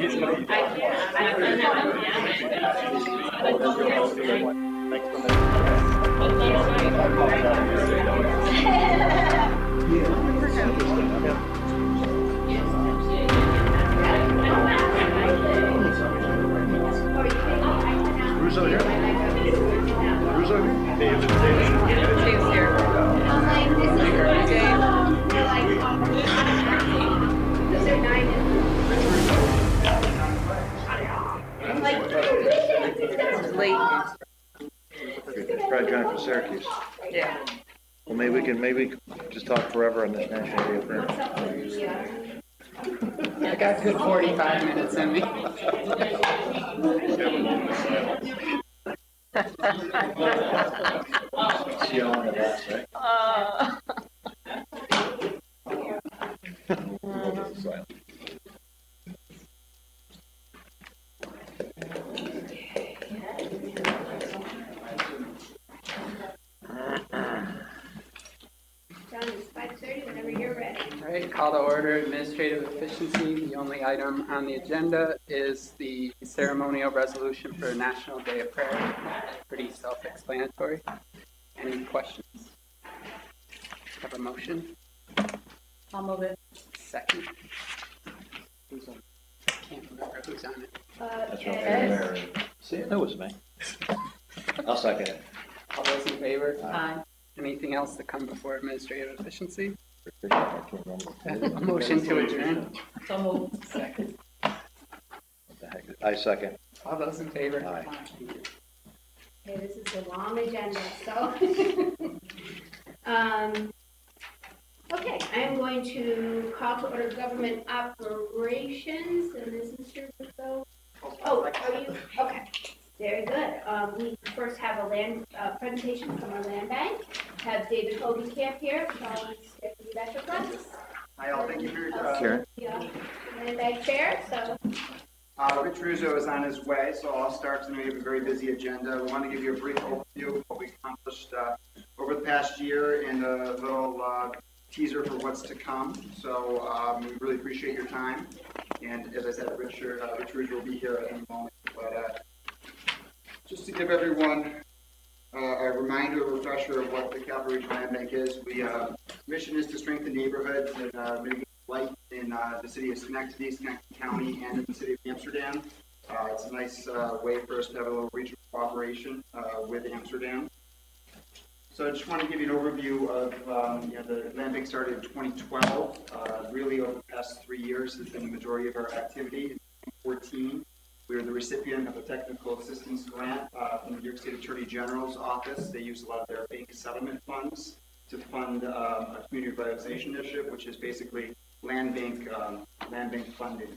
Russo here? Russo? David. Dave's here. I'm like, this is Dave. They're like, they're 9 I'm like, It's late. Try John from Syracuse. Yeah. Well, maybe we can just talk forever on this National Day of Prayer. I got good 45 minutes in me. See how long it lasts, right? John, it's 5:30 whenever you're ready. All right, call to order administrative efficiency. The only item on the agenda is the ceremonial resolution for National Day of Prayer. Pretty self-explanatory. Any questions? Have a motion? I'll move it. Second. Who's on? I can't remember who's on it. That's right. Ed. Mary. See, it was me. I'll second it. All those in favor? Aye. Anything else to come before administrative efficiency? I can't remember. Motion to adjourn. So moved. Second. What the heck? I second. All those in favor? Aye. Okay, this is a long agenda, so. Okay, I am going to call to order government operations, and this is Mr. Russo. Oh, are you, okay, very good. We first have a land, presentation from our land bank. Have David Hogenkamp here, Deputy Director of Process. Hi, all. Thank you for your Karen? Yeah, land bank chair, so. Rich Russo is on his way, so I'll start tonight. We have a very busy agenda. I want to give you a brief overview of what we accomplished over the past year and a little teaser for what's to come. So we really appreciate your time. And as I said, Rich Russo will be here in a moment. But just to give everyone a reminder, a refresher of what the Capital Region Land Bank is, mission is to strengthen neighborhoods and mitigate blight in the city of Schenectady, Schenectady County, and in the city of Amsterdam. It's a nice way for us to have a little regional cooperation with Amsterdam. So I just want to give you an overview of, the land bank started in 2012. Really over the past 3 years has been the majority of our activity. In 2014, we were the recipient of a technical assistance grant from the New York State Attorney General's office. They use a lot of their bank settlement funds to fund a community revitalization initiative, which is basically land bank funding.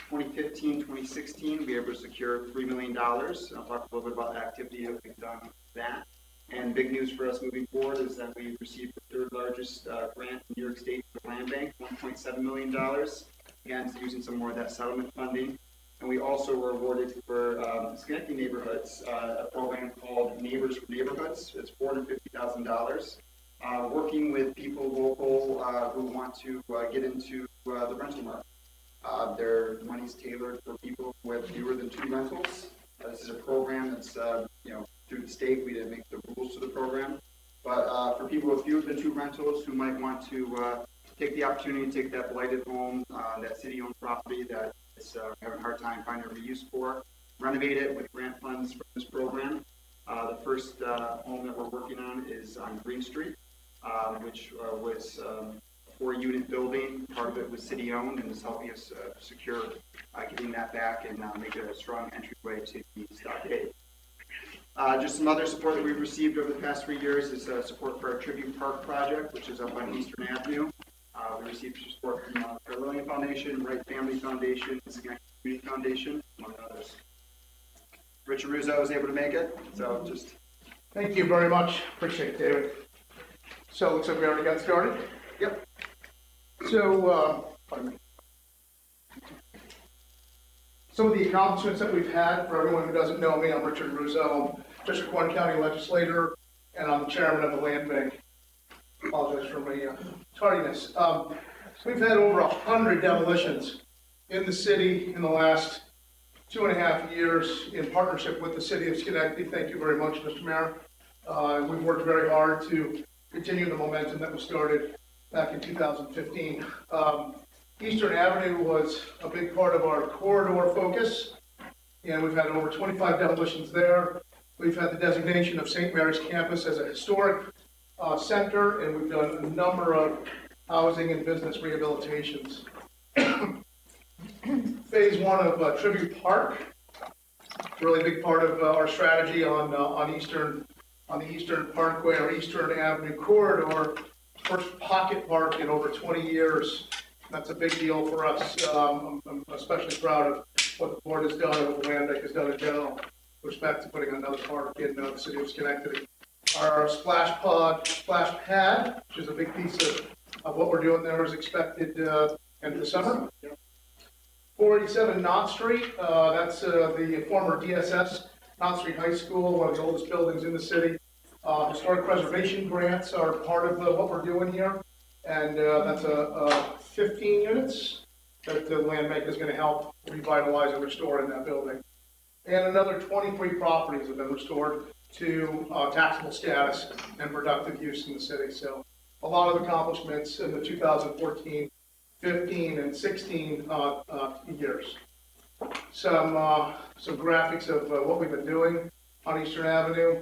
2015, 2016, we were able to secure $3 million. I'll talk a little bit about the activity that we've done with that. And big news for us moving forward is that we received the third largest grant in New York State for the land bank, $1.7 million. Again, using some more of that settlement funding. And we also were awarded for Schenectady neighborhoods a program called Neighbors for Neighborhoods. It's $450,000. Working with people local who want to get into the rental market. Their money's tailored for people who have fewer than 2 rentals. This is a program that's, through the state. We didn't make the rules to the program. But for people with fewer than 2 rentals who might want to take the opportunity to take that blighted home, that city-owned property that is having a hard time finding a reuse for, renovate it with grant funds from this program. The first home that we're working on is on Green Street, which was a 4-unit building. Part of it was city-owned and is helping us secure getting that back and make it a strong entryway to the stockade. Just some other support that we've received over the past 3 years is support for our Tribute Park project, which is up on Eastern Avenue. We received support from the Carolian Foundation, Wright Family Foundation, and Schenectady Community Foundation, among others. Richard Russo was able to make it, so just... Thank you very much. Appreciate it, David. So it looks like we already got started. Yep. So, pardon me. Some of the accomplishments that we've had, for everyone who doesn't know me, I'm Richard Russo, District 1 County Legislator, and I'm the chairman of the Land Bank. Apologize for my tardiness. We've had over 100 demolitions in the city in the last 2.5 years in partnership with the city of Schenectady. Thank you very much, Mr. Mayor. We've worked very hard to continue the momentum that was started back in 2015. Eastern Avenue was a big part of our corridor focus, and we've had over 25 demolitions there. We've had the designation of St. Mary's campus as a historic center, and we've done a number of housing and business rehabilitations. Phase 1 of Tribute Park, really big part of our strategy on the Eastern Parkway or Eastern Avenue corridor. First pocket park in over 20 years. That's a big deal for us. I'm especially proud of what the board has done and what the land bank has done in general with respect to putting another park in the city of Schenectady. Our splash pad, which is a big piece of what we're doing there, is expected in December. 487 Knott Street, that's the former DSS, Knott Street High School, one of the oldest buildings in the city. Historic preservation grants are part of what we're doing here, and that's 15 units that the land bank is going to help revitalize and restore in that building. And another 23 properties have been restored to taxable status and productive use in the city. So a lot of accomplishments in the 2014, 15, and 16 years. Some graphics of what we've been doing on Eastern Avenue.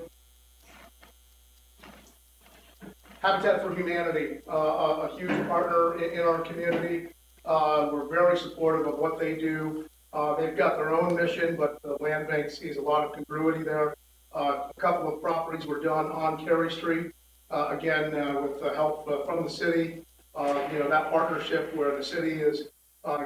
Habitat for Humanity, a huge partner in our community. We're very supportive of what they do. They've got their own mission, but the land bank sees a lot of congruity there. A couple of properties were done on Carey Street, again, with the help from the city. That partnership where the city is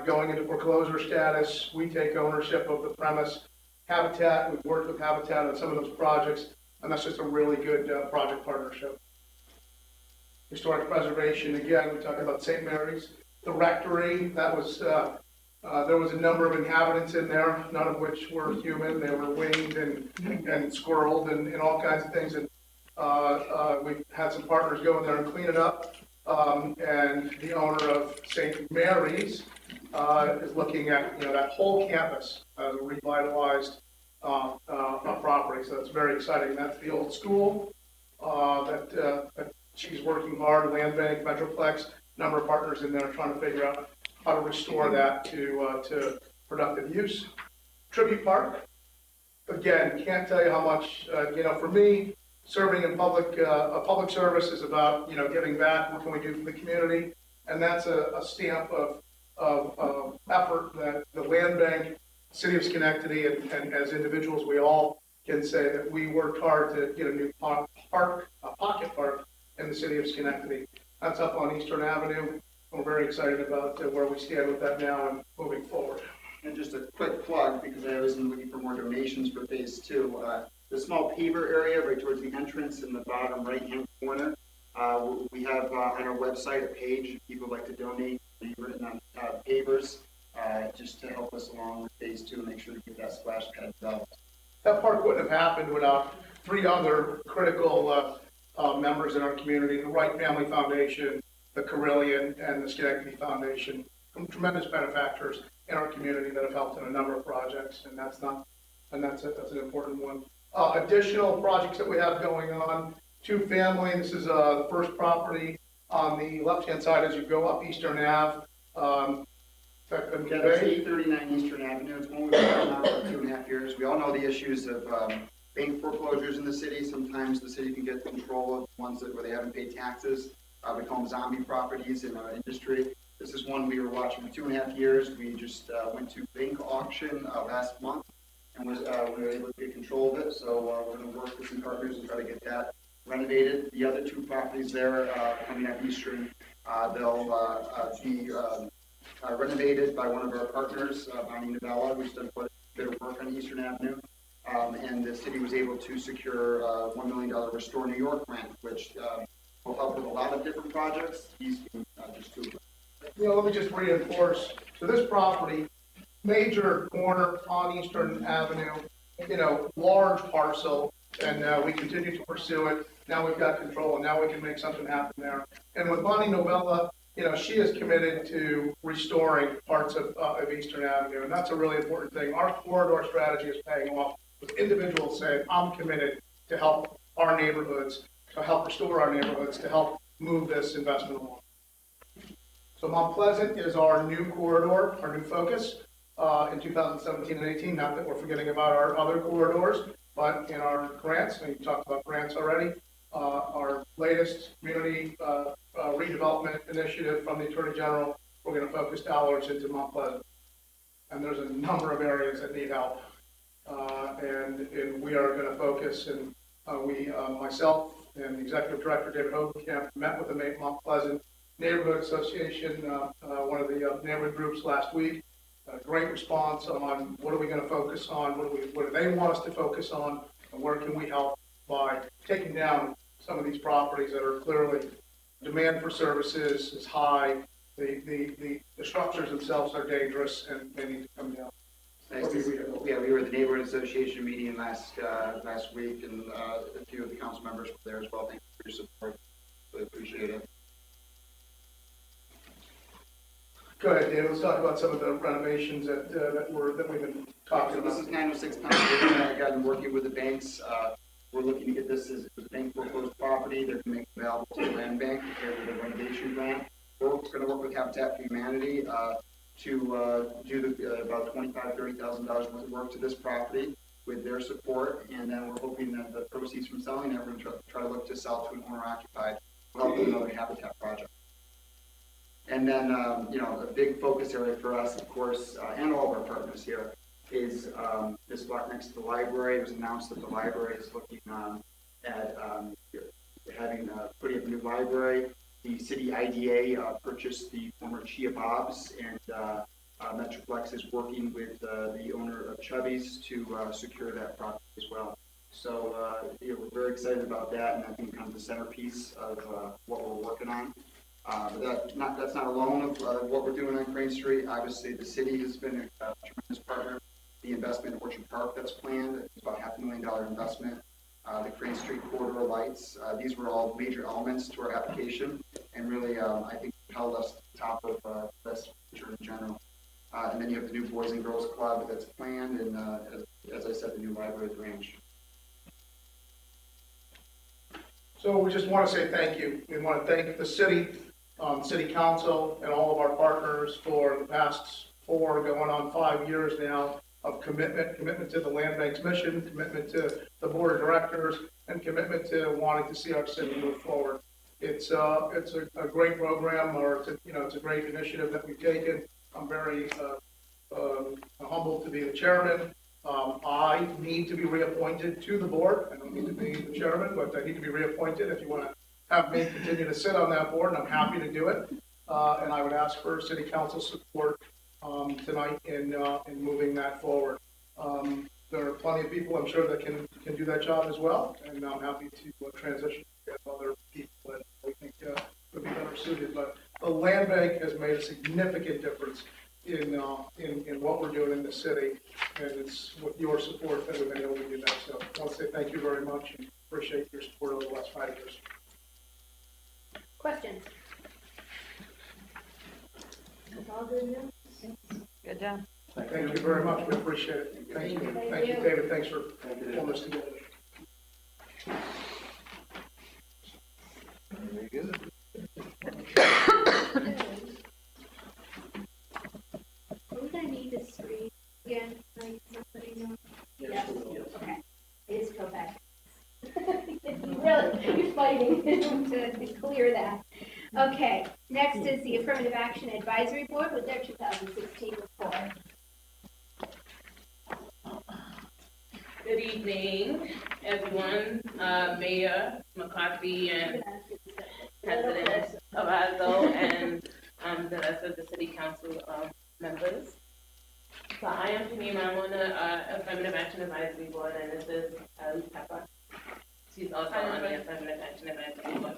going into foreclosure status, we take ownership of the premise. Habitat, we've worked with Habitat on some of those projects, and that's just a really good project partnership. Historic preservation, again, we talk about St. Mary's. The rectory, that was, there was a number of inhabitants in there, none of which were human. They were winged and squirreled and all kinds of things. And we've had some partners go in there and clean it up. And the owner of St. Mary's is looking at that whole campus as a revitalized property. So it's very exciting. That's the old school that she's working hard. Land Bank, Metroplex, number of partners in there trying to figure out how to restore that to productive use. Tribute Park, again, can't tell you how much for me. Serving in public service is about giving back. What can we do for the community? And that's a stamp of effort that the Land Bank, City of Schenectady, and as individuals, we all can say that we worked hard to get a new pocket park in the City of Schenectady. That's up on Eastern Avenue. We're very excited about where we stand with that now and moving forward. And just a quick plug, because I was looking for more donations for phase 2. The small paver area right towards the entrance in the bottom right-hand corner. We have on our website a page if people would like to donate. We've written on pavers just to help us along with phase 2 and make sure to get that splash pad developed. That park wouldn't have happened without 3 other critical members in our community: the Wright Family Foundation, the Carillion, and the Schenectady Foundation. Some tremendous benefactors in our community that have helped in a number of projects, and that's an important one. Additional projects that we have going on: 2-family. This is the first property on the left-hand side as you go up Eastern Ave. It's 839 Eastern Avenue. It's one we've been working on for 2.5 years. We all know the issues of bank foreclosures in the city. Sometimes the city can get control of ones where they haven't paid taxes. We call them zombie properties in our industry. This is one we were watching for 2.5 years. We just went to bank auction last month, and we were able to get control of it. So we're going to work with some partners and try to get that renovated. The other 2 properties there coming up Eastern, they'll be renovated by one of our partners, Bonnie Novella, who's done quite a bit of work on Eastern Avenue. And the city was able to secure a $1 million Restore New York grant, which will help with a lot of different projects. These just 2. Let me just reinforce. So this property, major corner on Eastern Avenue, large parcel, and we continue to pursue it. Now we've got control, and now we can make something happen there. And with Bonnie Novella she is committed to restoring parts of Eastern Avenue, and that's a really important thing. Our corridor strategy is paying off with individuals saying, I'm committed to help our neighborhoods, to help restore our neighborhoods, to help move this investment along. So Mount Pleasant is our new corridor, our new focus in 2017 and 18. Not that we're forgetting about our other corridors, but in our grants, and you talked about grants already, our latest community redevelopment initiative from the Attorney General, we're going to focus dollars into Mount Pleasant. And there's a number of areas that need help. And we are going to focus, and myself and the Executive Director, David Hogenkamp, met with the Mount Pleasant Neighborhood Association, one of the neighborhood groups last week. Great response on what are we going to focus on, what do they want us to focus on, and where can we help by taking down some of these properties that are clearly, demand for services is high, the structures themselves are dangerous, and they need to come down. Nice to see you. Yeah, we were at the neighborhood association meeting last week, and a few of the council members were there as well. Thank you for your support. Really appreciate it. Go ahead, David. Let's talk about some of the renovations that we've been talking So this about. is 906 Pennsylvania. I got working with the banks. We're looking to get this as a bank foreclosed property. They're going to make it available to the land bank for the renovation grant. We're going to work with Habitat for Humanity to do about $25,000 to $30,000 worth of work to this property with their support, and then we're hoping that the proceeds from selling it, we're going to try to look to sell to an owner-occupied, help with another habitat project. And then, a big focus area for us, of course, and all of our partners here, is this block next to the library. It was announced that the library is looking at putting up a new library. The city IDA purchased the former Chia Bob's, and Metroplex is working with the owner of Chubby's to secure that property as well. So we're very excited about that, and I think kind of the centerpiece of what we're working on. But that's not alone of what we're doing on Crane Street. Obviously, the city has been a tremendous partner. The investment in Orchard Park that's planned, it's about $500,000 investment. The Crane Street corridor lights, these were all major elements to our application, and really, I think, held us to the top of best feature in general. And then you have the new Boys and Girls Club that's planned, and as I said, the new library at the ranch. So we just want to say thank you. We want to thank the city, city council, and all of our partners for the past 4 going on 5 years now of commitment to the land bank's mission, commitment to the board of directors, and commitment to wanting to see our city move forward. It's a great program, or it's a great initiative that we've taken. I'm very humbled to be the chairman. I need to be reappointed to the board. I don't need to be the chairman, but I need to be reappointed if you want to have me continue to sit on that board, and I'm happy to do it. And I would ask for city council support tonight in moving that forward. There are plenty of people, I'm sure, that can do that job as well, and I'm happy to transition to other people that we think would be better suited. But the land bank has made a significant difference in what we're doing in the city, and it's with your support that we've been able to do that. So I want to say thank you very much and appreciate your support over the last 5 years. Questions? That's all good news? Good job. Thank you very much. We appreciate it. Thank you. Thank you, David. Thanks for pulling this together. Very good. Are we gonna need this screen again? Like somebody know? Yes. Okay. It is go back. Really, you're fighting to clear that. Okay, next is the Affirmative Action Advisory Board with their 2016 report. Good evening, everyone, Mayor McCarthy and President Arazzo and the rest of the City Council members. So I am Janine. I'm on the Affirmative Action Advisory Board, and this is Ali Pepper. She's also on the Affirmative Action Advisory Board.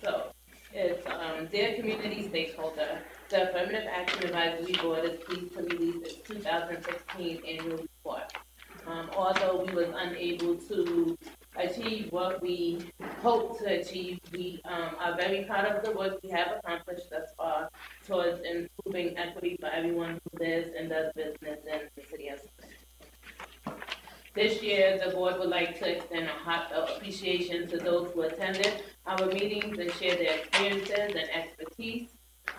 So it's their community stakeholder. The Affirmative Action Advisory Board is pleased to release its 2016 annual report. Although we was unable to achieve what we hope to achieve. We are very proud of the work we have accomplished thus far towards improving equity for everyone who lives and does business in the city of Schenectady. This year, the board would like to extend a heartfelt appreciation to those who attended our meetings and shared their experiences and expertise.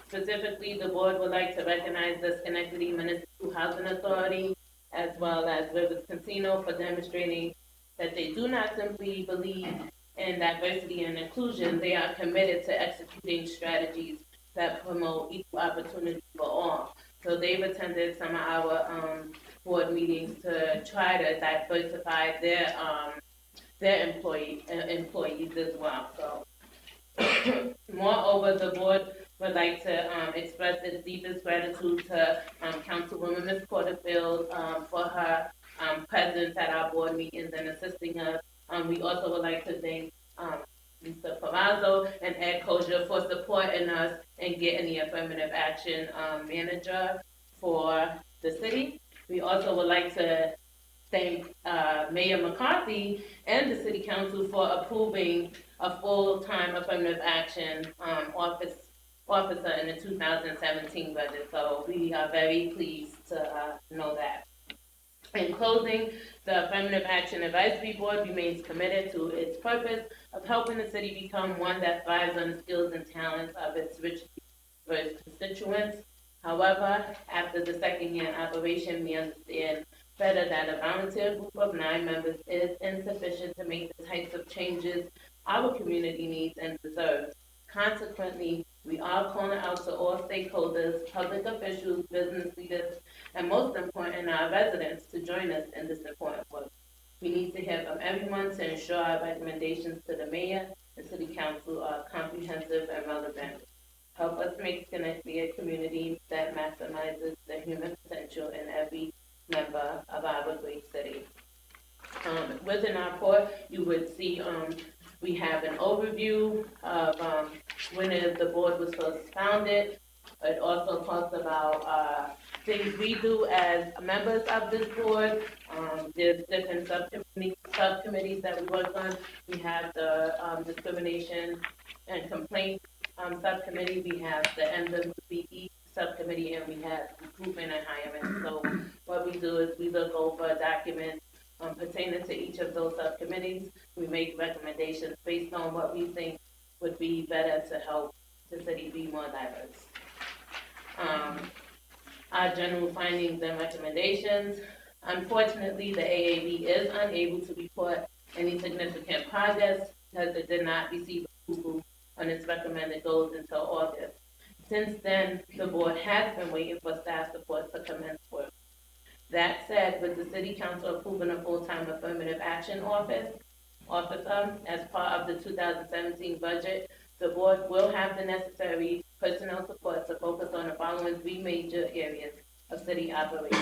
Specifically, the board would like to recognize the Schenectady Municipal Housing Authority as well as Rivers Casino for demonstrating that they do not simply believe in diversity and inclusion, they are committed to executing strategies that promote equal opportunity for all. So they've attended some of our board meetings to try to diversify their employees as well. So, moreover, the board would like to express its deepest gratitude to Councilwoman Ms. Porterfield for her presence at our board meetings and assisting us. We also would like to thank Mr. Palazzo and Ed Kosher for supporting us in getting the affirmative action manager for the city. We also would like to thank Mayor McCarthy and the City Council for approving a full-time affirmative action officer in the 2017 budget. So we are very pleased to know that. In closing, the Affirmative Action Advisory Board remains committed to its purpose of helping the city become one that thrives on the skills and talents of its rich diverse constituents. However, after the second year in operation, we understand better that a volunteer group of 9 members is insufficient to make the types of changes our community needs and deserves. Consequently, we are calling out to all stakeholders, public officials, business leaders, and most important, our residents to join us in this important work. We need to hear from everyone to ensure our recommendations to the mayor and city council are comprehensive and relevant. Help us make Schenectady a community that maximizes the human potential in every member of our great city. Within our report, you would see we have an overview of when the board was first founded. It also talks about things we do as members of this board. There's different subcommittees that we work on. We have the discrimination and complaint subcommittee. We have the NWBE subcommittee, and we have recruitment and hiring. So what we do is we look over documents pertaining to each of those subcommittees. We make recommendations based on what we think would be better to help the city be more diverse. Our general findings and recommendations. Unfortunately, the AAB is unable to report any significant progress because it did not receive approval on its recommended goals until August. Since then, the board has been waiting for staff support to commence work. That said, with the City Council approving a full-time affirmative action officer as part of the 2017 budget, the board will have the necessary personnel support to focus on the following 3 major areas of city operations: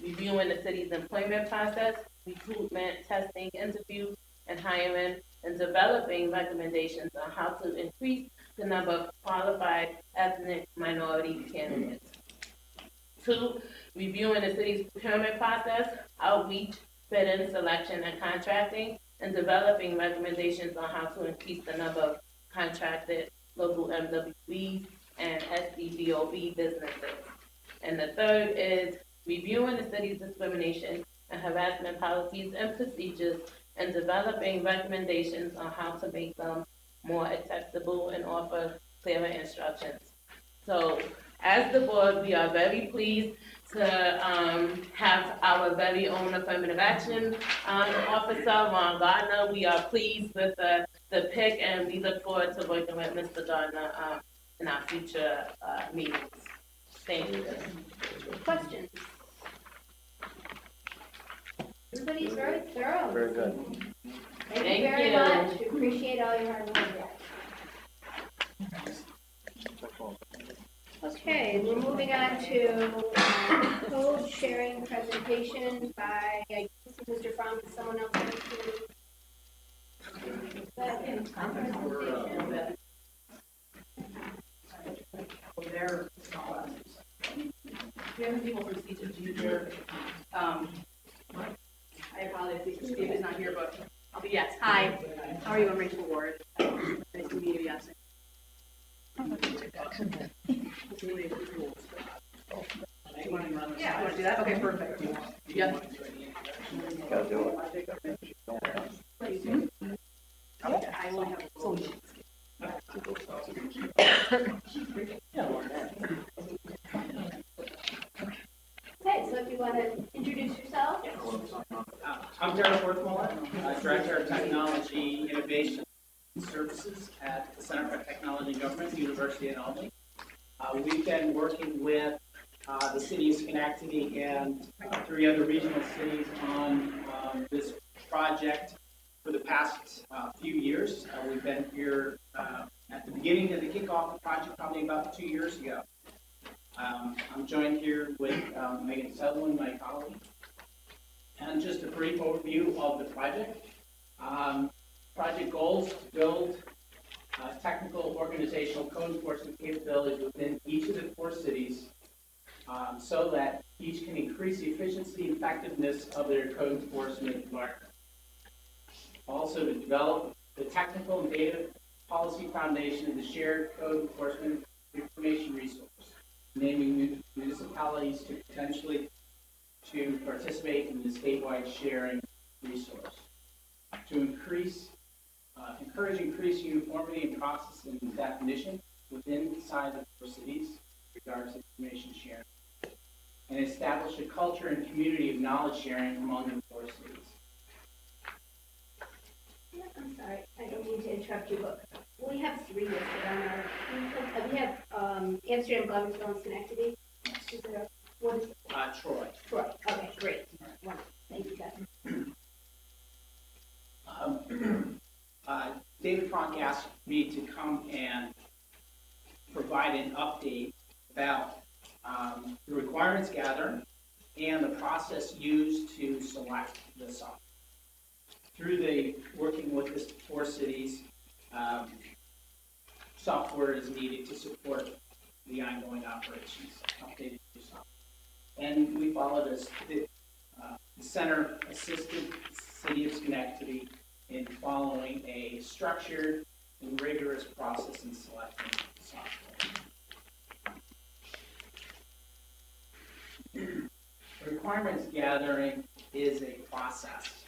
reviewing the city's employment process, recruitment, testing, interviews, and hiring, and developing recommendations on how to increase the number of qualified ethnic minority candidates. 2, reviewing the city's procurement process, outreach, bidding, selection, and contracting, and developing recommendations on how to increase the number of contracted local MWBs and SDVOB businesses. And the 3rd is reviewing the city's discrimination and harassment policies and procedures and developing recommendations on how to make them more accessible and offer clearer instructions. So, as the board, we are very pleased to have our very own affirmative action officer, Ron Gardner. We are pleased with the pick, and we look forward to working with Mr. Gardner in our future meetings. Thank you. Questions? Everybody's very thorough. Very good. Thank you very much. We appreciate all your hard work. Okay, we're moving on to code sharing presentation by, I guess, Mr. Fromm. Does someone else want There, we have people from CTG here. I apologize if Steve is not here, but I'll be yes. are you? I'm Rachel Ward. Nice to meet you, yes. Yeah, want to do that? Okay, perfect. Yeah. Gotta do it. I only have a phone. Okay, so if you want to introduce yourself. I'm Derek Worthmullen, Director of Technology Innovation Services at the Center for Technology and Government, University of Albany. We've been working with the city of Schenectady and 3 other regional cities on this project for the past few years. We've been here at the beginning of the kickoff of the project probably about 2 years ago. I'm joined here with Megan Sutherland, my colleague. And just a brief overview of the project. Project goals: to build technical organizational code enforcement capabilities within each of the 4 cities so that each can increase the efficiency and effectiveness of their code enforcement environment. Also to develop the technical and data policy foundation of the shared code enforcement information resource, enabling municipalities to potentially to participate in the statewide sharing resource. To encourage increased uniformity in process and definition within inside the 4 cities with regards to information sharing. And establish a culture and community of knowledge sharing among the 4 cities. I'm sorry, I don't mean to interrupt you, but we have 3 listed on our, we have Amsterdam, Gloversville, and Schenectady. Is there, what is, Troy. Troy, okay, great. Wonderful. Thank you, guys. David Frank asked me to come and provide an update about the requirements gathered and the process used to select the software. Through the working with the 4 cities, software is needed to support the ongoing operations, updated software. And we followed the center assisted city of Schenectady in following a structured and rigorous process in selecting software. Requirements gathering is a process.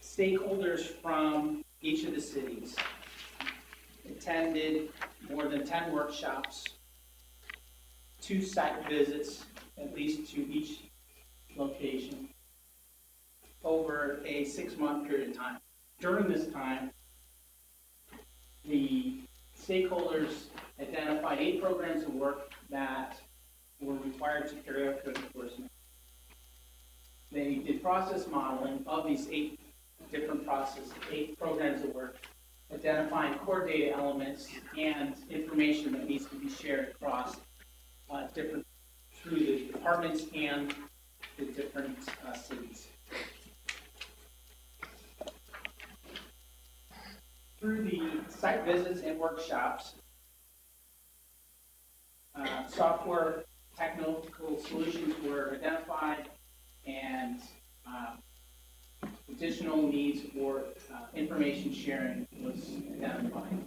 Stakeholders from each of the cities attended more than 10 workshops, 2 site visits, at least to each location, over a 6-month period of time. During this time, the stakeholders identified 8 programs of work that were required to carry out code enforcement. They did process modeling of these 8 different processes, 8 programs of work, identifying core data elements and information that needs to be shared across through the departments and the different cities. Through the site visits and workshops, software technical solutions were identified and additional needs for information sharing was identified.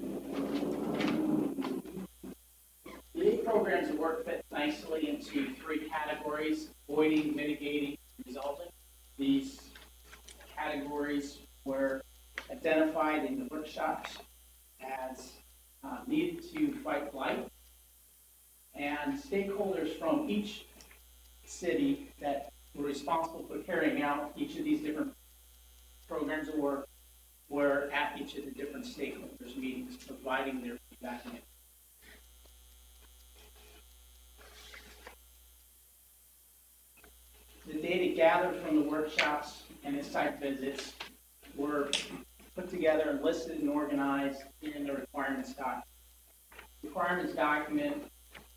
The 8 programs of work fit nicely into 3 categories: avoiding, mitigating, and resolving. These categories were identified in the workshops as needed to fight blight, and stakeholders from each city that were responsible for carrying out each of these different programs of work were at each of the different stakeholders meetings providing their feedback. The data gathered from the workshops and the site visits were put together and listed and organized in the requirements document. The requirements document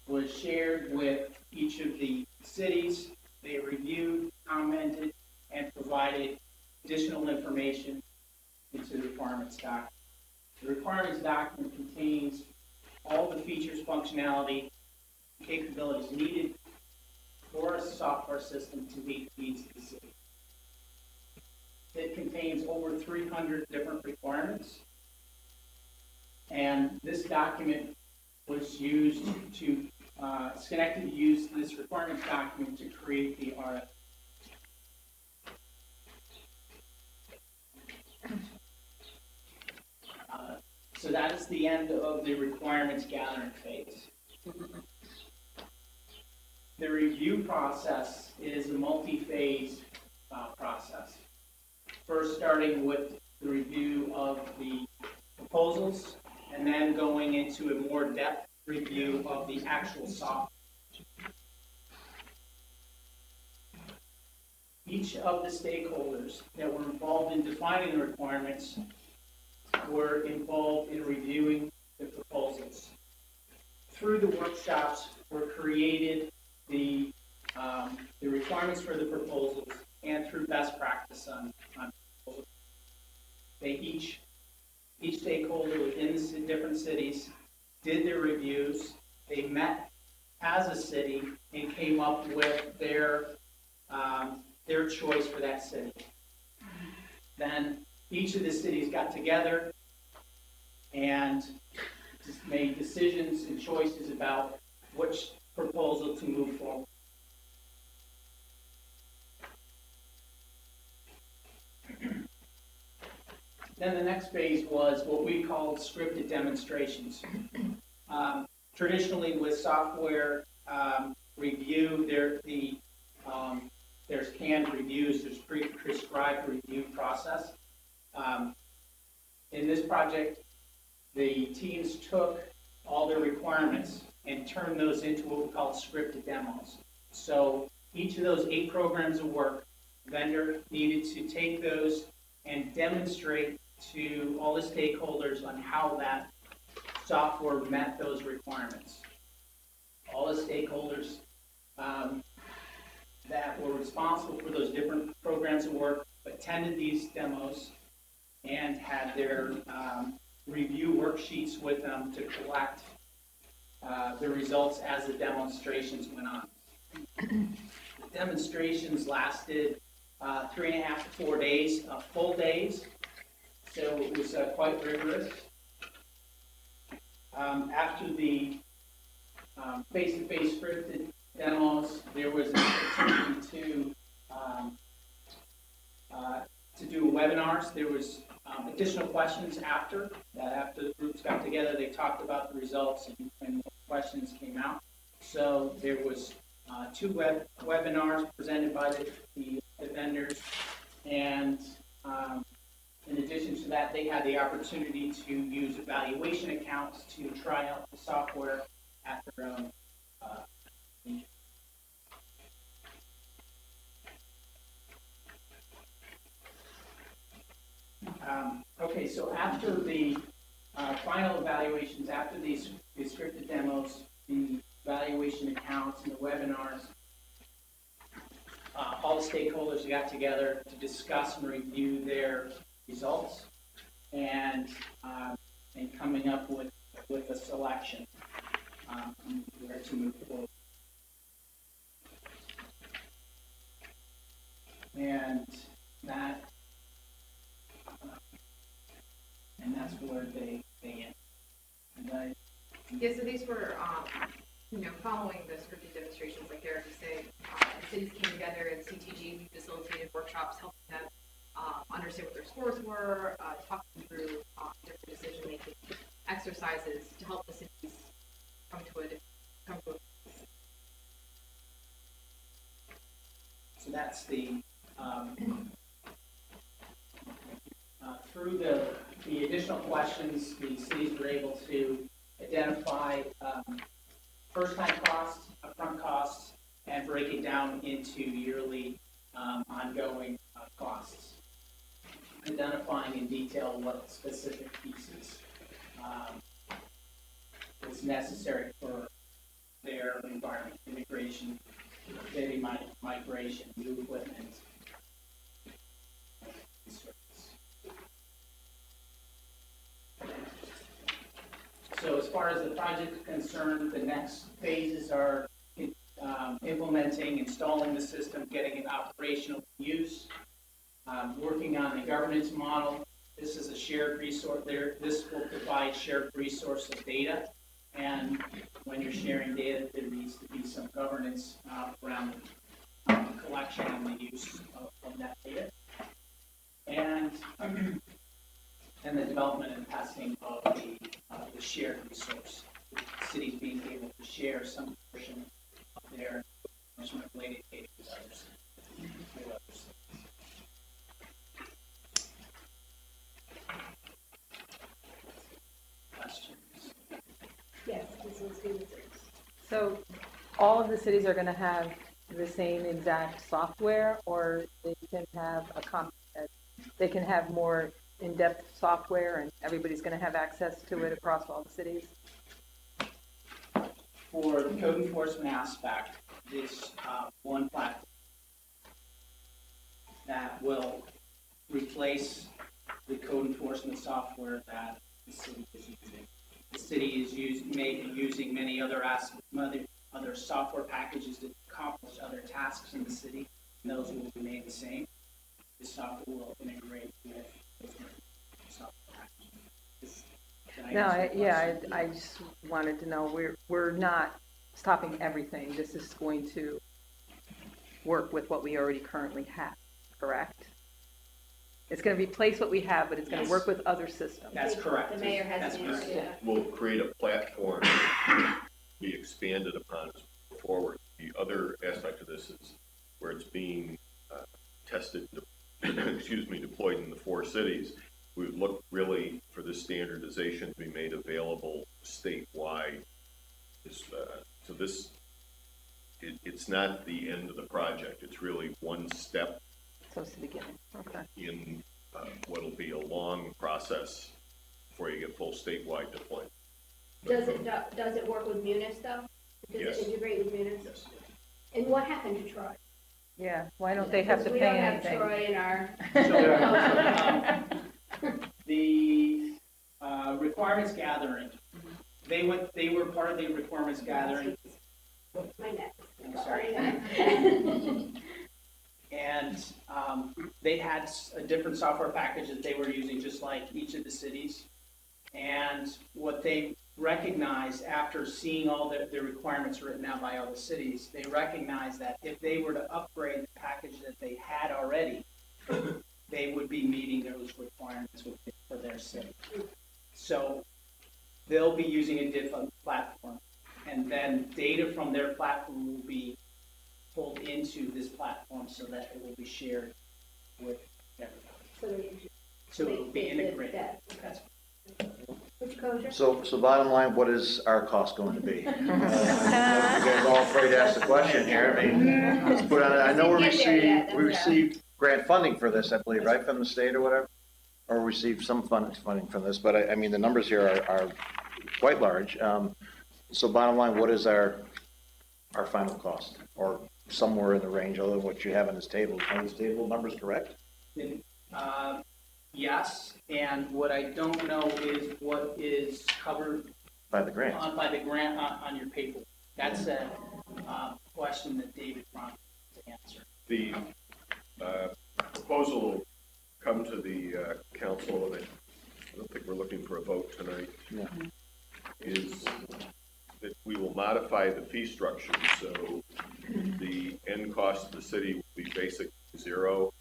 was shared with each of the cities. They reviewed, commented, and provided additional information into the requirements document. The requirements document contains all the features, functionality, capabilities needed for a software system to meet the needs of the city. It contains over 300 different requirements. And this document was used to, Schenectady used this requirements document to create the RF. So that is the end of the requirements gathering phase. The review process is a multi-phase process. First starting with the review of the proposals, and then going into a more depth review of the actual software. Each of the stakeholders that were involved in defining the requirements were involved in reviewing the proposals. Through the workshops were created the requirements for the proposals, and through best practice on proposals. They each stakeholder within the different cities did their reviews. They met as a city and came up with their choice for that city. Then each of the cities got together and just made decisions and choices about which proposal to move forward. Then the next phase was what we called scripted demonstrations. Traditionally with software review, there's canned reviews, there's prescribed review process. In this project, the teams took all their requirements and turned those into what we call scripted demos. So each of those 8 programs of work, vendor needed to take those and demonstrate to all the stakeholders on how that software met those requirements. All the stakeholders that were responsible for those different programs of work attended these demos and had their review worksheets with them to collect the results as the demonstrations went on. The demonstrations lasted 3.5 to 4 days, full days, so it was quite rigorous. After the face-to-face scripted demos, there was an opportunity to do webinars. There was additional questions after the groups got together. They talked about the results and questions came out. So there was 2 webinars presented by the vendors, and in addition to that, they had the opportunity to use evaluation accounts to try out the software at their own leisure. Okay, so after the final evaluations, after these scripted demos, the evaluation accounts and the webinars, all the stakeholders got together to discuss and review their results and coming up with a selection where to move forward. And that's where they end. And Yeah, so these were, following the scripted demonstrations, like Derek was saying, the cities came together and CTG, we facilitated workshops helping them understand what their scores were, talking through different decision-making exercises to help the cities come to a. So that's the through the additional questions, the cities were able to identify first-time costs, upfront costs, and break it down into yearly ongoing costs, identifying in detail what specific pieces was necessary for their environment, integration, data migration, new equipment. So as far as the project is concerned, the next phases are implementing, installing the system, getting it operational use, working on the governance model. This is a shared resource there. This will provide shared resource of data. And when you're sharing data, there needs to be some governance around the collection and the use of that data. And the development and testing of the shared resource. Cities being able to share some portion of their related data with others. Questions? Yes, this is who this is. So all of the cities are going to have the same exact software, or they can have they can have more in-depth software and everybody's going to have access to it across all the cities? For the code enforcement aspect, this one platform that will replace the code enforcement software that the city is using. The city is using many other other software packages to accomplish other tasks in the city, and those will remain the same. This software will integrate with those software packages. No, I just wanted to know, we're not stopping everything. This is going to work with what we already currently have, correct? It's going to replace what we have, but it's going to work with other systems. That's correct. The mayor has That's an correct. answer to that. Will create a platform to be expanded upon as we go forward. The other aspect of this is where it's being tested, deployed in the 4 cities. We would look really for this standardization to be made available statewide. So this, it's not the end of the project. It's really one step So it's the beginning, okay. in what'll be a long process before you get full statewide deployment. Does it work with Munis though? Does Yes. it integrate with Munis? Yes. And what happened to Troy? Yeah, why don't they have to Because pay we don't anything? have Troy in our. The requirements gathering, they were part of the requirements gathering. My neck. I'm sorry. And they had a different software package that they were using, just like each of the cities. And what they recognized after seeing all the requirements written out by all the cities, they recognized that if they were to upgrade the package that they had already, they would be meeting those requirements for their city. So they'll be using a different platform, and then data from their platform will be pulled into this platform so that it will be shared with everybody. So it will be integrated. That's Which kosher? So bottom line, what is our cost going to be? You guys all afraid to ask the question here. I mean, let's put on it. I know we received grant funding for this, I believe, right, from the state or whatever? Or received some funding from this, but I mean, the numbers here are quite large. So bottom line, what is our final cost? Or somewhere in the range, other than what you have on this table. Are these table numbers correct? Yes, and what I don't know is what is covered By the grant? by the grant on your paper. That's a question that David wants to answer. The proposal will come to the council, and I don't think we're looking for a vote tonight. No. Is that we will modify the fee structure, so the end cost of the city will be basically 0.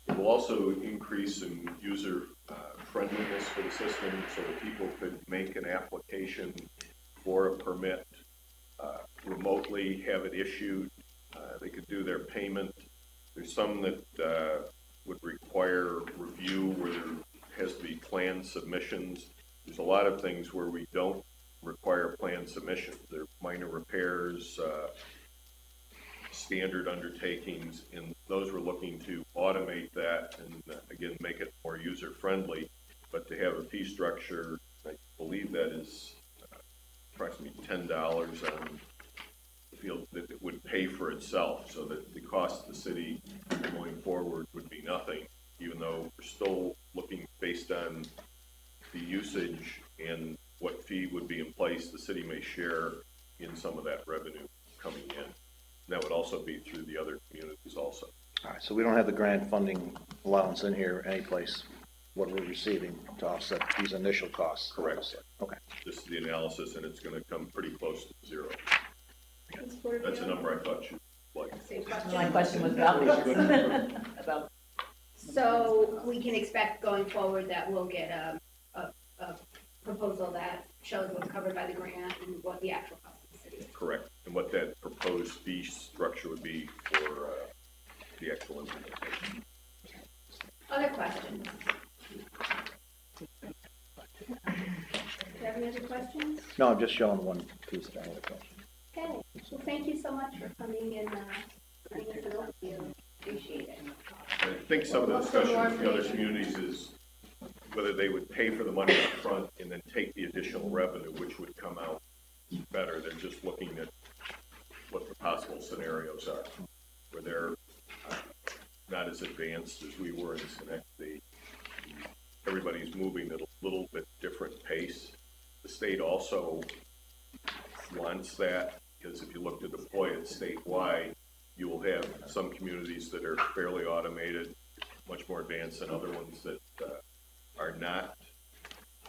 It will also increase in user friendliness for the system, so that people could make an application for a permit remotely, have it issued. They could do their payment. There's some that would require review where there has to be plan submissions. There's a lot of things where we don't require plan submissions. They're minor repairs, standard undertakings, and those we're looking to automate that and again make it more user friendly. But to have a fee structure, I believe that is approximately $10 on the field that it would pay for itself, so that the cost of the city going forward would be nothing, even though we're still looking based on the usage and what fee would be in place. The city may share in some of that revenue coming in. And that would also be through the other communities also. All right, so we don't have the grant funding allowance in here anyplace, what we're receiving to offset these initial costs. Correct. Okay. This is the analysis, and it's gonna come pretty close to zero. Ms. Porterfield? That's a number I thought you like. Same question. My question was about this, about, So we can expect going forward that we'll get a proposal that shows what's covered by the grant and what the actual cost of the city is. Correct. And what that proposed fee structure would be for the actual implementation. Other questions? Do you have any other questions? No, I'm just showing one piece that I had a question. Okay, well, thank you so much for coming and giving us an overview. Appreciate it. I think some of the discussion with the other communities is whether they would pay for the money up front and then take the additional revenue, which would come out better. They're just looking at what the possible scenarios are, where they're not as advanced as we were in Schenectady. Everybody's moving at a little bit different pace. The state also wants that, because if you look to deploy it statewide, you will have some communities that are fairly automated, much more advanced than other ones that are not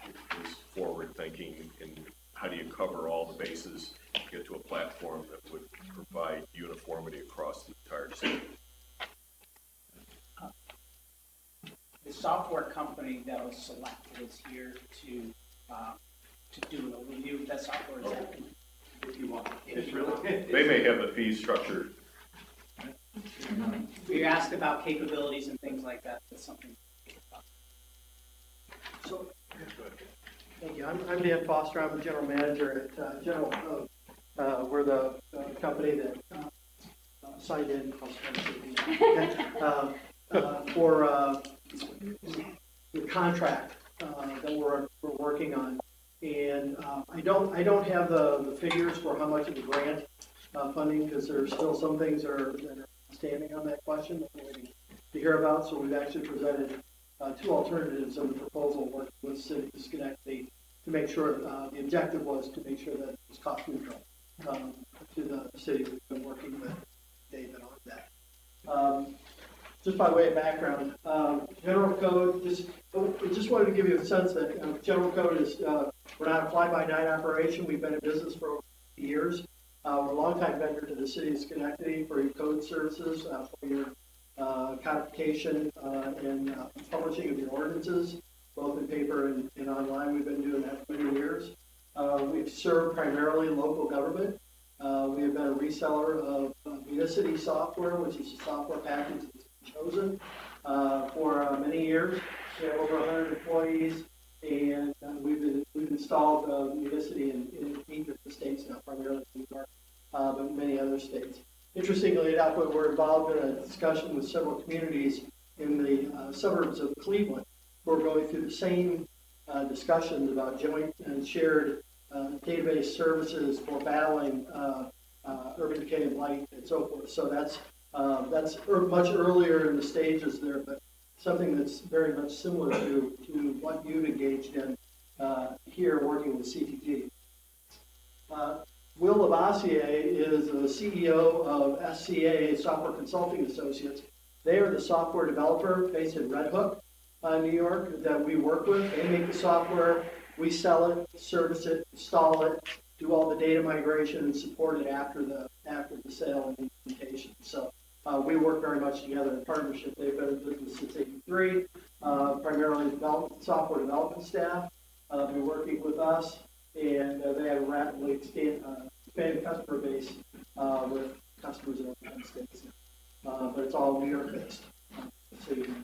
as forward-thinking. And how do you cover all the bases, get to a platform that would provide uniformity across the entire state? The software company that was selected is here to do an overview of that software. Is that, if you want. They may have the fee structure. We asked about capabilities and things like that. That's something. So, thank you. I'm Dan Foster. I'm the general manager at General Code. We're the company that signed in for the contract that we're working on. And I don't have the figures for how much of the grant funding, because there's still some things that are standing on that question that we're waiting to hear about. So we've actually presented two alternatives in the proposal, working with City of Schenectady to make sure, the objective was to make sure that it was cost neutral to the city. We've been working with David on that. Just by way of background, General Code, just wanted to give you a sense that General Code is, we're not a fly-by-night operation. We've been in business for over 50 years. We're a longtime vendor to the City of Schenectady for your code services, for your codification and publishing of your ordinances, both in paper and online. We've been doing that for many years. We've served primarily local government. We have been a reseller of Unicity software, which is a software package that's been chosen for many years. We have over 100 employees, and we've installed Unicity in 8 different states now, primarily New York, but many other states. Interestingly enough, we're involved in a discussion with several communities in the suburbs of Cleveland. We're going through the same discussions about joint and shared database services for battling urban decay and blight and so forth. So that's much earlier in the stages there, but something that's very much similar to what you've engaged in here working with CTG. Will Lavassier is the CEO of SCA, Software Consulting Associates. They are the software developer based in Red Hook, New York, that we work with. They make the software, we sell it, service it, install it, do all the data migration and support it after the sale and implementation. So we work very much together in partnership. They've been in business since '83, primarily software development staff. They're working with us, and they have a rapidly expanding customer base with customers in the United States. But it's all New York based. So you know.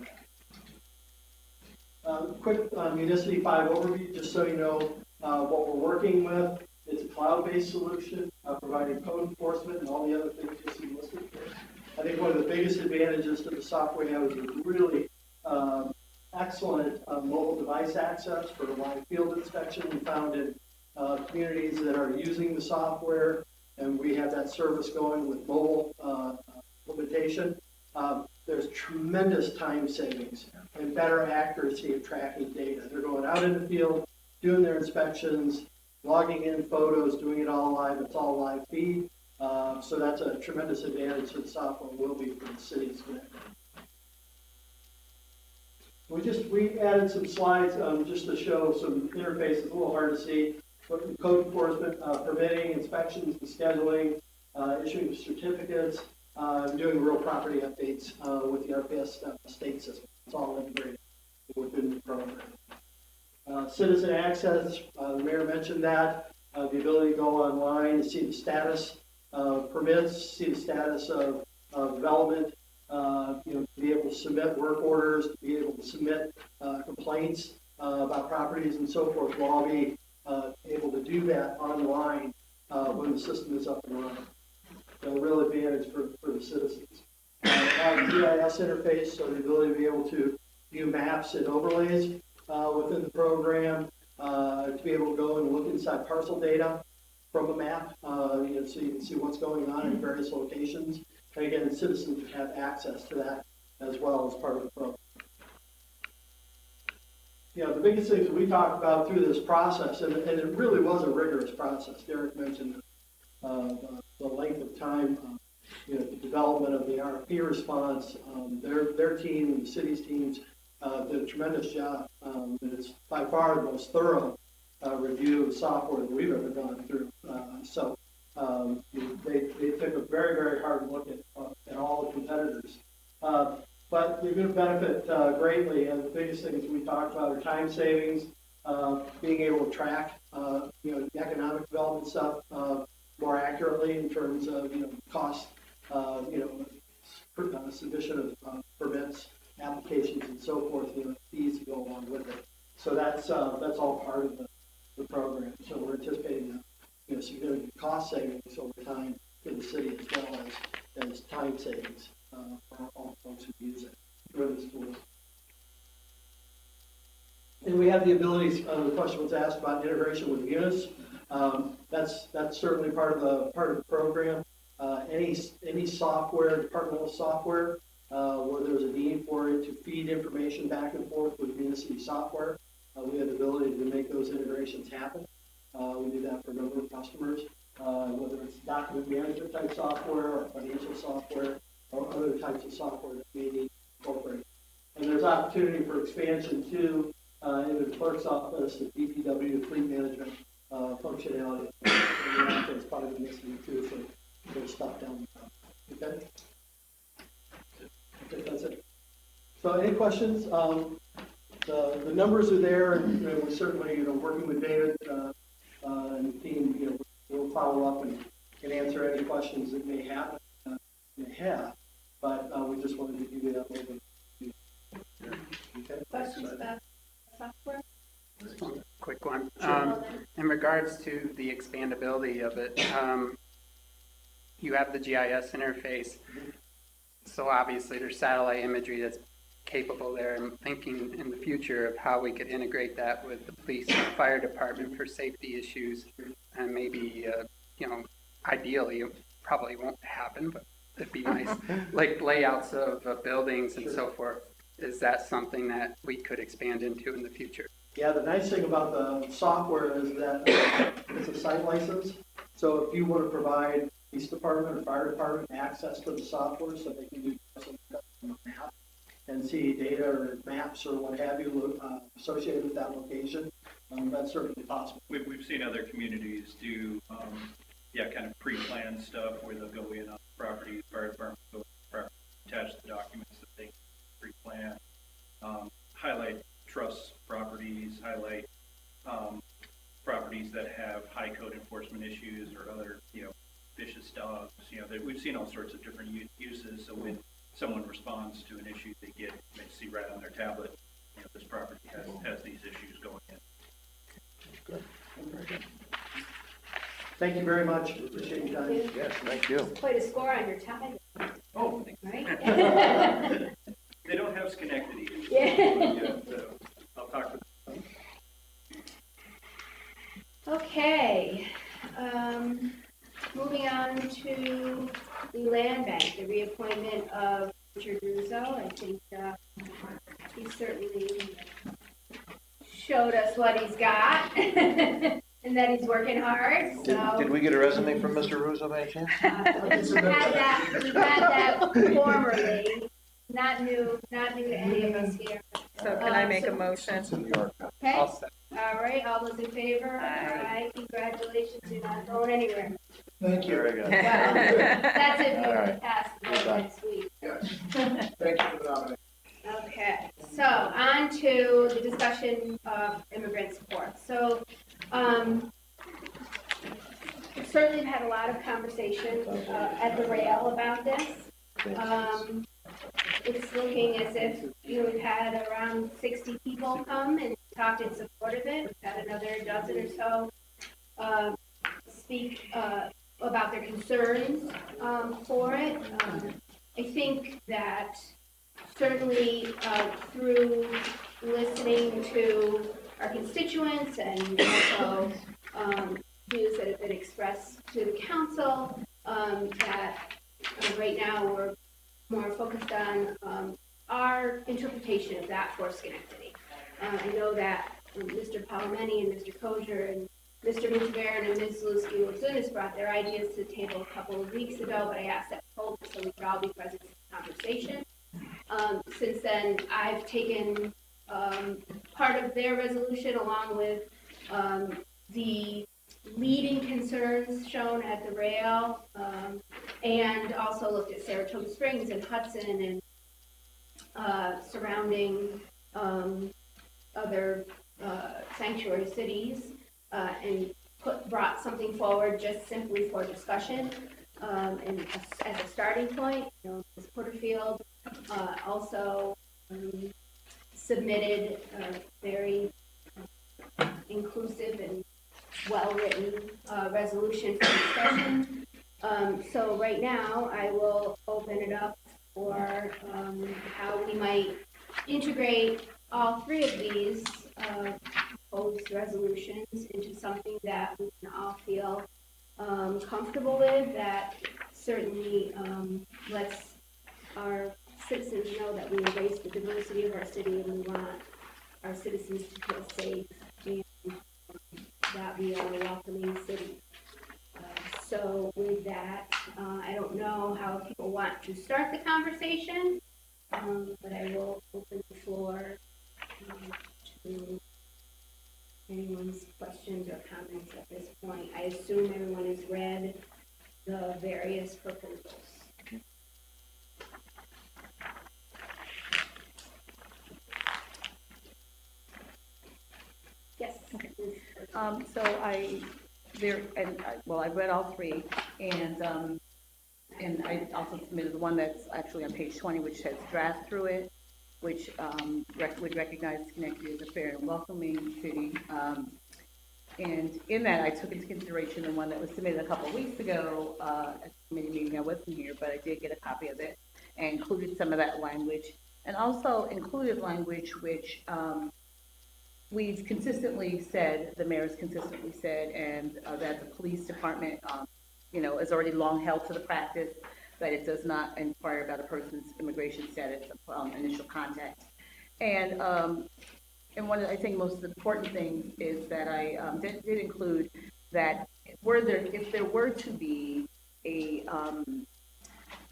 Quick Unicity 5 overview, just so you know what we're working with. It's a cloud-based solution, providing code enforcement and all the other things you see listed here. I think one of the biggest advantages to the software now is a really excellent mobile device access for live field inspection. We found in communities that are using the software, and we have that service going with mobile implementation. There's tremendous time savings and better accuracy of tracking data. They're going out in the field, doing their inspections, logging in photos, doing it all live. It's all live feed. So that's a tremendous advantage that software will be for the city of Schenectady. We added some slides just to show some interfaces, a little hard to see, but code enforcement, permitting, inspections, and scheduling, issuing certificates, doing real property updates with the RPS state system. It's all integrated within the program. Citizen access, the mayor mentioned that, the ability to go online to see the status of permits, see the status of development, to be able to submit work orders, to be able to submit complaints about properties and so forth. We'll all be able to do that online when the system is up and running. So a real advantage for the citizens. GIS interface, so the ability to be able to view maps and overlays within the program, to be able to go and look inside parcel data from a map, so you can see what's going on in various locations. And again, citizens have access to that as well as part of the program. The biggest things that we talked about through this process, and it really was a rigorous process. Derek mentioned the length of time, the development of the RFP response. Their team and the city's teams did a tremendous job. It's by far the most thorough review of software that we've ever gone through. They took a very, very hard look at all the competitors. But they're going to benefit greatly, and the biggest things we talked about are time savings, being able to track, the economic development stuff more accurately in terms of, cost, submission of permits, applications, and so forth, fees to go along with it. So that's all part of the program. So we're anticipating significant cost savings over time for the city as well as time savings for all folks who use it for this tool. And we have the abilities. The question was asked about integration with Munis. That's certainly part of the program. Any software, departmental software, where there's a need for it to feed information back and forth with municipal software, we have the ability to make those integrations happen. We do that for a number of customers, whether it's document management type software or financial software or other types of software that may need incorporated. And there's opportunity for expansion too in the clerk's office, the DPW fleet management functionality. It's part of the missing too, so there's stuff down the road. Okay? I think that's it. So any questions? The numbers are there, and we're certainly working with David and the team. We'll follow up and answer any questions that may have. But we just wanted to give you that little bit. Okay. Questions about software? Just one quick one. In regards to the expandability of it, you have the GIS interface. So obviously there's satellite imagery that's capable there. I'm thinking in the future of how we could integrate that with the police and fire department for safety issues, and maybe, ideally, it probably won't happen, but it'd be nice, like layouts of buildings and so forth. Is that something that we could expand into in the future? Yeah, the nice thing about the software is that it's a site license. So if you want to provide police department or fire department access to the software so they can do some map and see data or maps or what have you associated with that location, that's certainly possible. We've seen other communities do, kind of pre-planned stuff where they'll go in on the property, fire department, go to the property, attach the documents that they pre-plan, highlight trust properties, highlight properties that have high code enforcement issues or other, vicious dogs. We've seen all sorts of different uses. So when someone responds to an issue, they see right on their tablet, this property has these issues going in. Good. Very good. Thank you very much. Appreciate your time. Yes, thank you. Quite a score on your tie. Oh, Right? they don't have Schenectady. Yeah. So I'll talk with them. Okay. Moving on to the land bank, the reappointment of Richard Russo. I think he certainly showed us what he's got. and that he's working hard, so. Did we get a resume from Mr. Russo by any chance? We've had that formerly, not new to any of us here. So can I make a So- motion? It's in New York. Okay, I'll all second. right, all those in favor? Aye. Congratulations, you're not going anywhere. Thank you. Very good. That's if All you right. pass Well done. next week. Yes. Thank you for the nomination. Okay, so on to the discussion of immigrant support. So, certainly have had a lot of conversation at the rail about this. It's looking as if, we've had around 60 people come and talk in support of it. We've had another dozen or so speak about their concerns for it. I think that certainly through listening to our constituents and also views that have been expressed to the council, that right now we're more focused on our interpretation of that for Schenectady. I know that Mr. Palomeni and Mr. Kozier and Mr. Mutabaran and Ms. Lewski-Wilzunis brought their ideas to the table a couple of weeks ago, but I asked that hold so we could all be present in the conversation. Since then, I've taken part of their resolution along with the leading concerns shown at the rail, and also looked at Saratoga Springs and Hudson and surrounding other sanctuary cities, and brought something forward just simply for discussion, and as a starting point. Ms. Porterfield also submitted a very inclusive and well-written resolution for discussion. So right now, I will open it up for how we might integrate all three of these proposed resolutions into something that we can all feel comfortable with, that certainly lets our citizens know that we embrace the diversity of our city and we want our citizens to feel safe and that we are a welcoming city. So with that, I don't know how people want to start the conversation, but I will open the floor to anyone's questions or comments at this point. I assume everyone has read the various proposals. Yes. So I read all three, and I also submitted the one that's actually on page 20, which has draft through it, which would recognize Schenectady as a fair and welcoming city. And in that, I took into consideration the one that was submitted a couple of weeks ago at the committee meeting. I wasn't here, but I did get a copy of it and included some of that language, and also included language which we've consistently said, the mayor's consistently said, and that the police department, is already long held to the practice that it does not inquire about a person's immigration status upon initial contact. And one of the, I think, most important things is that I did include that if there were to be a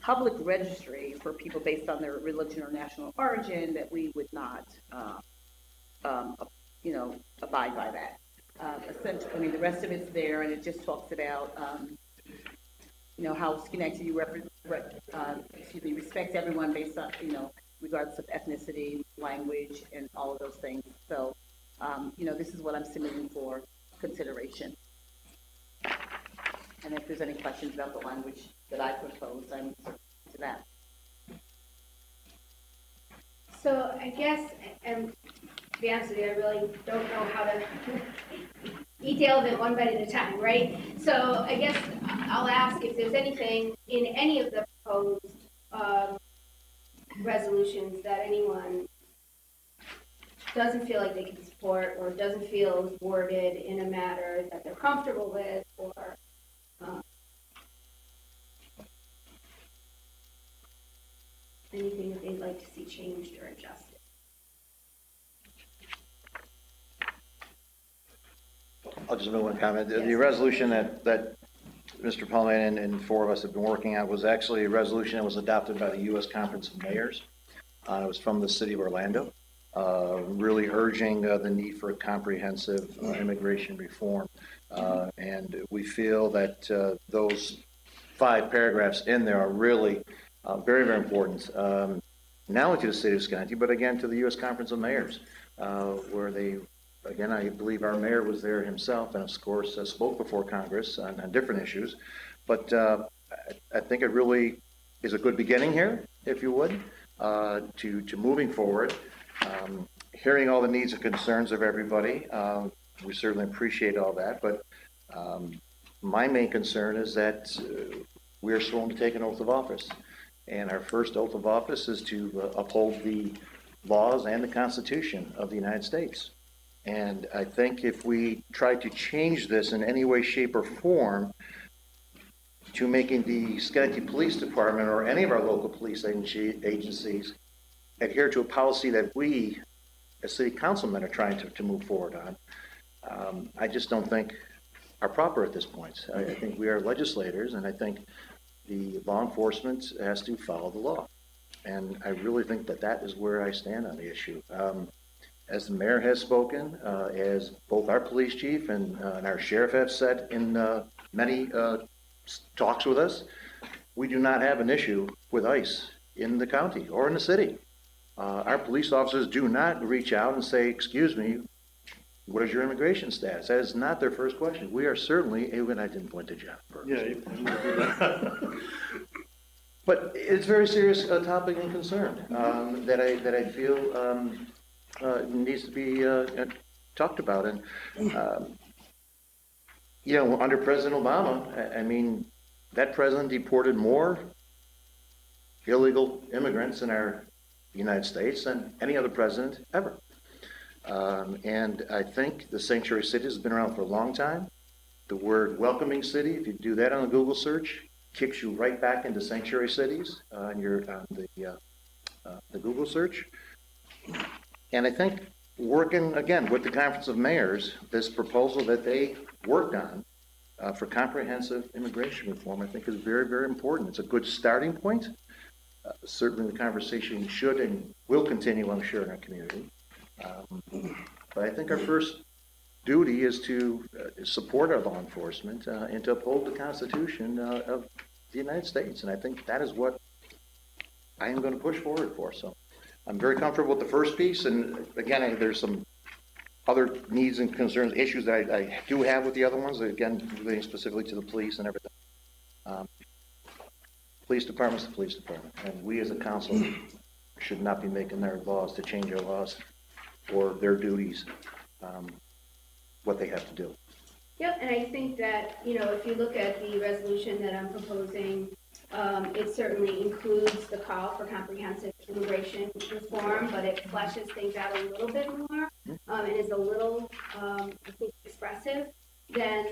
public registry for people based on their religion or national origin, that we would not abide by that. Essentially, the rest of it's there, and it just talks about, how Schenectady respects everyone based on, regardless of ethnicity, language, and all of those things. So, this is what I'm submitting for consideration. And if there's any questions about the language that I proposed, I'm to that. So I guess, and to be honest with you, I really don't know how to detail it one bite at a time, right? So I guess I'll ask if there's anything in any of the proposed resolutions that anyone doesn't feel like they can support or doesn't feel is worded in a manner that they're comfortable with, or anything that they'd like to see changed or adjusted. I'll just make one comment. The resolution that Mr. Pullman and four of us have been working on was actually a resolution that was adopted by the U.S. Conference of Mayors. It was from the city of Orlando, really urging the need for a comprehensive immigration reform. And we feel that those 5 paragraphs in there are really very, very important, not only to the city of Schenectady, but again to the U.S. Conference of Mayors, where they, again, I believe our mayor was there himself and of course spoke before Congress on different issues. But I think it really is a good beginning here, if you would, to moving forward, hearing all the needs and concerns of everybody. We certainly appreciate all that, but my main concern is that we are sworn to take an oath of office. And our first oath of office is to uphold the laws and the Constitution of the United States. And I think if we try to change this in any way, shape, or form to making the Schenectady Police Department or any of our local police agencies adhere to a policy that we, as city councilmen, are trying to move forward on, I just don't think are proper at this point. I think we are legislators, and I think the law enforcement has to follow the law. And I really think that that is where I stand on the issue. As the mayor has spoken, as both our police chief and our sheriff have said in many talks with us, we do not have an issue with ICE in the county or in the city. Our police officers do not reach out and say, excuse me, what is your immigration status? That is not their first question. We are certainly, and I didn't point to John first. Yeah. But it's a very serious topic and concern that I feel needs to be talked about. And, you know, under President Obama, I mean, that president deported more illegal immigrants in our United States than any other president ever. And I think the sanctuary city has been around for a long time. The word welcoming city, if you do that on a Google search, kicks you right back into sanctuary cities on the Google search. And I think working, again, with the Conference of Mayors, this proposal that they worked on for comprehensive immigration reform, I think is very, very important. It's a good starting point. Certainly the conversation should and will continue, I'm sure, in our community. But I think our first duty is to support our law enforcement and to uphold the Constitution of the United States. And I think that is what I am going to push forward for. So I'm very comfortable with the first piece. And again, there's some other needs and concerns, issues that I do have with the other ones, again, relating specifically to the police and everything. Police department's the police department. And we as a council should not be making their laws to change our laws or their duties, what they have to do. Yep, and I think that, you know, if you look at the resolution that I'm proposing, it certainly includes the call for comprehensive immigration reform, but it fleshes things out a little bit more, and is a little, I think, expressive than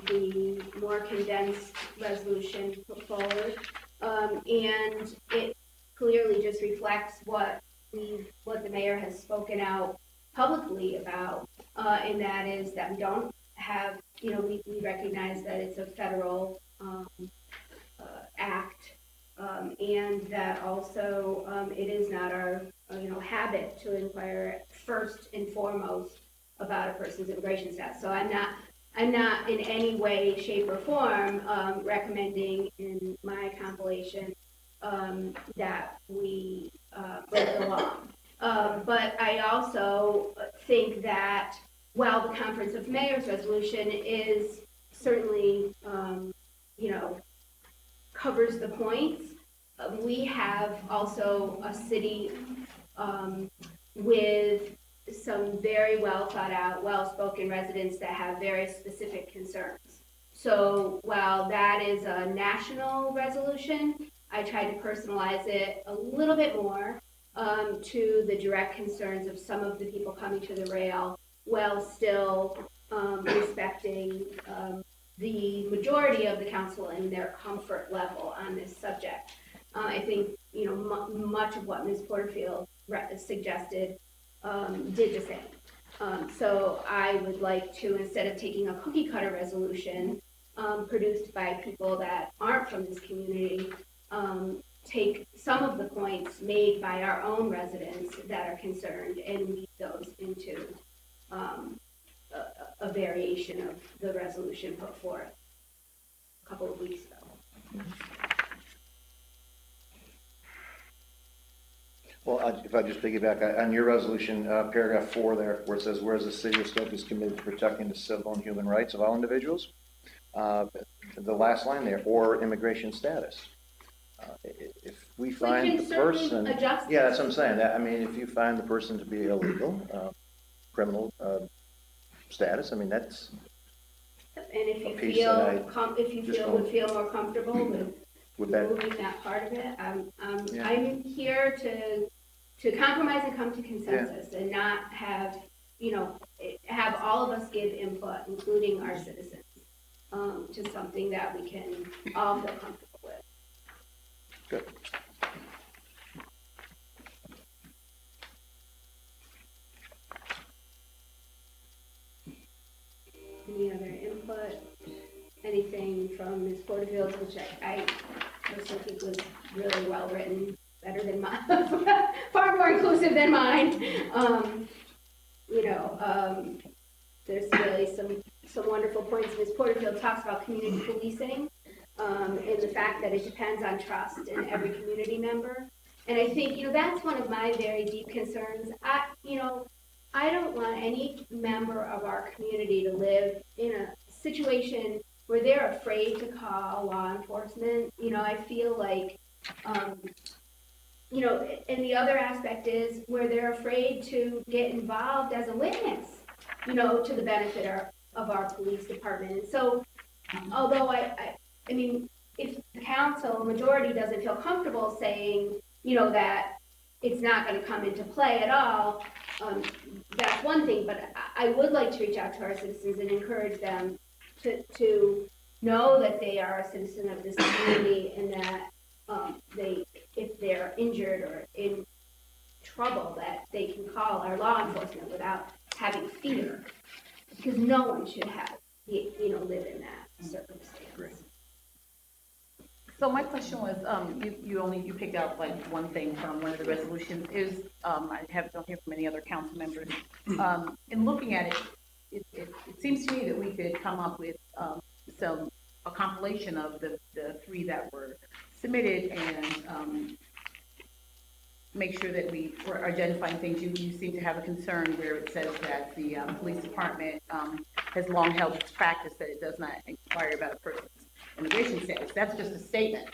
the more condensed resolution put forward. And it clearly just reflects what the mayor has spoken out publicly about, and that is that we don't have, you know, we recognize that it's a federal act, and that also it is not our, you know, habit to inquire first and foremost about a person's immigration status. So I'm not in any way, shape, or form recommending in my compilation that we break the law. But I also think that while the Conference of Mayors resolution is certainly, you know, covers the points, we have also a city with some very well thought out, well-spoken residents that have very specific concerns. So while that is a national resolution, I tried to personalize it a little bit more to the direct concerns of some of the people coming to the rail, while still respecting the majority of the council and their comfort level on this subject. I think, you know, much of what Ms. Porterfield suggested did the same. So I would like to, instead of taking a cookie cutter resolution, produced by people that aren't from this community, take some of the points made by our own residents that are concerned and weave those into, a variation of the resolution put forth a couple of weeks ago. Well, if I just piggyback, on your resolution, paragraph 4 there, where it says, whereas the city of Schenectady is committed to protecting the civil and human rights of all individuals, the last line there, or immigration status. If we find the person, Adjust yeah, that's what I'm saying. I mean, if you find the person to be illegal, criminal status, I mean, that's, and if a you piece feel, that if you just would feel more comfortable with that, moving that part of it, Yeah. I'm here to compromise and come to consensus and not have, have all of us give input, including our citizens, to something that we can all feel comfortable with. good. Any other input? Anything from Ms. Porterfield, which I personally think was really well written, better than mine, far more inclusive than mine. There's really some wonderful points. Ms. Porterfield talks about community policing, and the fact that it depends on trust in every community member. And I think, that's one of my very deep concerns. I don't want any member of our community to live in a situation where they're afraid to call law enforcement. I feel like, and the other aspect is where they're afraid to get involved as a witness, to the benefit of our police department. And so, although I mean, if the council majority doesn't feel comfortable saying, that it's not going to come into play at all, that's one thing, but I would like to reach out to our citizens and encourage them to know that they are a citizen of this community and that if they're injured or in trouble, that they can call our law enforcement without having fear, because no one should have, live in that circumstance. Great. So my question was, you picked out like one thing from one of the resolutions is, I don't hear from any other council members. In looking at it, it seems to me that we could come up with a compilation of the 3 that were submitted and make sure that we were identifying things. You seem to have a concern where it says that the police department has long held its practice that it does not inquire about a person's immigration status. That's just a statement.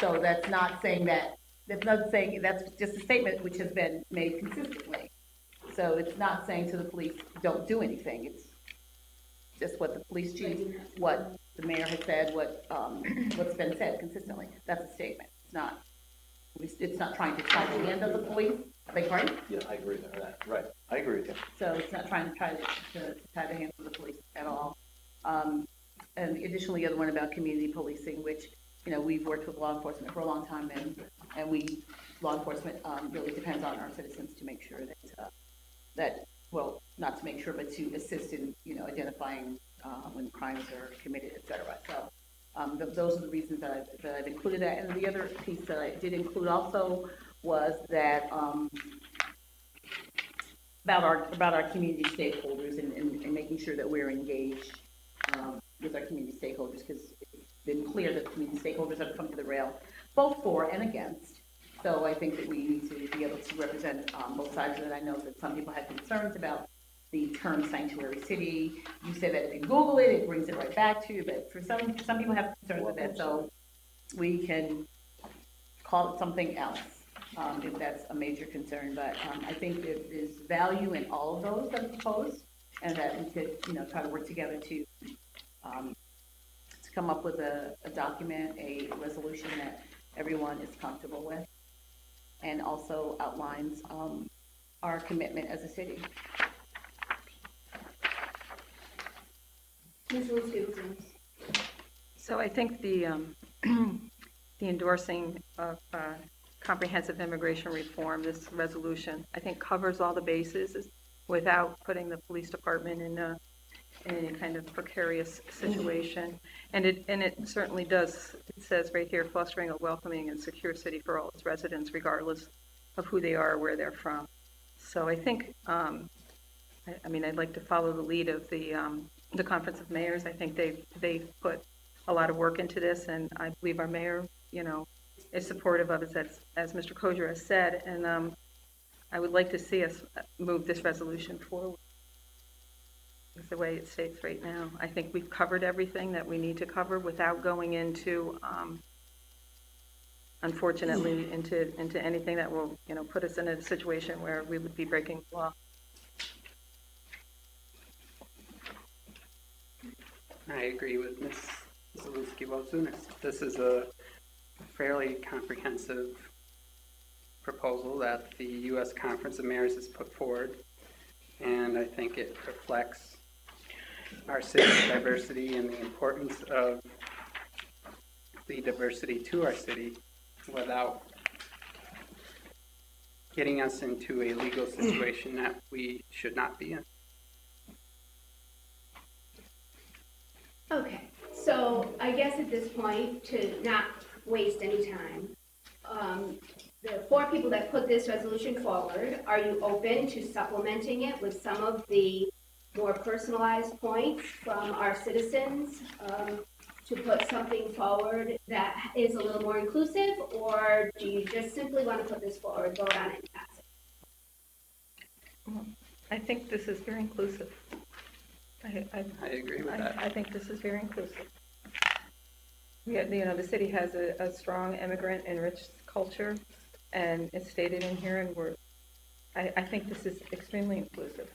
So that's not saying that's just a statement which has been made consistently. So it's not saying to the police, don't do anything. It's just what the police chief, what the mayor has said, what's been said consistently. That's a statement. It's not trying to tie the hand of the police. Beg your pardon? Yeah, I agree with that. Right. I agree with you. So it's not trying to tie the hands of the police at all. And additionally, the other one about community policing, which, we've worked with law enforcement for a long time, and law enforcement really depends on our citizens to make sure that not to make sure, but to assist in, identifying when crimes are committed, et cetera. So those are the reasons that I've included that. And the other piece that I did include also was that about our community stakeholders and making sure that we're engaged with our community stakeholders, because it's been clear that community stakeholders have come to the rail, both for and against. So I think that we need to be able to represent both sides of it. I know that some people have concerns about the term sanctuary city. You say that if you Google it, it brings it right back to you, but for some people have concerns with that, so we can call it something else if that's a major concern. But I think that there's value in all of those that are proposed, and that we could, try to work together to come up with a document, a resolution that everyone is comfortable with, and also outlines our commitment as a city. So I think the endorsing of comprehensive immigration reform, this resolution, I think covers all the bases. without putting the police department in any kind of precarious situation. And it certainly does, it says right here, fostering a welcoming and secure city for all its residents, regardless of who they are or where they're from. So I think, I mean, I'd like to follow the lead of the Conference of Mayors. I think they've put a lot of work into this, and I believe our mayor, you know, is supportive of it, as Mr. Kosher has said, and I would like to see us move this resolution forward. It's the way it states right now. I think we've covered everything that we need to cover without going into, unfortunately, into anything that will, you know, put us in a situation where we would be breaking the law. I agree with Ms. Zalinski-Wozunis. This is a fairly comprehensive proposal that the U.S. Conference of Mayors has put forward, and I think it reflects our city's diversity and the importance of the diversity to our city without getting us into a legal situation that we should not be in. Okay, so I guess at this point, to not waste any time, the 4 people that put this resolution forward, are you open to supplementing it with some of the more personalized points from our citizens, to put something forward that is a little more inclusive, or do you just simply want to put this forward, vote on it, and pass it? I think this is very inclusive. I agree with that. I think this is very inclusive. You know, the city has a strong immigrant and rich culture, and it's stated in here, and I think this is extremely inclusive.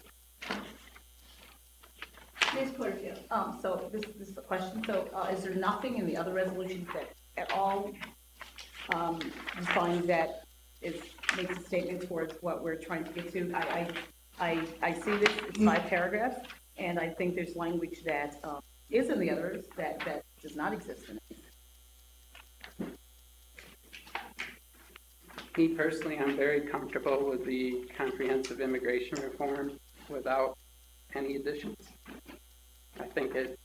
Ms. Porterfield. So this is the question. So is there nothing in the other resolutions that at all you find that makes a statement towards what we're trying to get to? I see this, it's 5 paragraphs, and I think there's language that is in the others that does not exist in it. Me personally, I'm very comfortable with the comprehensive immigration reform without any additions. I think it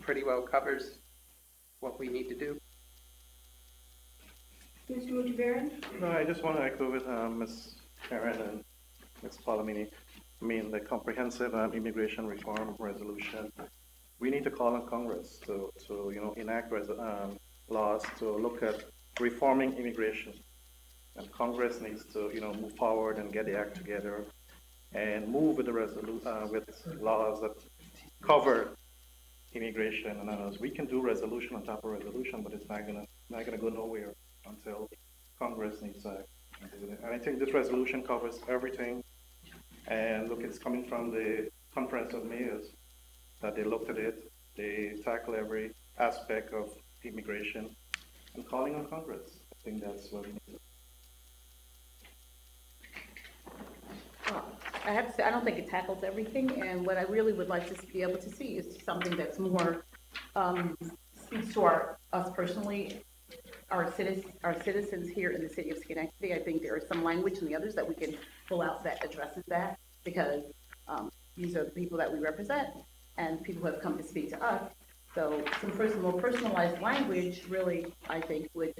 pretty well covers what we need to do. Mr. Mutabaran? No, I just want to echo with Ms. Karen and Ms. Palomini. I mean, the comprehensive immigration reform resolution, we need to call on Congress to you know, enact laws to look at reforming immigration. And Congress needs to, you know, move forward and get the act together and move with with laws that cover immigration. And we can do resolution on top of resolution, but it's not gonna go nowhere until Congress needs to act. And I think this resolution covers everything. And look, it's coming from the Conference of Mayors that they looked at it. They tackle every aspect of immigration and calling on Congress. I think that's what we need to do. I have to say, I don't think it tackles everything, and what I really would like to be able to see is something that's more, speaks to us personally, our citizens here in the city of Schenectady. I think there is some language in the others that we can pull out that addresses that, because these are the people that we represent, and people who have come to speak to us. So some more personalized language really, I think, would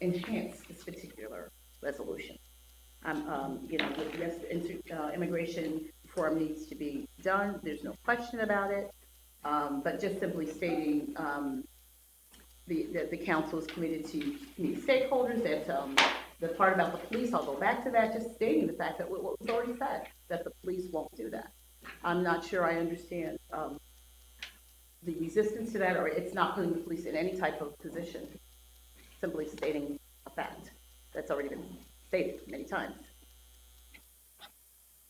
enhance this particular resolution. You know, yes, immigration reform needs to be done. There's no question about it. But just simply stating the council is committed to meet stakeholders, that the part about the police, I'll go back to that, just stating the fact that what was already said, that the police won't do that. I'm not sure I understand the resistance to that, or it's not putting the police in any type of position, simply stating a fact that's already been stated many times.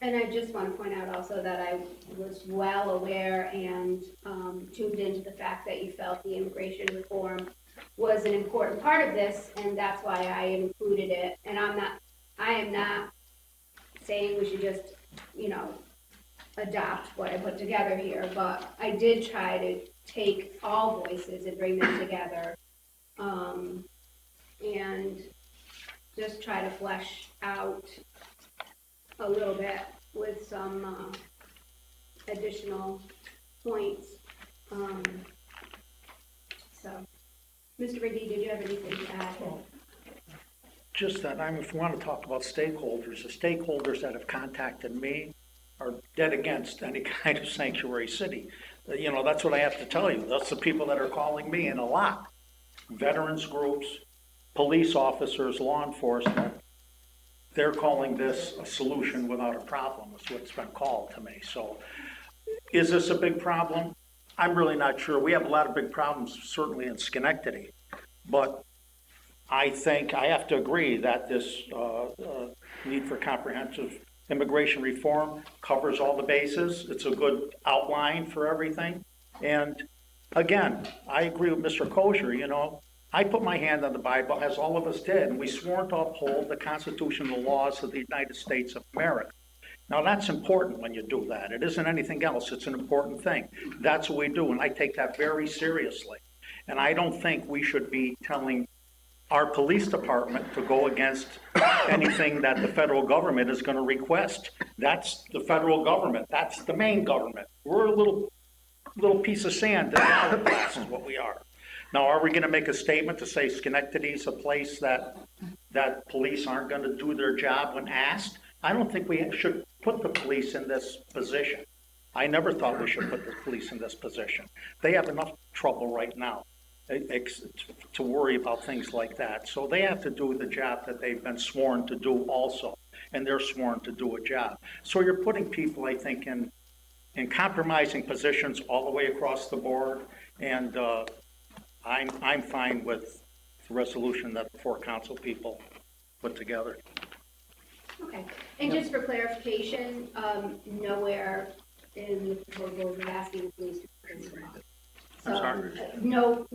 And I just want to point out also that I was well aware and tuned into the fact that you felt the immigration reform was an important part of this, and that's why I included it. And I am not saying we should just, you know, adopt what I put together here, but I did try to take all voices and bring them together, and just try to flesh out a little bit with some additional points. So, Mr. Riggi, did you have anything to add? Just that, if we want to talk about stakeholders, the stakeholders that have contacted me are dead against any kind of sanctuary city. You know, that's what I have to tell you. That's the people that are calling me, and a lot. Veterans groups, police officers, law enforcement, they're calling this a solution without a problem, is what's been called to me. So, is this a big problem? I'm really not sure. We have a lot of big problems, certainly in Schenectady, but I think I have to agree that this need for comprehensive immigration reform covers all the bases. It's a good outline for everything. And again, I agree with Mr. Kosher. You know, I put my hand on the Bible, as all of us did, and we swore to uphold the Constitution and the laws of the United States of America. Now, that's important when you do that. It isn't anything else. It's an important thing. That's what we do, and I take that very seriously. And I don't think we should be telling our police department to go against anything that the federal government is going to request. That's the federal government. That's the main government. We're a little piece of sand in the hourglass is what we are. Now, are we going to make a statement to say Schenectady is a place that police aren't going to do their job when asked? I don't think we should put the police in this position. I never thought we should put the police in this position. They have enough trouble right now to worry about things like that. So they have to do the job that they've been sworn to do also, and they're sworn to do a job. So you're putting people, I think, in compromising positions all the way across the board, and I'm fine with the resolution that the four council people put together. Okay, and just for clarification, nowhere in the proposal is asking the police to participate. I'm sorry? No,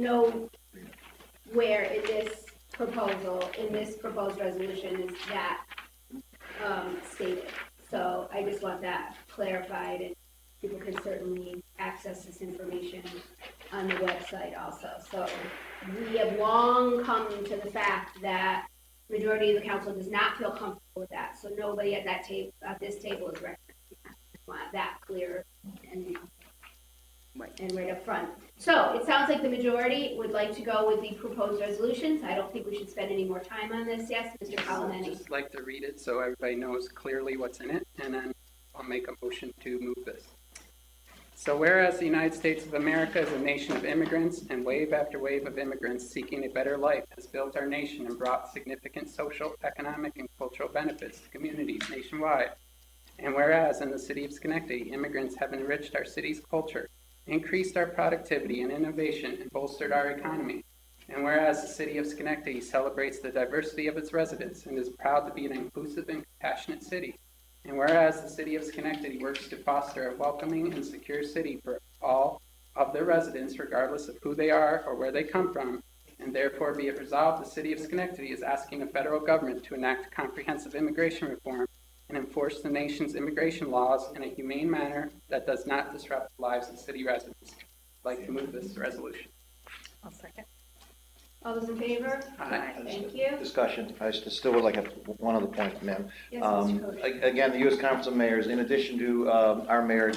where in this proposed resolution is that stated. So I just want that clarified, and people can certainly access this information on the website also. So we have long come to the fact that majority of the council does not feel comfortable with that. So nobody at that table, at this table, is recommending that. I want that clear and right up front. So it sounds like the majority would like to go with the proposed resolutions. I don't think we should spend any more time on this. Yes, Mr. Palameni. I'd just like to read it so everybody knows clearly what's in it, and then I'll make a motion to move this. So whereas the United States of America is a nation of immigrants, and wave after wave of immigrants seeking a better life has built our nation and brought significant social, economic, and cultural benefits to communities nationwide. And whereas in the city of Schenectady, immigrants have enriched our city's culture, increased our productivity and innovation, and bolstered our economy. And whereas the city of Schenectady celebrates the diversity of its residents and is proud to be an inclusive and compassionate city. And whereas the city of Schenectady works to foster a welcoming and secure city for all of their residents, regardless of who they are or where they come from, and therefore be it resolved, the city of Schenectady is asking the federal government to enact comprehensive immigration reform and enforce the nation's immigration laws in a humane manner that does not disrupt the lives of city residents. I'd like to move this resolution. I'll second. All those in favor? Aye. Thank you. Discussion. I still would like one other point, ma'am. Yes, Mr. Coach. Again, the U.S. Conference of Mayors, in addition to our mayor,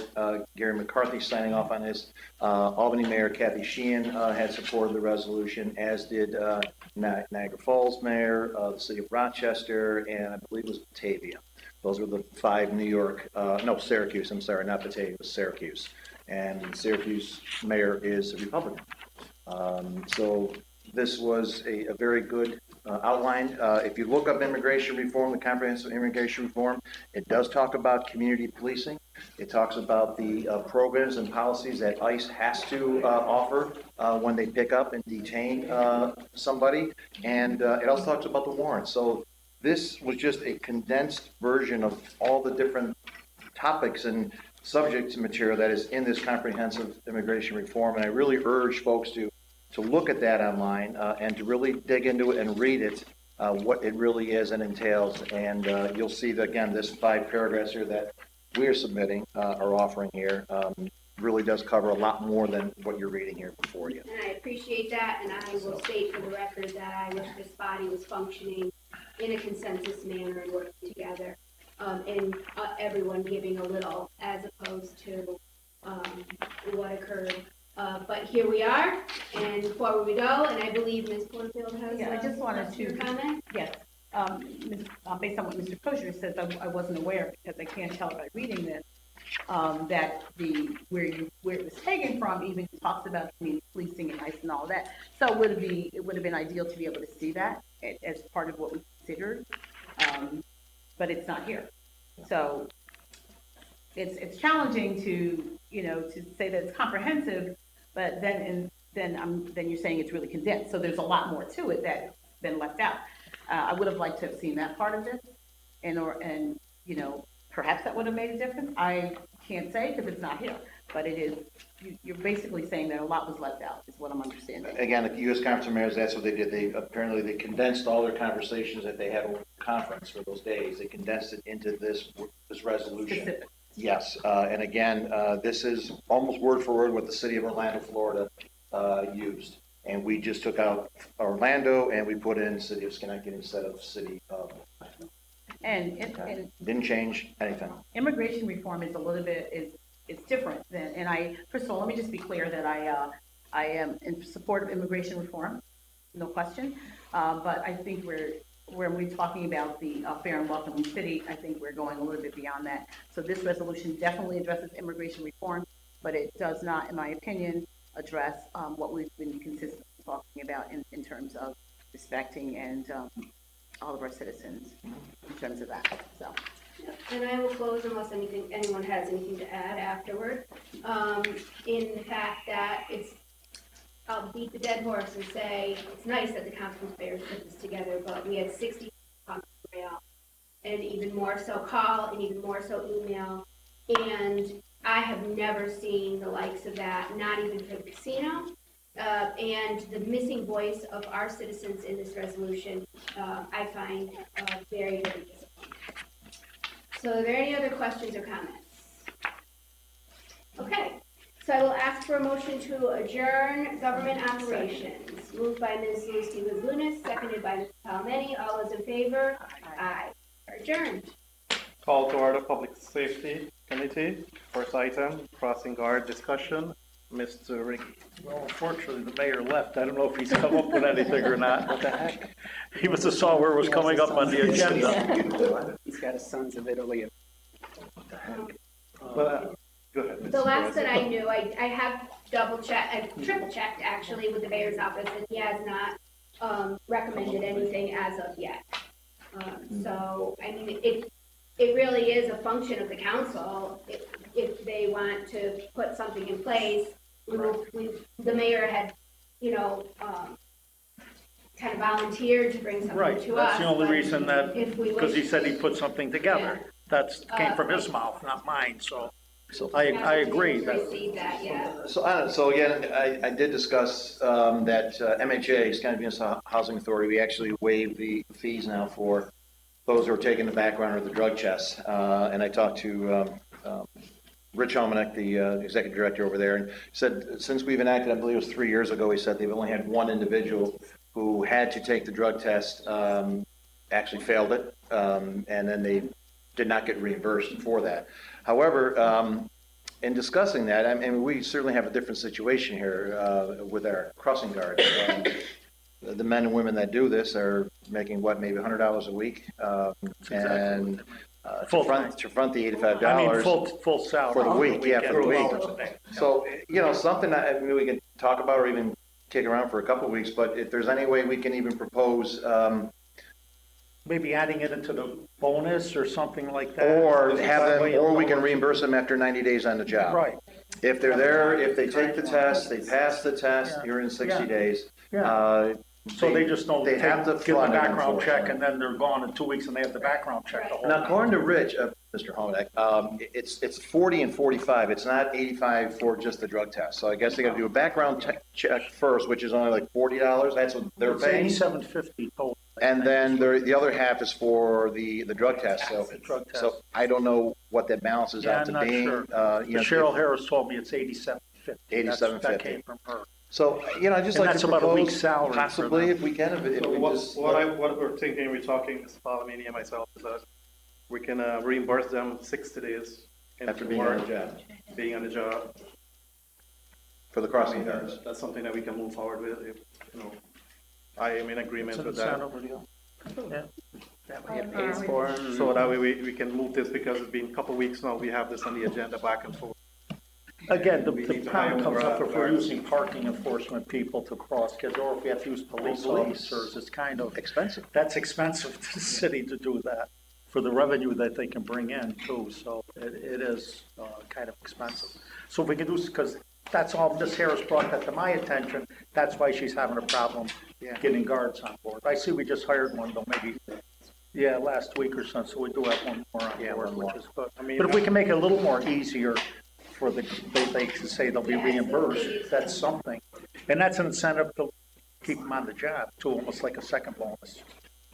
Gary McCarthy, signing off on this, Albany Mayor Kathy Sheehan had supported the resolution, as did Niagara Falls Mayor, the city of Rochester, and I believe it was Batavia. Those were the 5 New York, Syracuse, I'm sorry, not Batavia, it was Syracuse. And Syracuse mayor is a Republican. So this was a very good outline. If you look up immigration reform, the comprehensive immigration reform, it does talk about community policing. It talks about the programs and policies that ICE has to offer when they pick up and detain somebody. And it also talks about the warrants. So this was just a condensed version of all the different topics and subject material that is in this comprehensive immigration reform. And I really urge folks to look at that online and to really dig into it and read it, what it really is and entails. And you'll see that, again, this 5 paragraphs here that we are submitting or offering here really does cover a lot more than what you're reading here before you. And I appreciate that, and I will state for the record that I wish this body was functioning in a consensus manner and working together. and everyone giving a little as opposed to what occurred. But here we are, and forward we go, and I believe Ms. Porterfield has Yeah, I just wanted to comment. Yes, based on what Mr. Kosher says, I wasn't aware, because I can't tell by reading this, that where it was taken from even talks about community policing and ICE and all that. So it would have been ideal to be able to see that as part of what we considered, but it's not here. So it's challenging to say that it's comprehensive, but then you're saying it's really condensed. So there's a lot more to it that's been left out. I would have liked to have seen that part of this, and perhaps that would have made a difference. I can't say because it's not here, but it is. You're basically saying that a lot was left out, is what I'm understanding. Again, at the U.S. Conference of Mayors, that's what they did. They condensed all their conversations that they had over the conference for those days. They condensed it into this resolution. Specific. Yes, and again, this is almost word for word what the city of Orlando, Florida used. And we just took out Orlando and we put in city of Schenectady instead of city of. And Didn't change anything. immigration reform is a little bit, it's different than, and first of all, let me just be clear that I am in support of immigration reform, no question. But I think when we're talking about the fair and welcoming city, I think we're going a little bit beyond that. So this resolution definitely addresses immigration reform, but it does not, in my opinion, address what we've been consistently talking about in terms of respecting and all of our citizens in terms of that. So. And I will close unless anyone has anything to add afterward. In the fact that I'll beat the dead horse and say it's nice that the conference mayors put this together, but we had 60 comments mail, and even more so call, and even more so email, and I have never seen the likes of that, not even for the casino. And the missing voice of our citizens in this resolution, I find very, very disappointing. So are there any other questions or comments? Okay, so I will ask for a motion to adjourn government operations. Moved by Ms. Lucy-Lunis, seconded by Ms. Palmetti. All those in favor? Aye. Adjourned. Call to order Public Safety Committee. First item, crossing guard discussion. Mr. Ricky. Well, unfortunately, the mayor left. I don't know if he's come up with anything or not. What the heck? He must have saw where it was coming up on the agenda. He's got his Sons of Italy. But, go ahead. Ms. The last that Perez. I knew, I have triple checked actually with the mayor's office, and he has not recommended anything as of yet. So, I mean, it really is a function of the council. If they want to put something in place, the mayor had, kind of volunteered to bring something Right, to us. that's the only reason that, if we because he wish- said he put something together. That came from his mouth, not mine, so I agree that. Received that, yeah. So again, I did discuss that MHA, Schenectady Municipal Housing Authority, we actually waived the fees now for those who are taking the background or the drug tests. And I talked to Rich Hominick, the executive director over there, and said since we've enacted, I believe it was 3 years ago, he said they've only had one individual who had to take the drug test, actually failed it, and then they did not get reimbursed for that. However, in discussing that, I mean, we certainly have a different situation here with our crossing guards. The men and women that do this are making maybe $100 a week, and to front the $85. I mean, full salary. For the week, yeah, for the week. $2 a day. So, something that maybe we can talk about or even kick around for a couple of weeks, but if there's any way we can even propose, Maybe adding it into the bonus or something like that. or have them, or we can reimburse them after 90 days on the job. Right, If they're there, if they take the test, they pass the test, you're in 60 days. yeah. So they just don't they have to get the front it, background check unfortunately. and then they're gone in 2 weeks and they have the background check the whole Now, time. according to Rich, Mr. Homenek, it's 40 and 45. It's not 85 for just the drug test. So I guess they got to do a background check first, which is only like $40. That's what they're It's paying. $87.50 total. And then the other half is for the drug test. So, The drug test. so I don't know what that balances Yeah, out I'm to not be. sure. You know, Cheryl Harris told me it's $87.50. $87.50. That came from her. So, I'd just And like that's to about a week's propose, salary for possibly, them. if we can, if So we what just. we're thinking, we're talking, Mr. Palomini and myself, is that we can reimburse them 60 days. After into being on the work, job, Being on the job. for the crossing guards. That's something that we can move forward with, if, you know, I am in agreement It's with an that. incentive. That way it pays for them. So that way we can move this, because it's been a couple weeks now, we have this on the agenda back and forth. Again, the We need to problem hire comes more up if we're guards. using parking enforcement people to cross, because, or if we have to use police officers, it's kind of, Expensive. that's expensive to the city to do that, for the revenue that they can bring in too, so it is kind of expensive. So if we can do, because that's all, Ms. Harris brought that to my attention, that's why she's having a problem getting guards on board. I see we just hired one, though, maybe, last week or so, so we do have one more on board, one more. which is good. I mean, But if we can make it a little more easier for they can say they'll be reimbursed, that's something. And that's an incentive to keep them on the job, too, almost like a second bonus.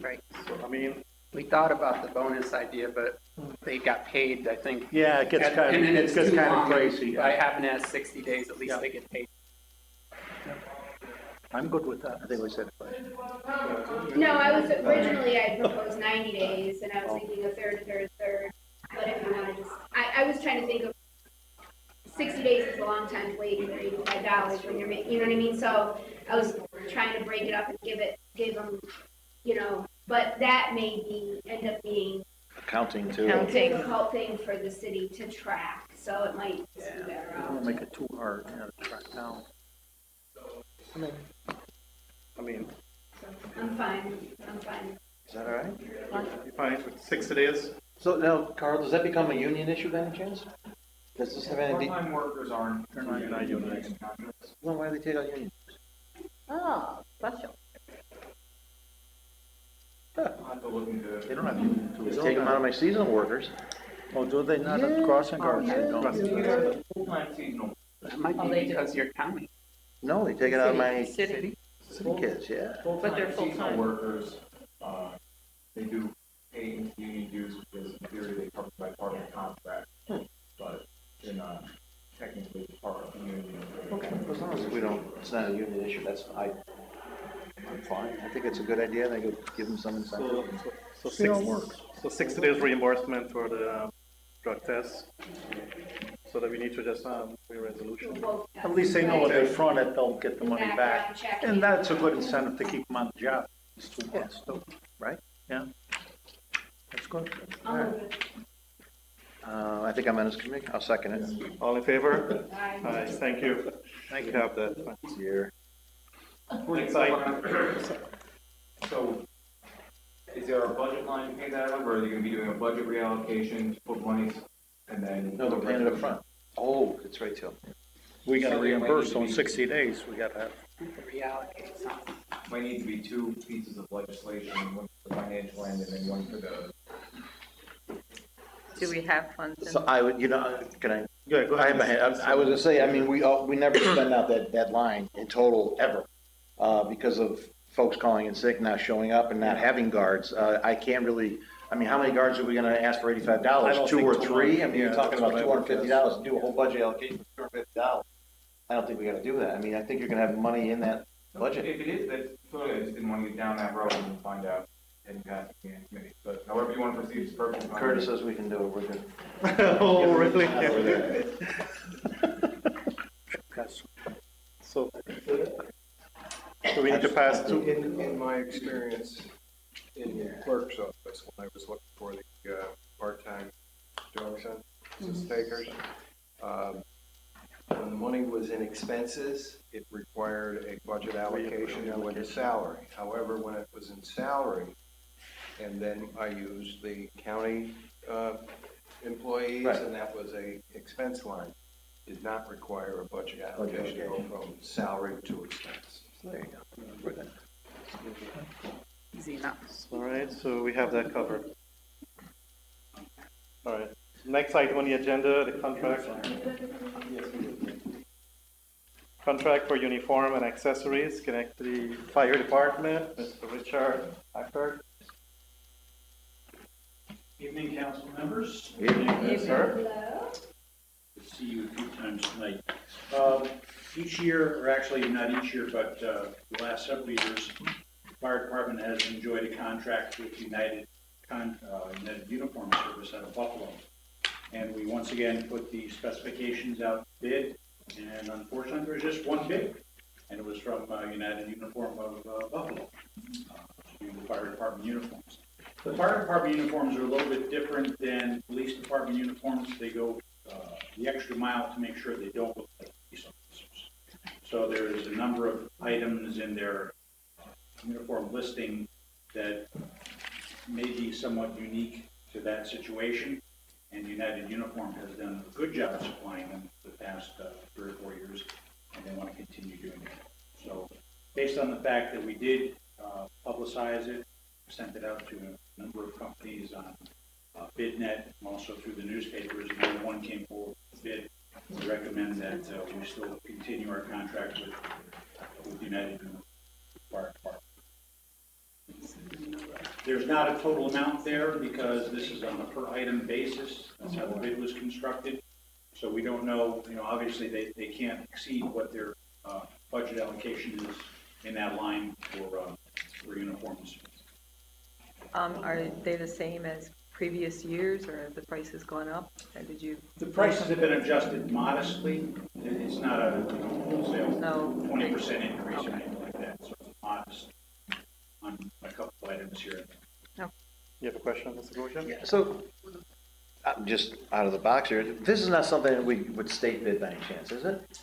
Right. I mean, We thought about the bonus idea, but they got paid, I think. Yeah, it gets And kind then of, it's it gets too kind of long. crazy. By having that 60 days, at least Yeah. they get paid. I'm good with that. I think we said it. No, I was, originally I proposed 90 days, and I was thinking a third. But if you want to just, I was trying to think of, 60 days is a long time to wait for $85 when you're making, you know what I mean? So I was trying to break it up and give them, you know, but that may end up being Accounting too. a difficult thing for the city to track, so it might just be better I don't off. want to make it too hard, to track down. I mean, I'm fine. Is that all right? you fine with 60 days? So now, Carl, does that become a union issue by any chance? Does this have any, Part-time workers aren't. They're not unionized. well, why do they take out union? Oh, special. Huh. I'll have to look into. They don't have union too. Just take them out of my seasonal workers. Oh, do they not have crossing guards? They don't. Full-time seasonal. That might be because you're counting. No, they take it out of my City. city kids, yeah. But they're full-time. Workers, they do pay into union dues because in theory they cover by part of the contract, but they're not technically part of the union. Okay, as long as we don't, it's not a union issue, I'm fine. I think it's a good idea, and I could give them some incentive. So See how it works. So 60 days reimbursement for the drug test, so that we need to just, resolution. At least they know if they front it, they'll get the money back. Background check. And that's a good incentive to keep them on the job. It's 2 months, too. Right? Yeah. That's good. I'll move it. I think I'm on this committee, I'll second it. All in favor? Aye. Aye, thank you. Thank you. Have that. Here. Next item. So, is there a budget line to pay that out, or are they gonna be doing a budget reallocation to put monies and then? No, they're paying it up front. Oh, it's right, too. We gotta So they might reimburse, need so to in be- 60 days, we gotta have. Reallocate something. Might need to be 2 pieces of legislation, one for the financial end and then one for the. Do we have funds in? So I would, can I? Yeah, go I have ahead. my hand. I was gonna say, I mean, we never spend out that line in total ever, because of folks calling in sick, not showing up and not having guards. I can't really, I mean, how many guards are we gonna ask for I $85? don't 2 think or 200. 3? I mean, you're Yeah, talking that's about what I would $250 to do a whole budget allocation for $250. I don't think we gotta do that. I mean, I think you're gonna have money in that budget. If it is, that's clearly, I just didn't want to get down that road and find out and pass the committee, but however you want to proceed is perfect. Curtis says we can do it, we're good. Oh, really? Over there. So, we need to pass to, In my experience in the clerk's office, when I was looking for the part-time junction takers, when the money was in expenses, it required a budget allocation to the salary. However, when it was in salary, and then I used the county employees, Right. and that was a expense line, did not require a budget allocation to go from salary to expense. There you go. We're good. Easy enough. all right, so we have that covered. All right, next item on the agenda, the contract. Contract for uniform and accessories, Schenectady Fire Department, Mr. Richard Hackford. Evening, council members. Yes, sir. Hello? Good to see you a few times tonight. Each year, or actually not each year, but the last several years, the fire department has enjoyed a contract with United United Uniform Service out of Buffalo. And we once again put the specifications out to bid, and unfortunately, there was just one bid, and it was from United Uniform of Buffalo, the fire department uniforms. The fire department uniforms are a little bit different than police department uniforms. They go the extra mile to make sure they don't look like police officers. So there's a number of items in their uniform listing that may be somewhat unique to that situation, and United Uniform has done a good job supplying them for the past 3 or 4 years, and they want to continue doing that. So based on the fact that we did publicize it, sent it out to a number of companies on BidNet and also through the newspapers, and only one came forward with a bid. We recommend that we still continue our contract with United Fire Department. There's not a total amount there because this is on a per item basis. That's how the bid was constructed. So we don't know, obviously they can't exceed what their budget allocation is in that line for uniforms. Are they the same as previous years, or have the prices gone up? And did you? The prices have been adjusted modestly. It's not a wholesale 20% increase or anything like that. So it's modest on a couple of items here. You have a question, Mr. Goshen? Yeah, so, just out of the box here, this is not something that we would state bid by any chance, is it?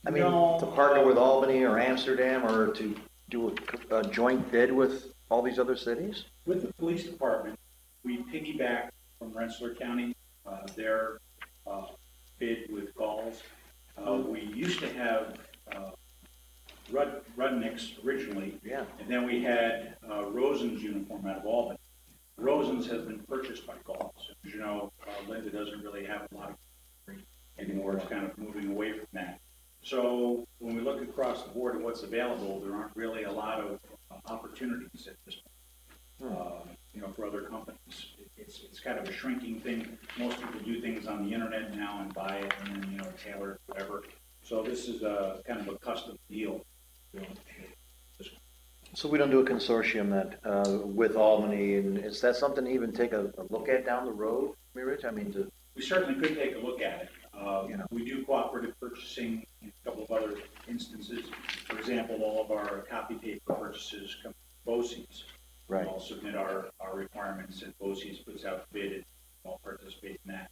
I mean, No. to partner with Albany or Amsterdam, or to do a joint bid with all these other cities? With the police department, we piggyback from Rensselaer County, their bid with Galls. We used to have Rudnick's originally, Yeah. and then we had Rosen's uniform out of Albany. Rosen's has been purchased by Galls. As you know, Linda doesn't really have a lot of anymore. It's kind of moving away from that. So when we look across the board at what's available, there aren't really a lot of opportunities at this point, for other companies. It's kind of a shrinking thing. Most people do things on the internet now and buy it and then, tailor it, whatever. So this is a kind of a custom deal. So we don't do a consortium that, with Albany, and is that something to even take a look at down the road, Rich? I mean, We certainly could take a look at it. We do cooperative purchasing in a couple of other instances. For example, all of our copy paper purchases come from BOCES. Right. We'll submit our requirements, and BOCES puts out the bid, and we'll participate in that.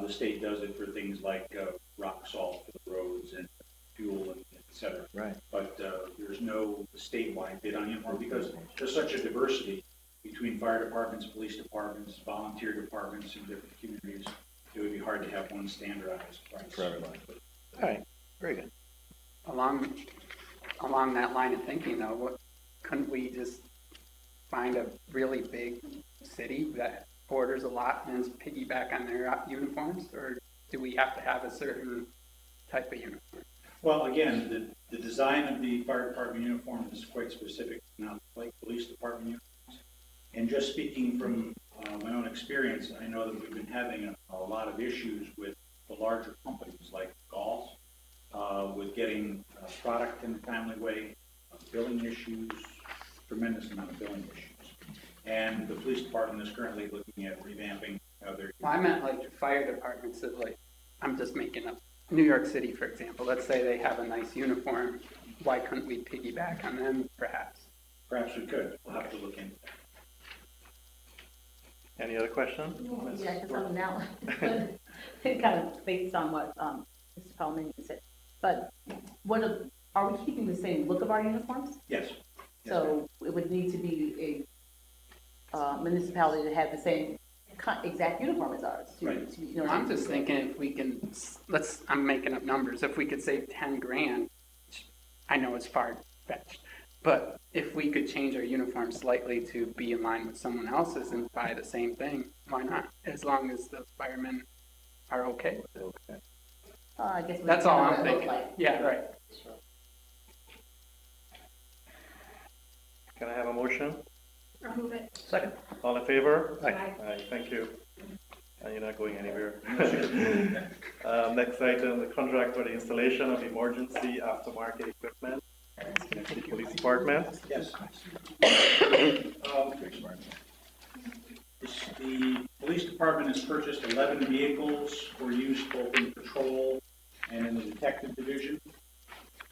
The state does it for things like rock salt for the roads and fuel and et cetera. Right. But there's no statewide bid on uniform because there's such a diversity between fire departments, police departments, volunteer departments in different communities. It would be hard to have one standardized price. For everybody. All right, very good. Along that line of thinking, though, couldn't we just find a really big city that orders a lot and then piggyback on their uniforms, or do we have to have a certain type of uniform? Well, again, the design of the fire department uniform is quite specific, not like police department uniforms. And just speaking from my own experience, I know that we've been having a lot of issues with the larger companies like Galls, with getting product in a timely way, billing issues, tremendous amount of billing issues. And the police department is currently looking at revamping their. Well, I meant like fire departments that, like, I'm just making up, New York City, for example, let's say they have a nice uniform, why couldn't we piggyback on them, perhaps? Perhaps we could, we'll have to look into that. Any other questions? Yeah, just on that one. Kind of based on what Mr. Palomini said. But are we keeping the same look of our uniforms? Yes. So it would need to be a municipality that had the same exact uniform as ours. Right. I'm just thinking if we can, I'm making up numbers, if we could save 10 grand, I know it's far-fetched, but if we could change our uniform slightly to be in line with someone else's and buy the same thing, why not? As long as the firemen are okay with it. Okay. I guess That's all I'm thinking. Yeah, right. Can I have a motion? I'll move it. Second. All in favor? Aye. Aye, thank you. And you're not going anywhere. Next item, the contract for the installation of emergency aftermarket equipment in the police department. Yes. The police department has purchased 11 vehicles for use both in patrol and in the detective division.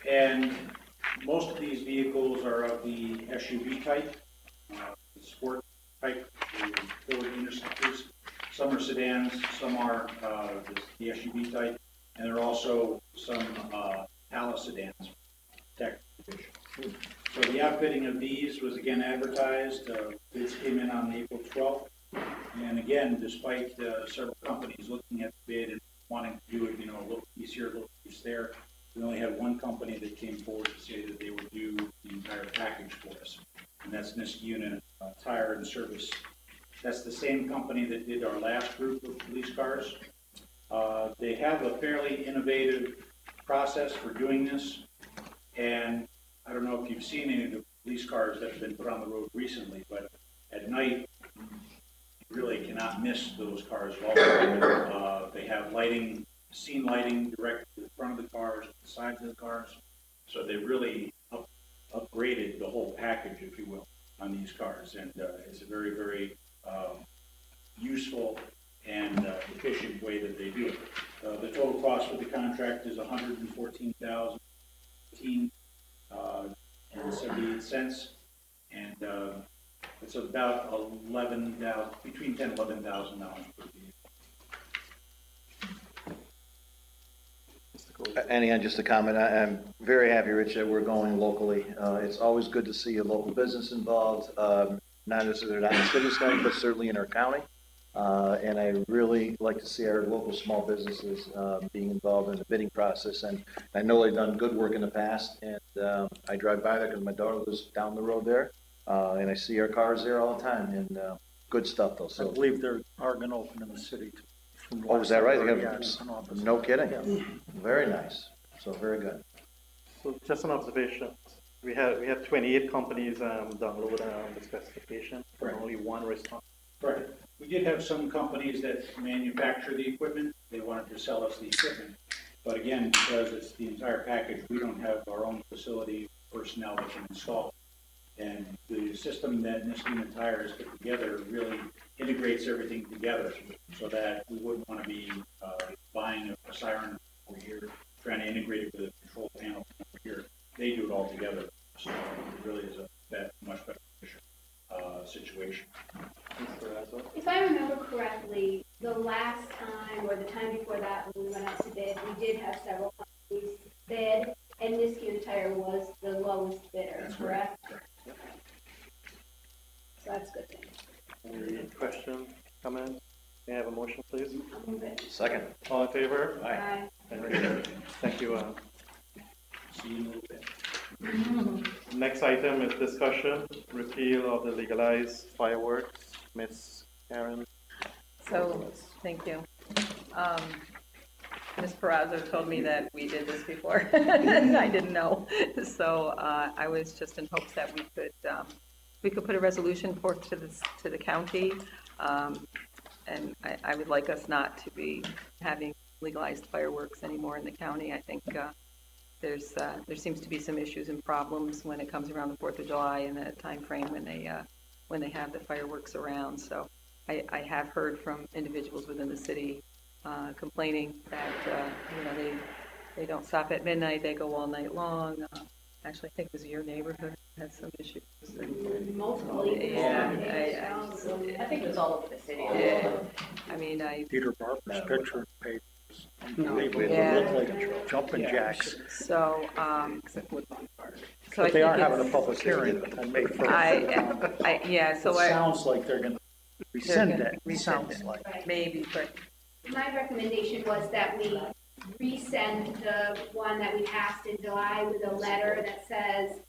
And most of these vehicles are of the SUV type, the sport type, the Ford Interceptors. Some are sedans, some are the SUV type, and there are also some Palace sedans, tech division. So the outfitting of these was again advertised. Bids came in on April 12th. And again, despite several companies looking at the bid and wanting to do it, a little piece here, a little piece there, we only had one company that came forward to say that they would do the entire package for us. And that's Niskuna Tire and Service. That's the same company that did our last group of police cars. They have a fairly innovative process for doing this. And I don't know if you've seen any of the police cars that have been put on the road recently, but at night, you really cannot miss those cars at all. They have lighting, scene lighting directly to the front of the cars, the sides of the cars. So they really upgraded the whole package, if you will, on these cars. And it's a very, very useful and efficient way that they do it. The total cost for the contract is $114,078, and it's about between $10,000 and $11,000 per vehicle. And just a comment, I'm very happy, Rich, that we're going locally. It's always good to see a local business involved, not necessarily in the city of Schenectady, but certainly in our county. And I really like to see our local small businesses being involved in the bidding process. And I know they've done good work in the past, and I drive by there because my daughter lives down the road there, and I see our cars there all the time, and good stuff though. So I believe they are going to open in the city too. Oh, is that right? They Yeah, have, it's an office. no kidding. Yeah. Very nice. So very good. So just an observation, we had 28 companies download the specification, but only one response. Right. We did have some companies that manufacture the equipment. They wanted to sell us the equipment. But again, because it's the entire package, we don't have our own facility personnel that can install it. And the system that Niskuna Tire has put together really integrates everything together so that we wouldn't want to be buying a siren over here, trying to integrate it with a control panel over here. They do it all together. So it really is a much better situation. If I remember correctly, the last time or the time before that when we went out to bid, we did have several companies bid, and Niskuna Tire was the lowest bidder, correct? Correct. Yep. So that's good thing. Any question, comment? May I have a motion, please? I'll move it. Second. All in favor? Aye. Thank you. See you in a little bit. Next item is discussion, repeal of the legalized fireworks. Ms. Karen. So, thank you. Ms. Perazzo told me that we did this before. I didn't know. So I was just in hopes that we could put a resolution forth to the county. And I would like us not to be having legalized fireworks anymore in the county. I think there seems to be some issues and problems when it comes around the 4th of July and that time frame when they have the fireworks around. So I have heard from individuals within the city complaining that they don't stop at midnight, they go all night long. Actually, I think it was your neighborhood had some issues. Multiple. I think it was all over the city. Yeah. I mean, Peter Barber's picture page. Yeah. Look like jumping jacks. So, But they are having a public hearing on May 1st. So It sounds like they're going to rescind it. Rescind Sounds it. like. Maybe, but My recommendation was that we resend the one that we passed in July with a letter that says,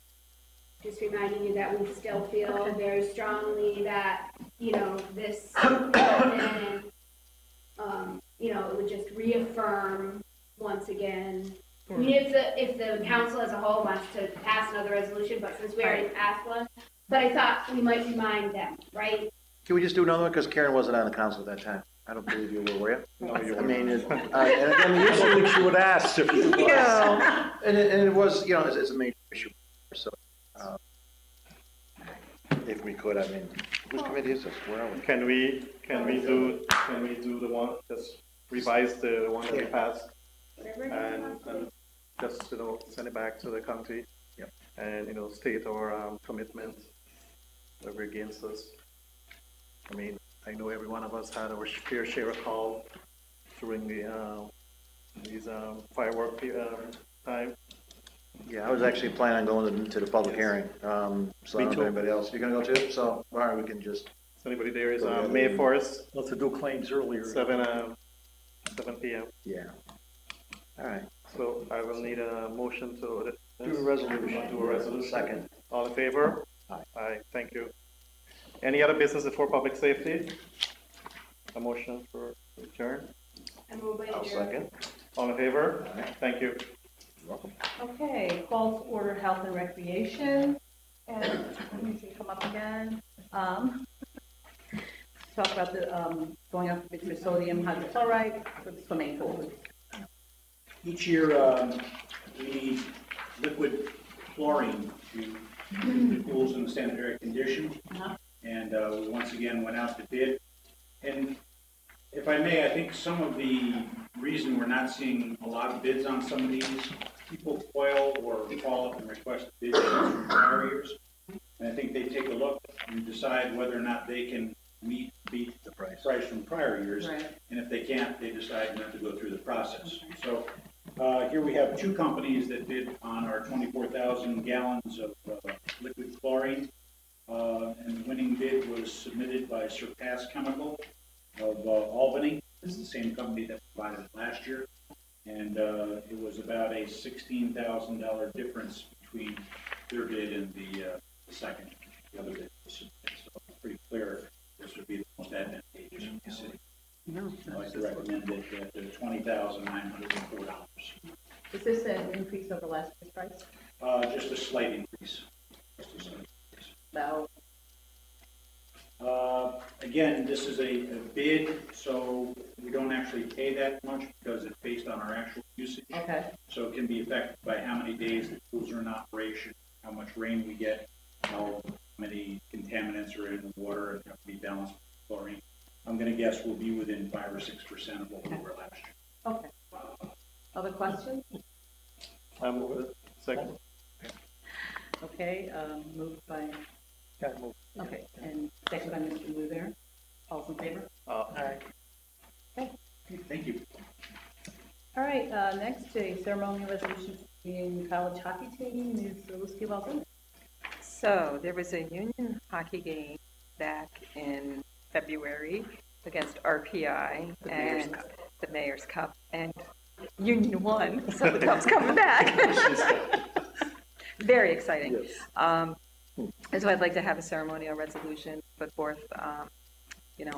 just reminding you that we still feel very strongly that, this, and, it would just reaffirm once again. I mean, if the council as a whole wants to pass another resolution, but since we already passed one, but I thought we might remind them, right? Can we just do another one? Because Karen wasn't on the council at that time. I don't believe you were you? No, you I weren't. mean, and again, the issue She would ask if you and it was, it's a major issue. So, if we could, I mean, Whose committee is this? Where are we? Can we do the one, just revise the one that we passed? And just, send it back to the county? Yep. And, state our, commitment that we're against this. I mean, I know every one of us had our fair share of call during these firework time. Yeah, I was actually planning on going to the public hearing, so I don't know if anybody else, you're gonna go too? So, all right, we can just. So anybody there is May 4th, Let's do claims earlier. 7 p.m. Yeah. All right. So I will need a motion to Do a resolution. Do a resolution. Second. All in favor? Aye. Aye, thank you. Any other business for public safety? A motion for adjourn? I'll second. All in favor? Aye. Thank you. You're welcome. Okay, call to order health and recreation, and you can come up again. Talk about the, going up with sodium hydrochloride for the swimming pool. Each year, we need liquid chlorine to keep the pools in sanitary condition. And we once again went out to bid. And if I may, I think some of the reason we're not seeing a lot of bids on some of these, people foil or call up and request bids from prior years. And I think they take a look and decide whether or not they can beat the price from prior years. Right. And if they can't, they decide not to go through the process. So here we have two companies that bid on our 24,000 gallons of liquid chlorine. And the winning bid was submitted by Surpass Chemical of Albany. This is the same company that provided it last year. And it was about a $16,000 difference between their bid and the other bid was submitted. So it's pretty clear this would be the most advantageous in the city. I'd like to recommend it at $20,904. Is this an increase over last year's price? Just a slight increase. Just a slight increase. About, Again, this is a bid, so we don't actually pay that much because it's based on our actual usage. okay, So it can be affected by how many days the pools are in operation, how much rain we get, how many contaminants are in the water, and have to be balanced with chlorine. I'm gonna guess we'll be within 5 or 6% of what we were last year. okay. Other questions? I move it. Second. Okay, moved by, Yeah, move. okay, and second by Mr. Blueberry. All's in favor? Aye. Thank you. All right, next, a ceremonial resolution in college hockey team, Ms. Zaluski Walton. So there was a union hockey game back in February against RPI and the Mayor's Cup, and Union won, so the cup's coming back. Very exciting. Yes. And so I'd like to have a ceremonial resolution put forth,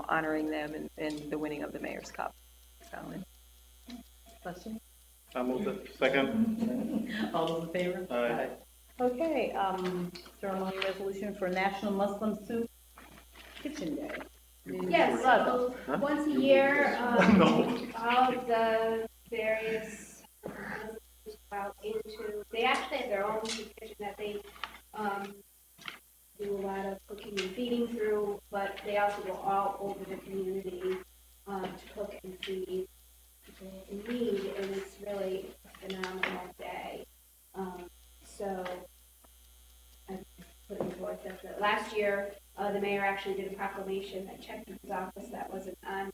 honoring them in the winning of the Mayor's Cup. So, Question? I move it. Second. All those in favor? Aye. Okay, ceremonial resolution for National Muslim Soup Kitchen Day. Yes, so once a year, all of the various Muslims go out into, they actually have their own soup kitchen that they do a lot of cooking and feeding through, but they also go all over the community to cook and feed people in need, and it's really a phenomenal day. So I'm putting forth that last year, the mayor actually did a proclamation that checked his office that wasn't on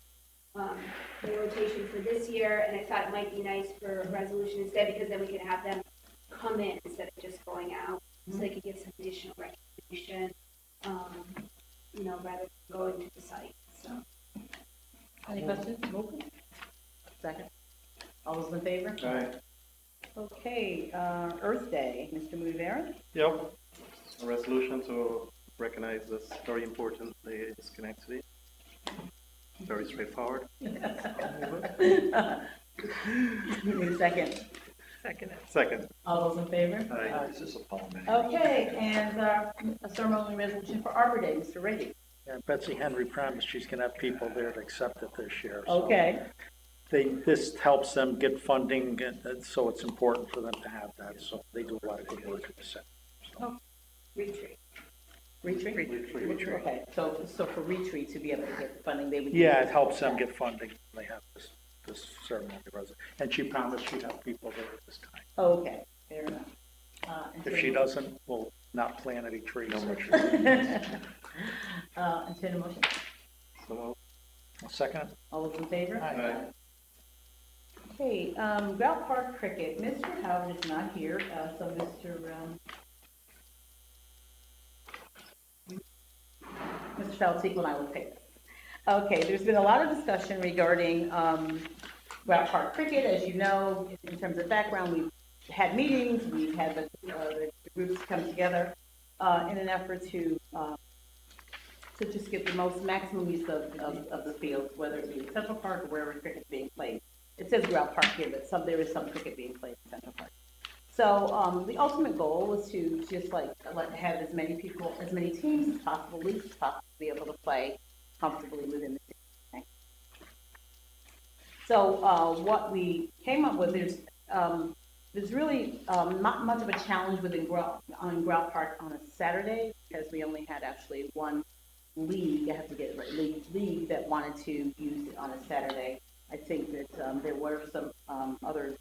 the rotation for this year, and I thought it might be nice for a resolution instead, because then we could have them come in instead of just going out, so they could get some additional recognition, rather than going to the site, so. Any questions? Second. All those in favor? Aye. Okay, Earth Day, Mr. Moody-Baron? Yep. A resolution to recognize this very important day in Schenectady. Very straightforward. Need a second. Second. All those in favor? Aye. This is a parliamentary. Okay, and a ceremonial resolution for Arbor Day, Mr. Reagan. Yeah, Betsy Henry promised she's gonna have people there to accept it this year. so Okay, this helps them get funding, and so it's important for them to have that, so they do a lot of good work at the center. So. retreat. Retreat? Retreat. Okay, so for retreat to be able to get the funding, they would. Yeah, it helps them get funding. They have this ceremony resident. And she promised she'd have people there at this time. Oh, okay, fair enough. If she doesn't, we'll not plant any trees. No more trees. Entertain a motion. So, I'll second it. All those in favor? Aye. Okay, Grout Park Cricket, Mr. Howard is not here, so Mr. Feltz and I will take this. Okay, there's been a lot of discussion regarding Grout Park Cricket. As you know, in terms of background, we've had meetings, we've had the groups come together in an effort to just get the most maximum use of the field, whether it be in Central Park or wherever cricket's being played. It says Grout Park here, but there is some cricket being played in Central Park. So the ultimate goal was to just have as many teams as possible, leagues as possible, to be able to play comfortably within the city. Okay? So what we came up with is there's really not much of a challenge on Grout Park on a Saturday, because we only had actually one league, I have to get it right, league that wanted to use it on a Saturday. I think that there were some other,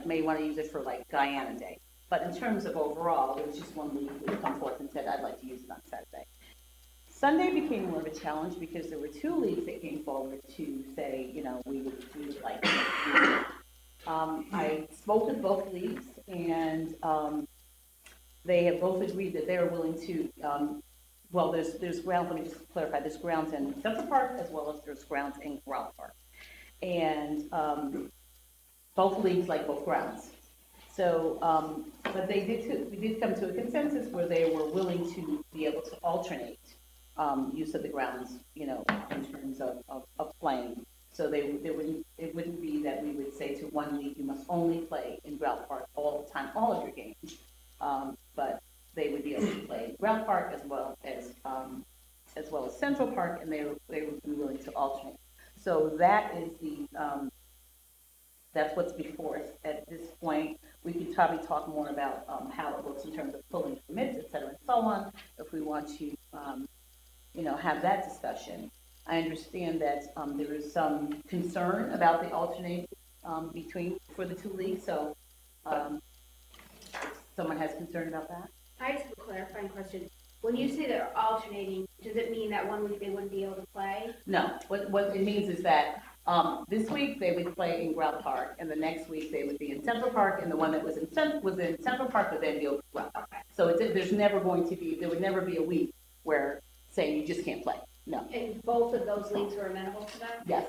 may want to use it for Guyana Day. But in terms of overall, there was just one league that would come forth and said, I'd like to use it on Saturday. Sunday became more of a challenge because there were two leagues that came forward to say, we would like to use it. I spoke with both leagues, and they have both agreed that they are willing to, there's grounds, let me just clarify, there's grounds in Central Park as well as there's grounds in Grout Park. And both leagues like both grounds. So, but we did come to a consensus where they were willing to be able to alternate use of the grounds, in terms of playing. So it wouldn't be that we would say to one league, you must only play in Grout Park all the time, all of your games. But they would be able to play in Grout Park as well as Central Park, and they would be willing to alternate. So that is that's what's before us at this point. We could probably talk more about how it works in terms of pulling permits, et cetera, and so on, if we want to, have that discussion. I understand that there is some concern about the alternate for the two leagues, so if someone has concern about that? I just have a clarifying question. When you say they're alternating, does it mean that one week they wouldn't be able to play? No, what it means is that this week they would play in Grout Park, and the next week they would be in Central Park, and the one that was in Central Park would then be over Grout Park. So there would never be a week where saying you just can't play. No. And both of those leagues were amenable to that? Yes.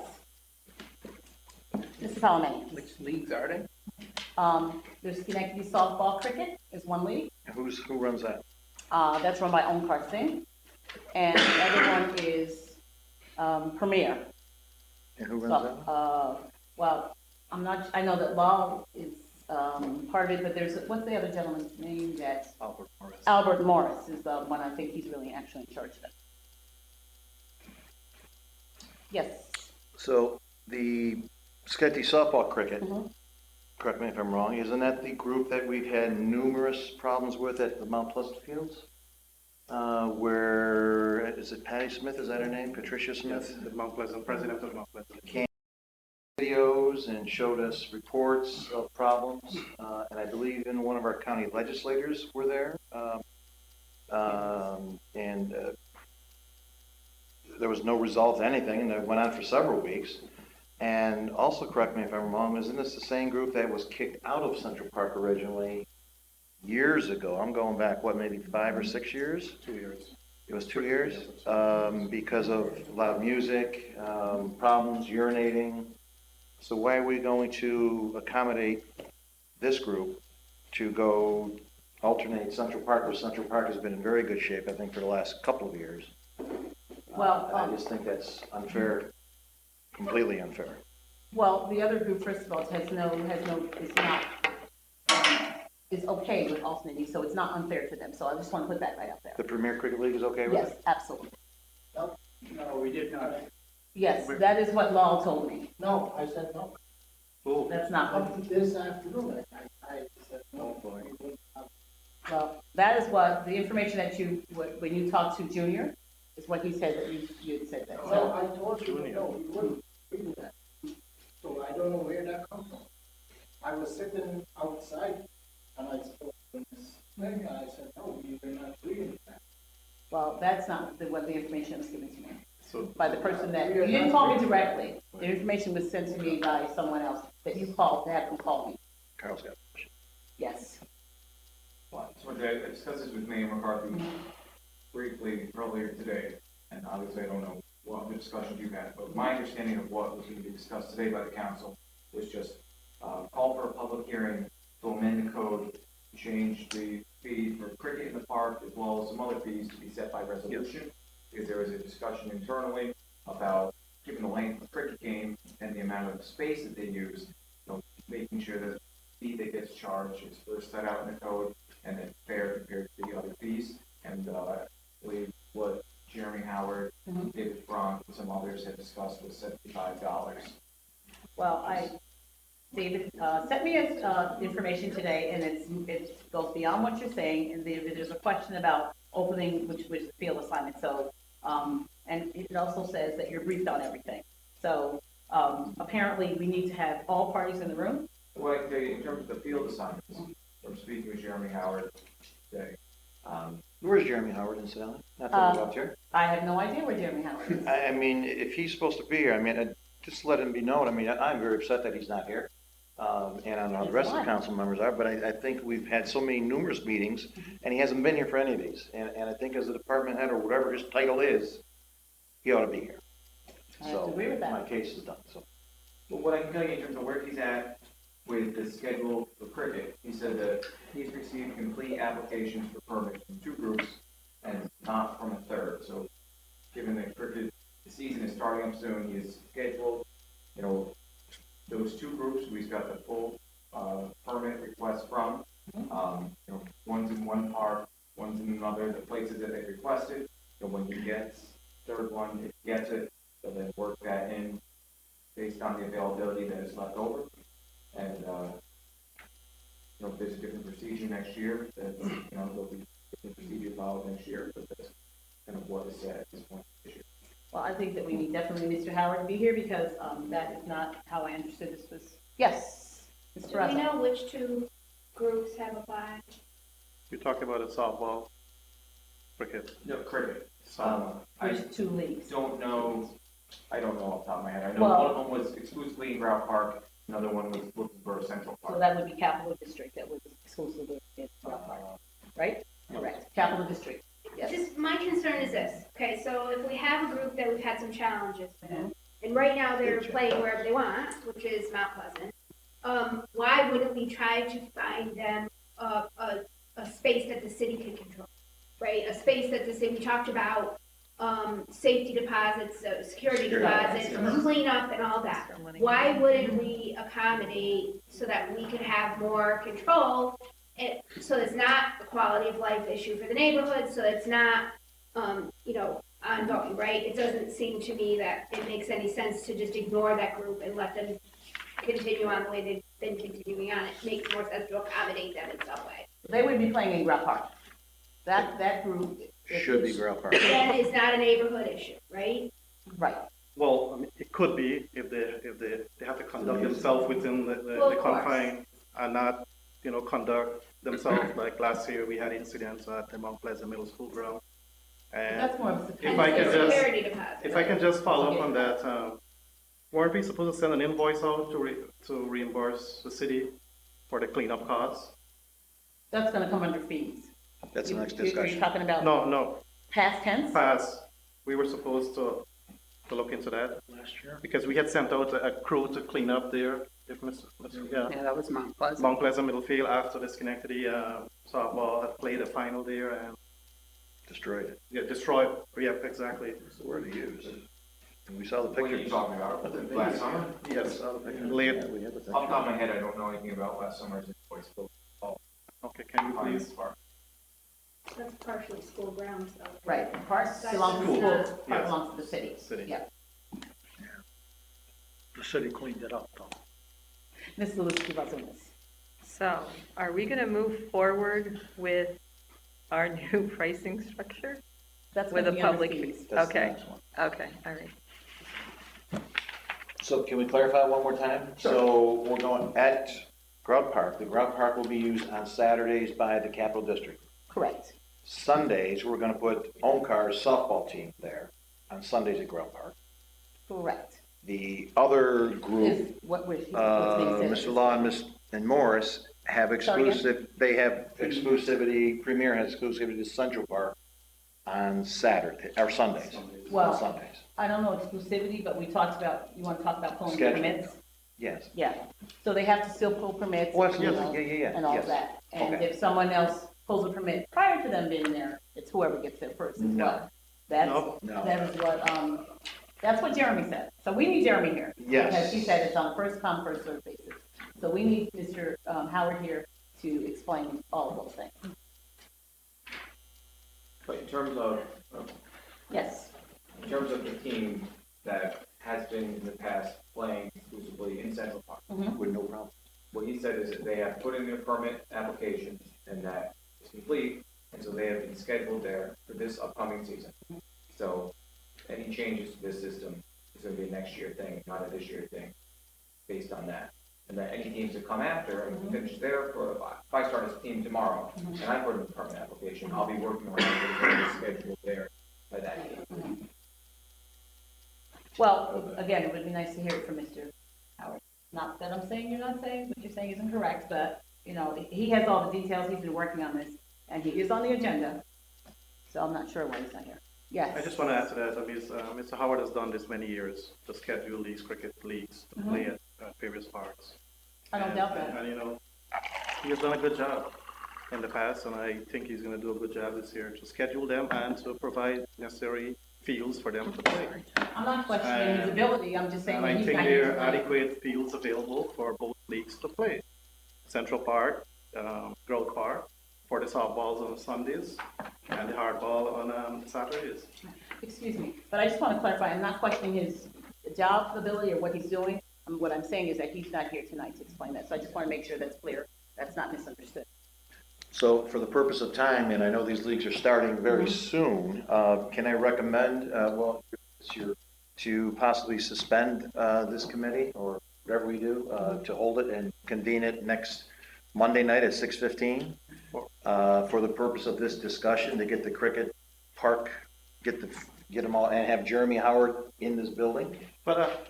Mr. Palomani. Which leagues are they? There's Schenectady Softball Cricket is one league. And who runs that? That's run by Omkar Singh. And the other one is Premier. And who runs that? Well, I know that Law is part of it, but what's the other gentleman's name that? Albert Morris. Albert Morris is the one. I think he's really actually in charge of it. Yes. So the Schenectady Softball Cricket, correct me if I'm wrong, isn't that the group that we've had numerous problems with at the Mount Pleasant Fields? Where, is it Patty Smith, is that her name? Patricia Smith? Yes, the Mount Pleasant, president of Mount Pleasant. Came videos and showed us reports of problems, and I believe even one of our county legislators were there. And there was no result to anything, and it went on for several weeks. And also, correct me if I'm wrong, isn't this the same group that was kicked out of Central Park originally years ago? I'm going back, maybe 5 or 6 years? 2 years. It was 2 years? Because of loud music, problems, urinating. So why are we going to accommodate this group to go alternate Central Park, where Central Park has been in very good shape, I think, for the last couple of years? Well, I just think that's unfair, completely unfair. Well, the other group, first of all, is okay with alternating, so it's not unfair to them. So I just want to put that right out there. The Premier Cricket League is okay with it? Yes, absolutely. No, we did not. Yes, that is what Lal told me. No, I said no. Cool. That's not. Up to this afternoon, I said no. Oh, boy. Well, that is what, the information that you, when you talked to Junior, is what he said that you had said that. Well, So, I told you, no, you wouldn't do that. So I don't know where that comes from. I was sitting outside and I spoke to this thing and I said, no, you're not doing that. well, that's not what the information that was given to me. So, By the person that, you didn't call me directly. The information was sent to me by someone else that you called, to have them call me. Carl's got a question. Yes. Well, so I discussed this with Mayor McCarthy briefly earlier today, and obviously I don't know what the discussions you had, but my understanding of what was going to be discussed today by the council was just call for a public hearing to amend the code, change the fee for cricket in the park, as well as some other fees to be set by resolution, because there was a discussion internally about, given the length of the cricket game and the amount of space that they use, making sure that the fee that gets charged is first set out in the code and then fair compared to the other fees. And I believe what Jeremy Howard, David Frank, and some others had discussed was $75. Well, David sent me information today, and it goes beyond what you're saying, and there's a question about opening, which was the field assignment. So, and it also says that you're briefed on everything. So, apparently, we need to have all parties in the room. Well, I can tell you, in terms of the field assignments, from speaking with Jeremy Howard today. Where's Jeremy Howard incidentally? Not that he's out here. I have no idea where Jeremy Howard is. I mean, if he's supposed to be here, I mean, just let him be known. I mean, I'm very upset that he's not here. And I don't know how the rest of the council members are, but I think we've had so many numerous meetings, and he hasn't been here for any of these. And I think as a department head or whatever his title is, he ought to be here. I have to agree with that. My case is done, so. But what I can tell you in terms of where he's at with the schedule for cricket, he said that he's received complete applications for permits from 2 groups and not from a third. So given that cricket, the season is starting up soon, he is scheduled, those 2 groups, we've got the full permit request from. One's in one park, one's in another, the places that they requested. When he gets third one, if he gets it, they'll then work that in based on the availability that is left over. And, if there's a different procedure next year, then, there'll be different procedure followed next year, but that's kind of what is said at this point this year. Well, I think that we need definitely Mr. Howard to be here because that is not how I understood this was. Yes, Mr. Do we know which 2 groups have applied? you talked about the softball, cricket. No, cricket. There's 2 leagues. I don't know off the top of my head. I know one of them was exclusively in Grout Park, another one was Wilkinsboro Central Park. So that would be Capital District that was exclusively in Rock Park, right? Correct. Capital District. Yes. Just, my concern is this, okay, so if we have a group that we've had some challenges with, and right now they're playing wherever they want, which is Mount Pleasant, why wouldn't we try to find them a space that the city can control, right? A space that the city, we talked about, safety deposits, security deposits, cleanup and all that. Why wouldn't we accommodate so that we could have more control? So it's not a quality of life issue for the neighborhood, so it's not, ongoing, right? It doesn't seem to me that it makes any sense to just ignore that group and let them continue on the way they've been continuing on. It makes more sense to accommodate them in some way. They would be playing in Grout Park. That group. Should be Grout Park. Then it's not a neighborhood issue, right? Right. Well, I mean, it could be if they have to conduct themselves within the confine and not, conduct themselves. Like last year, we had incidents at the Mount Pleasant Middle School ground. And that's more of a if I can just follow up on that, weren't we supposed to send an invoice out to reimburse the city for the cleanup costs? That's going to come under fees. That's the next discussion. Are you talking about? No. Past tense? Past. We were supposed to look into that last year because we had sent out a crew to clean up there. Yeah, that was Mount Pleasant. Mount Pleasant Middle Field after the Schenectady softball had played a final there and destroyed it. Yeah, destroyed. Yeah, exactly. That's the word to use. And we saw the pictures. What are you talking about? Last summer? Yes. Saw the pictures. Late. Yeah, we had the pictures. Off the top of my head, I don't know anything about last summer's invoice. Okay, can you please? That's partially school grounds though. Right. Part belongs to schools, part belongs to the city. Yeah. the city cleaned it up though. Ms. Lewis, give us on this. So, are we gonna move forward with our new pricing structure? That's With gonna a be under public, fees. That's the okay, next one. okay, all right. So can we clarify one more time? So we're going at Grout Park, the Grout Park will be used on Saturdays by the Capital District. Correct. Sundays, we're gonna put Onkar's softball team there on Sundays at Grout Park. Correct. The other group, Is what we're, what's being said. Mr. Law and and Morris have Sorry, again? they have exclusivity, Premier has exclusivity to Central Park on Saturday, or Sundays. Well, On Sundays, I don't know exclusivity, but we talked about, you want to talk about pulling Schedule. permits? yes. Yeah, so they have to still pull permits. Oh, you absolutely. know, Yeah, And all yes. that. And Okay. if someone else pulls a permit prior to them being there, it's whoever gets there first as No. well. That's, No. that is that's what Jeremy said. So we need Jeremy here. Yes. Because he said it's on a first come, first served basis. So we need Mr. Howard here to explain all of those things. But in terms of, Yes. in terms of the team that has been in the past playing exclusively in Central Park, With no problem. what he said is that they have put in their permit applications and that it's complete, and so they have been scheduled there for this upcoming season. So any changes to this system is gonna be a next year thing, not a this year thing, based on that. And that any teams that come after and finish there for, if I start as a team tomorrow, and I put in the permit application, I'll be working around the schedule there by that time. Well, again, it would be nice to hear it from Mr. Howard. Not that I'm saying you're not saying, what you're saying isn't correct, but, you know, he has all the details, he's been working on this, and he is on the agenda, so I'm not sure why he's not here. Yes. I just want to add to that. I mean, Mr. Howard has done this many years to schedule these cricket leagues to play at various parks. I don't doubt that. And, you know, he has done a good job in the past, and I think he's going to do a good job this year to schedule them and to provide necessary fields for them to play. I'm not questioning his ability, I'm just saying And that I he's think not there here are tonight. adequate fields available for both leagues to play. Central Park, Grove Park, for the softballs on Sundays, and the hardball on Saturdays. Excuse me, but I just want to clarify, I'm not questioning his job ability or what he's doing. What I'm saying is that he's not here tonight to explain that, so I just want to make sure that's clear, that's not misunderstood. So for the purpose of time, and I know these leagues are starting very soon, can I recommend, well, it's to possibly suspend this committee or whatever we do, to hold it and convene it next Monday night at 6:15 for the purpose of this discussion, to get the cricket park, get them all, and have Jeremy Howard in this building? But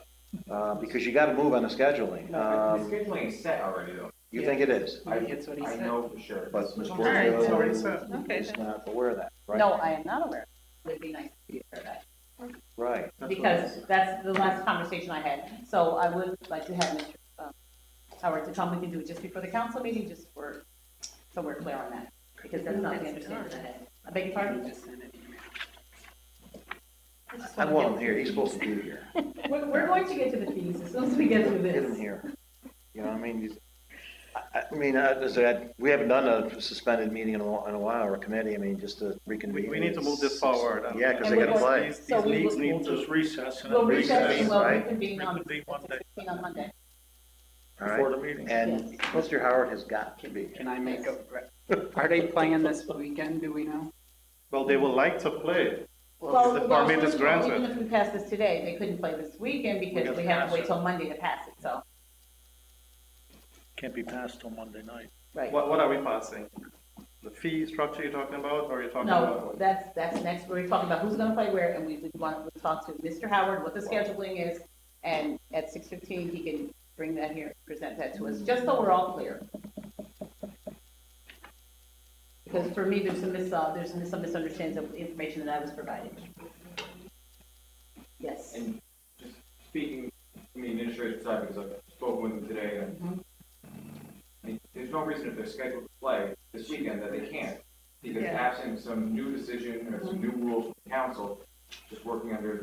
because you gotta move on the scheduling. The scheduling is set already though. You think it is? I what he I said. know for sure. But Ms. All right, it's already Borgio set. Okay, is then. not aware of that, right? No, I am not aware. It would be nice to be aware of that. Right. Because that's the last conversation I had. So I would like to have Mr. Howard to come, we can do it just before the council meeting, just for, so we're clear on that. Because that's not the understanding I had. I beg your pardon? I want him here, he's supposed to be here. We're going to get to the fees as soon as we get through Get him this. here. You know, what I mean, as I said, we haven't done a suspended meeting in a while, or a committee, I mean, just to reconvene. we need to move this forward. And Yeah, because And they we're gotta going- play. These So we leagues will- need We'll to just recess and We'll then recess and reconvene we'll right? reconvene on Reconvene Monday. on Monday. All right. before the meeting. And Mr. Howard has got to be here. Can I make are they playing this weekend, do we know? Well, they would like to play. Well, The permit is first of all, granted. even if we pass this today, they couldn't play this weekend because gotta we have pass to wait it. till Monday to pass it, so, Can't be passed till Monday night. right. What are we passing? The fee structure you're talking about, or you're talking No, about? that's next, we're talking about who's gonna play where, and we want to talk to Mr. Howard, what the scheduling is, and at 6:15, he can bring that here, present that to us, just so we're all clear. Because for me, there's some misunderstandings of the information that I was providing. Yes. And just speaking from the administrative side, because I've spoken with them today, and I mean, there's no reason if they're scheduled to play this weekend that they can't. Because Yeah. absent some new decision or some new rules from the council, just working under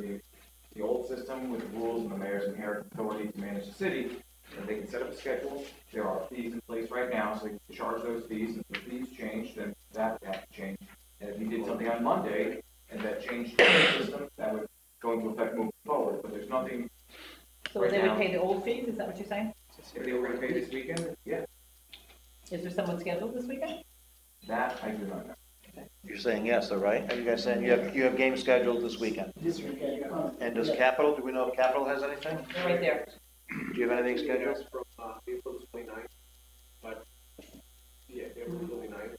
the old system with the rules and the mayor's inherent authority to manage the city, and they can set up a schedule. There are fees in place right now, so they can charge those fees, and if the fees change, then that would have to change. And if you did something on Monday, and that changed the system, that would go into effect moving forward, but there's nothing. So right they would now. pay the old fees, is that what you're saying? If they were gonna pay this weekend, yeah. Is there someone scheduled this weekend? That I do not know. You're saying yes, though, right? Are you guys saying you have games scheduled this weekend? This weekend, And does Capital, do we know if Capital has anything? They're right there. Do you have anything scheduled? From April 29th, but, yeah, April 29th,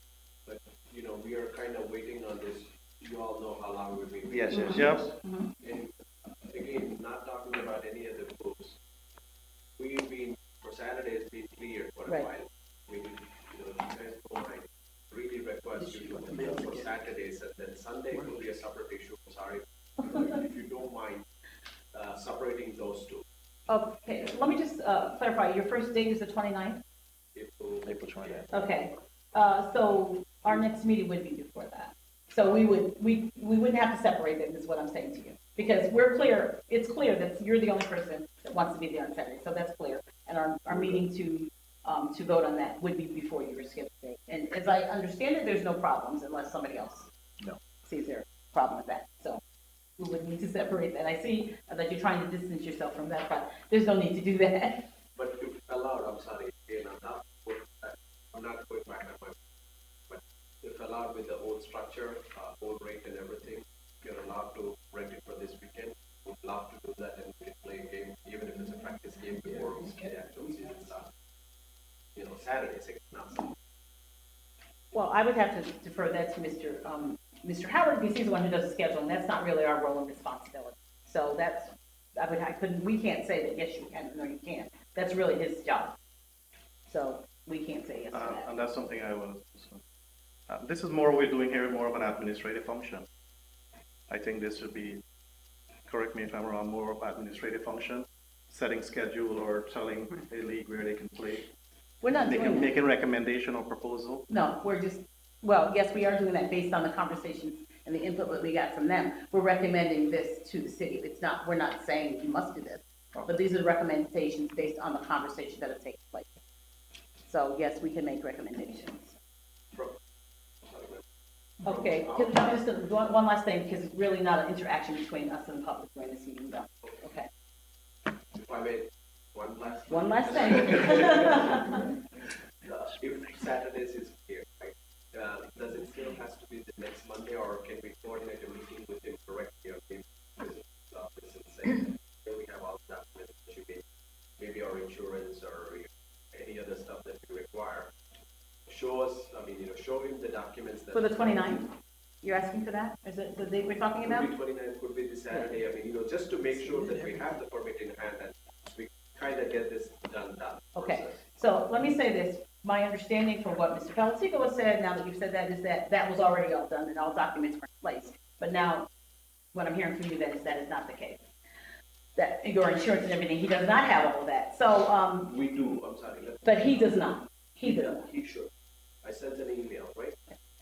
but, you know, we are kind of waiting on this, you all know how long we've been. Yes, yep. And again, not talking about any other groups, we've been, for Saturday, it's been clear for a Right. while. Maybe, you know, if you guys don't mind, really request you to do for Saturdays, and then Sunday will be a separate issue, sorry. If you don't mind, separating those two. Okay, let me just clarify, your first date is the 29th? April 29th. Okay, so our next meeting would be before that. So we wouldn't have to separate them, is what I'm saying to you. Because we're clear, it's clear that you're the only person that wants to be there on Saturday, so that's clear. And our meeting to vote on that would be before your scheduled date. And as I understand it, there's no problems unless somebody else sees their problem with that. So we would need to separate that. I see that you're trying to distance yourself from that, but there's no need to do that. But if allowed, I'm sorry, again, I'm not going back on my, but if allowed with the old structure, old rate and everything, you're allowed to rent it for this weekend. Would love to do that and we can play a game, even if it's a practice game before the actual season starts. You know, Saturday, not. Well, I would have to defer that to Mr. Howard, because he's the one who does the scheduling. That's not really our role and responsibility. So that's, we can't say that, yes, you can, no, you can't. That's really his job. So we can't say yes to that. And that's something I was, this is more we're doing here, more of an administrative function. I think this should be, correct me if I'm wrong, more of administrative function, setting schedule or telling a league where they can play. We're not doing that. Making recommendation or proposal. No, we're just, well, yes, we are doing that based on the conversations and the input that we got from them. We're recommending this to the city. It's not, we're not saying you must do this, but these are the recommendations based on the conversation that have taken place. So yes, we can make recommendations. Okay, just one last thing, because it's really not an interaction between us and the public during this meeting, though. Okay. If I may, One last thing. If Saturdays is here, right, does it still has to be the next Monday, or can we coordinate a meeting with him directly or him visit his office and say, here we have all the documents that you need, maybe our insurance or any other stuff that you require. Show us, show him the documents that. For the 29th? You're asking for that? Is it the date we're talking about? Could be 29th, could be the Saturday, just to make sure that we have the permit in hand and we kind of get this done. Okay, so let me say this. My understanding from what Mr. Peltico has said, now that you've said that, is that that was already all done and all documents were in place. But now, what I'm hearing from you then is that is not the case. That your insurance and everything, he does not have all of that. So, we do, I'm sorry. But he does not. He does not. He should. I sent an email, right?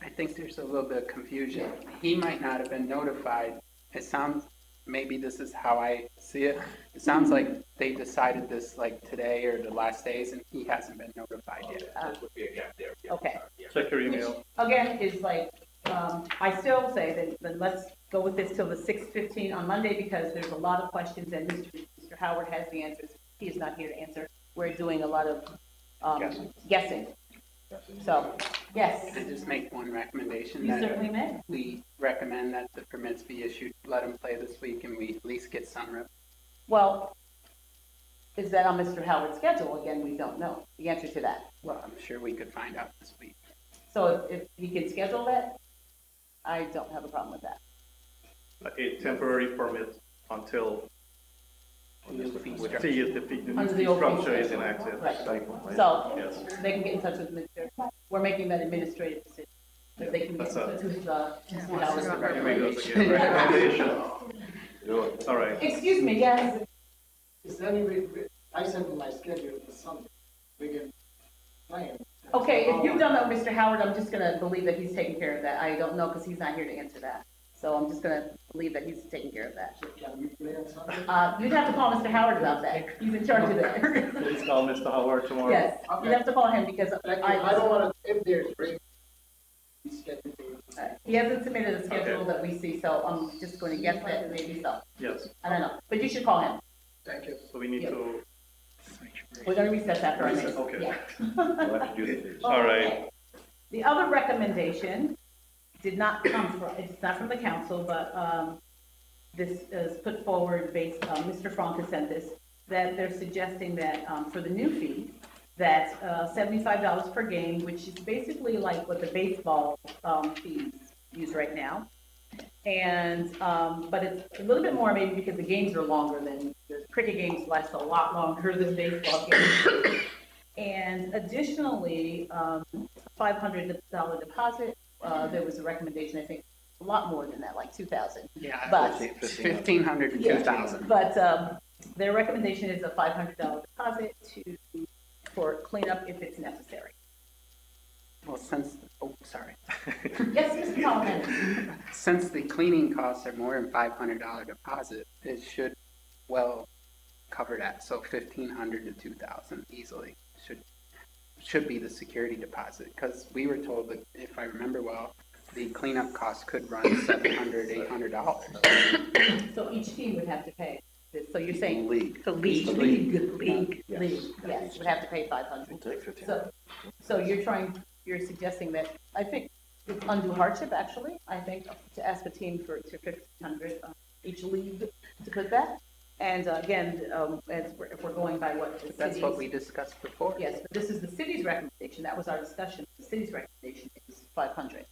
I think there's a little bit of confusion. He might not have been notified. It sounds, maybe this is how I see it. It sounds like they decided this like today or the last days and he hasn't been notified yet. That would be a gap there. Okay. Check your email. Again, is like, I still say that then let's go with this till the 6:15 on Monday because there's a lot of questions and Mr. Howard has the answers. He is not here to answer. We're doing a lot of guessing. So, yes. Can I just make one recommendation? You certainly may. We recommend that the permits be issued, let him play this week, and we at least get some rep. Well, is that on Mr. Howard's schedule? Again, we don't know the answer to that. Well, I'm sure we could find out this week. So if he can schedule that, I don't have a problem with that. A temporary permit until the fee structure is enacted. Right. So Yes. they can get in touch with Mr. We're making that administrative decision. If they can get in touch with Mr. Howard's recommendation. All right. Excuse me, yes. Is there any way, I sent my schedule for Sunday, we can plan. Okay, if you've done that with Mr. Howard, I'm just gonna believe that he's taking care of that. I don't know, because he's not here to answer that. So I'm just gonna believe that he's taking care of that. Can we play on Sunday? You'd have to call Mr. Howard about that. He's in charge of that. Please call Mr. Howard tomorrow. Yes, you have to call him because I don't wanna, if there's rain, schedule. he hasn't submitted a schedule that we see, so I'm just going to guess that maybe so. Yes. I don't know, but you should call him. Thank you. So we need to We're gonna recess after our next. Okay. Yeah. We'll have to do the fees. All right. The other recommendation did not come from, it's not from the council, but this is put forward based, Mr. Frank has sent this, that they're suggesting that for the new fee, that $75 per game, which is basically like what the baseball fees use right now. And, but it's a little bit more maybe because the games are longer than, the cricket games last a lot longer than baseball games. And additionally, $500 deposit, there was a recommendation, I think, a lot more than that, like 2,000. Yeah, But 1,500 to 2,000. But their recommendation is a $500 deposit for cleanup if it's necessary. Well, since, oh, sorry. Yes, Mr. Palmer. Since the cleaning costs are more than $500 deposit, it should well cover that. So 1,500 to 2,000 easily should be the security deposit. Because we were told that, if I remember well, the cleanup costs could run $700, $800. So each team would have to pay this. So you're saying League. the league, yes, would have to pay 500. Take 15. So you're suggesting that, I think it's undue hardship, actually, I think, to ask a team to 1,500, each league to put that. And again, if we're going by what the That's what we discussed before. Yes, but this is the city's recommendation, that was our discussion, the city's recommendation is 500.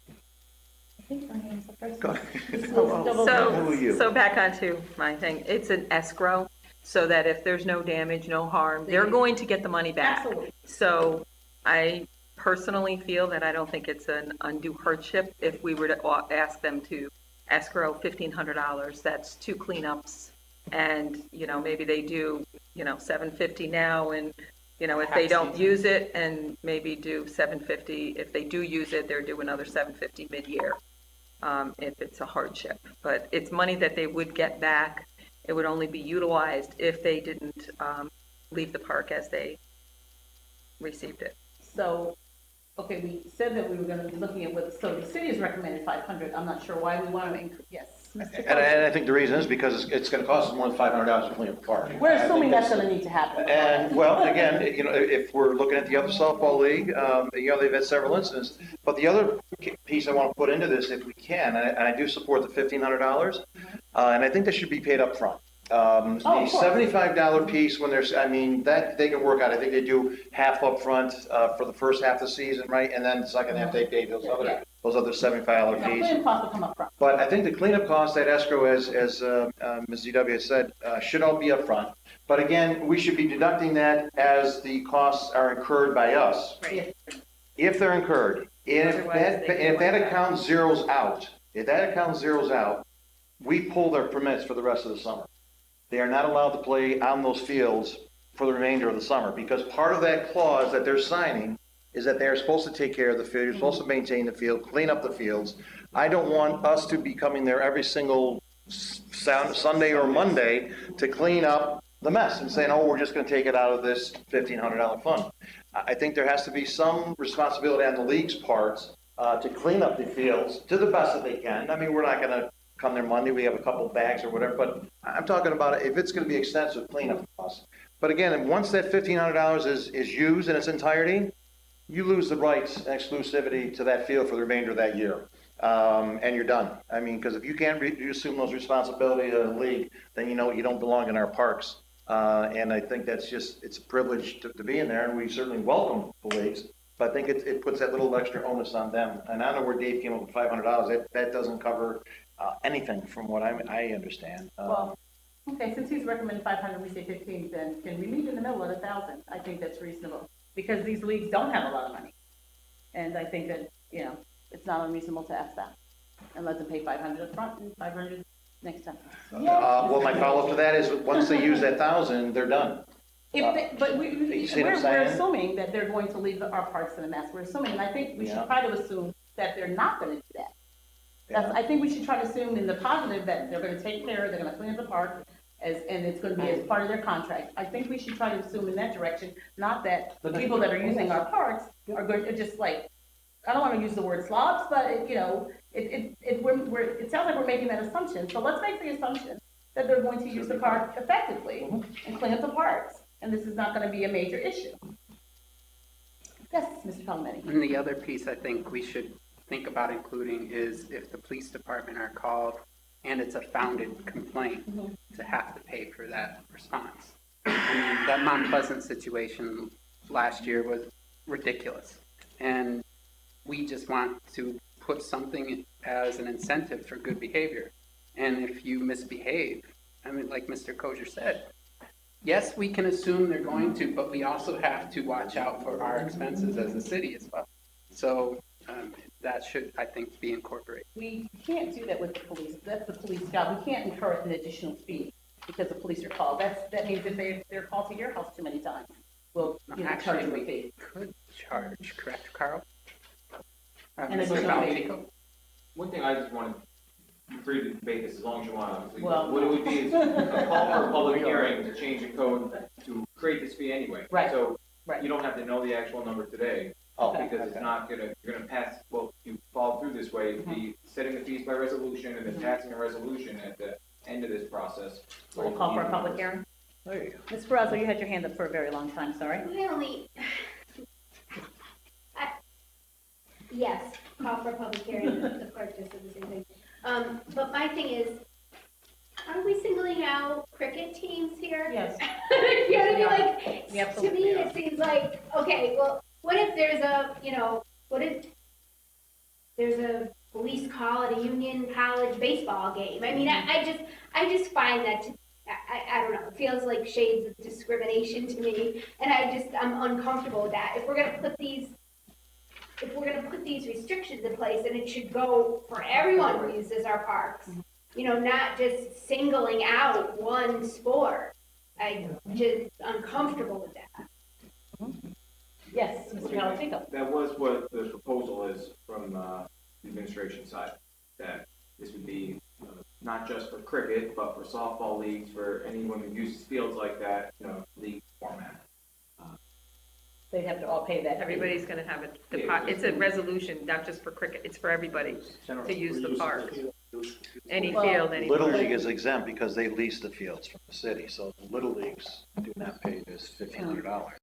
I think my name's the first one. So back onto my thing, it's an escrow, so that if there's no damage, no harm, they're going to get the money back. Absolutely. So I personally feel that I don't think it's an undue hardship if we were to ask them to escrow $1,500, that's 2 cleanups. And, maybe they do, $750 now, and, if they don't use it, and maybe do $750, if they do use it, they're due another $750 mid-year, if it's a hardship. But it's money that they would get back. It would only be utilized if they didn't leave the park as they received it. So, okay, we said that we were gonna be looking at what, so the city has recommended 500, I'm not sure why we want to increase, yes. Mr. And I think the reason is because it's gonna cost us more than $500 to clean up the park. We're assuming that's gonna need to happen. And, well, again, if we're looking at the other softball league, they've had several incidents. But the other piece I want to put into this, if we can, and I do support the $1,500, and I think that should be paid up front. The $75 piece, when there's, that they can work out. I think they do half up front for the first half of the season, right? And then the second half, they pay those other $75 fees. Cleanup costs will come up front. But I think the cleanup cost, that escrow, as Ms. ZW has said, should all be up front. But again, we should be deducting that as the costs are incurred by us. Right. If they're incurred. If that account zeroes out, we pull their permits for the rest of the summer. They are not allowed to play on those fields for the remainder of the summer, because part of that clause that they're signing is that they're supposed to take care of the field, you're supposed to maintain the field, clean up the fields. I don't want us to be coming there every single Sunday or Monday to clean up the mess and saying, we're just gonna take it out of this $1,500 fund. I think there has to be some responsibility on the league's parts to clean up the fields to the best that they can. We're not gonna come there Monday, we have a couple bags or whatever, but I'm talking about if it's gonna be extensive cleanup costs. But again, once that $1,500 is used in its entirety, you lose the rights and exclusivity to that field for the remainder of that year. And you're done. Because if you can't assume those responsibilities of the league, then you don't belong in our parks. And I think that's it's a privilege to be in there, and we certainly welcome the leagues. But I think it puts that little extra onus on them. And I don't know where Dave came up with $500. That doesn't cover anything from what I understand. Well, okay, since he's recommended 500, we say 15, then can we meet in the middle at 1,000? I think that's reasonable, because these leagues don't have a lot of money. And I think that, it's not unreasonable to ask that, and let them pay 500 up front and 500 next time. Well, my follow-up to that is, once they use that 1,000, they're done. But You see what I'm we're saying? assuming that they're going to leave our parks in a mess. We're assuming, and I think we should try to assume that they're not going to do that. I think we should try to assume in the positive that they're going to take care, they're going to clean up the park, and it's going to be as part of their contract. I think we should try to assume in that direction, not that the people that are using our parks are going to just I don't want to use the word slobs, but it sounds like we're making that assumption. So let's make the assumption that they're going to use the park effectively and clean up the parks. and this is not gonna be a major issue. Yes, Mr. Palmetti? And the other piece I think we should think about including is if the police department are called and it's a founded complaint, to have to pay for that response. I mean, that Mount Pleasant situation last year was ridiculous. And we just want to put something as an incentive for good behavior. And if you misbehave, I mean, like Mr. Kosher said, yes, we can assume they're going to, but we also have to watch out for our expenses as a city as well. So that should, I think, be incorporated. We can't do that with the police. That's the police job. We can't incur an additional fee because the police are called. That means if they're called to your house too many times, we'll charge you a fee. Could charge, correct, Carl? And Mr. additional Valentico? One thing I just wanted, you're free to debate this as long as you want, obviously. Well, What it would be is a call for a public hearing to change the code to create this fee anyway. Right. So Right. you don't have to know the actual number today. Because it's not you're gonna pass, well, you follow through this way, it'd be setting the fees by resolution and then passing a resolution at the end of this process. We'll call for a public hearing. Ms. Barraza, you had your hand up for a very long time, sorry. Yes, call for a public hearing, the clerk just said the same thing. But my thing is, are we singling out cricket teams here? Yes. You know what I mean, like, Yes, to me, it seems like, okay, well, what if there's a, what if there's a police call at a Union College baseball game? I mean, I just find that, I don't know, it feels like shades of discrimination to me, and I'm uncomfortable with that. If we're gonna put these restrictions in place, then it should go for everyone who uses our parks, not just singling out one sport. I'm just uncomfortable with that. Yes, Mr. Valentico. That was what the proposal is from the administration side, that this would be not just for cricket, but for softball leagues, for anyone who uses fields like that, league format. They'd have to all pay that. Everybody's gonna have it's a resolution, not just for cricket, it's for everybody to use the park. Any field, any. Little League is exempt because they lease the fields from the city, so the Little Leagues do not pay this $1,500.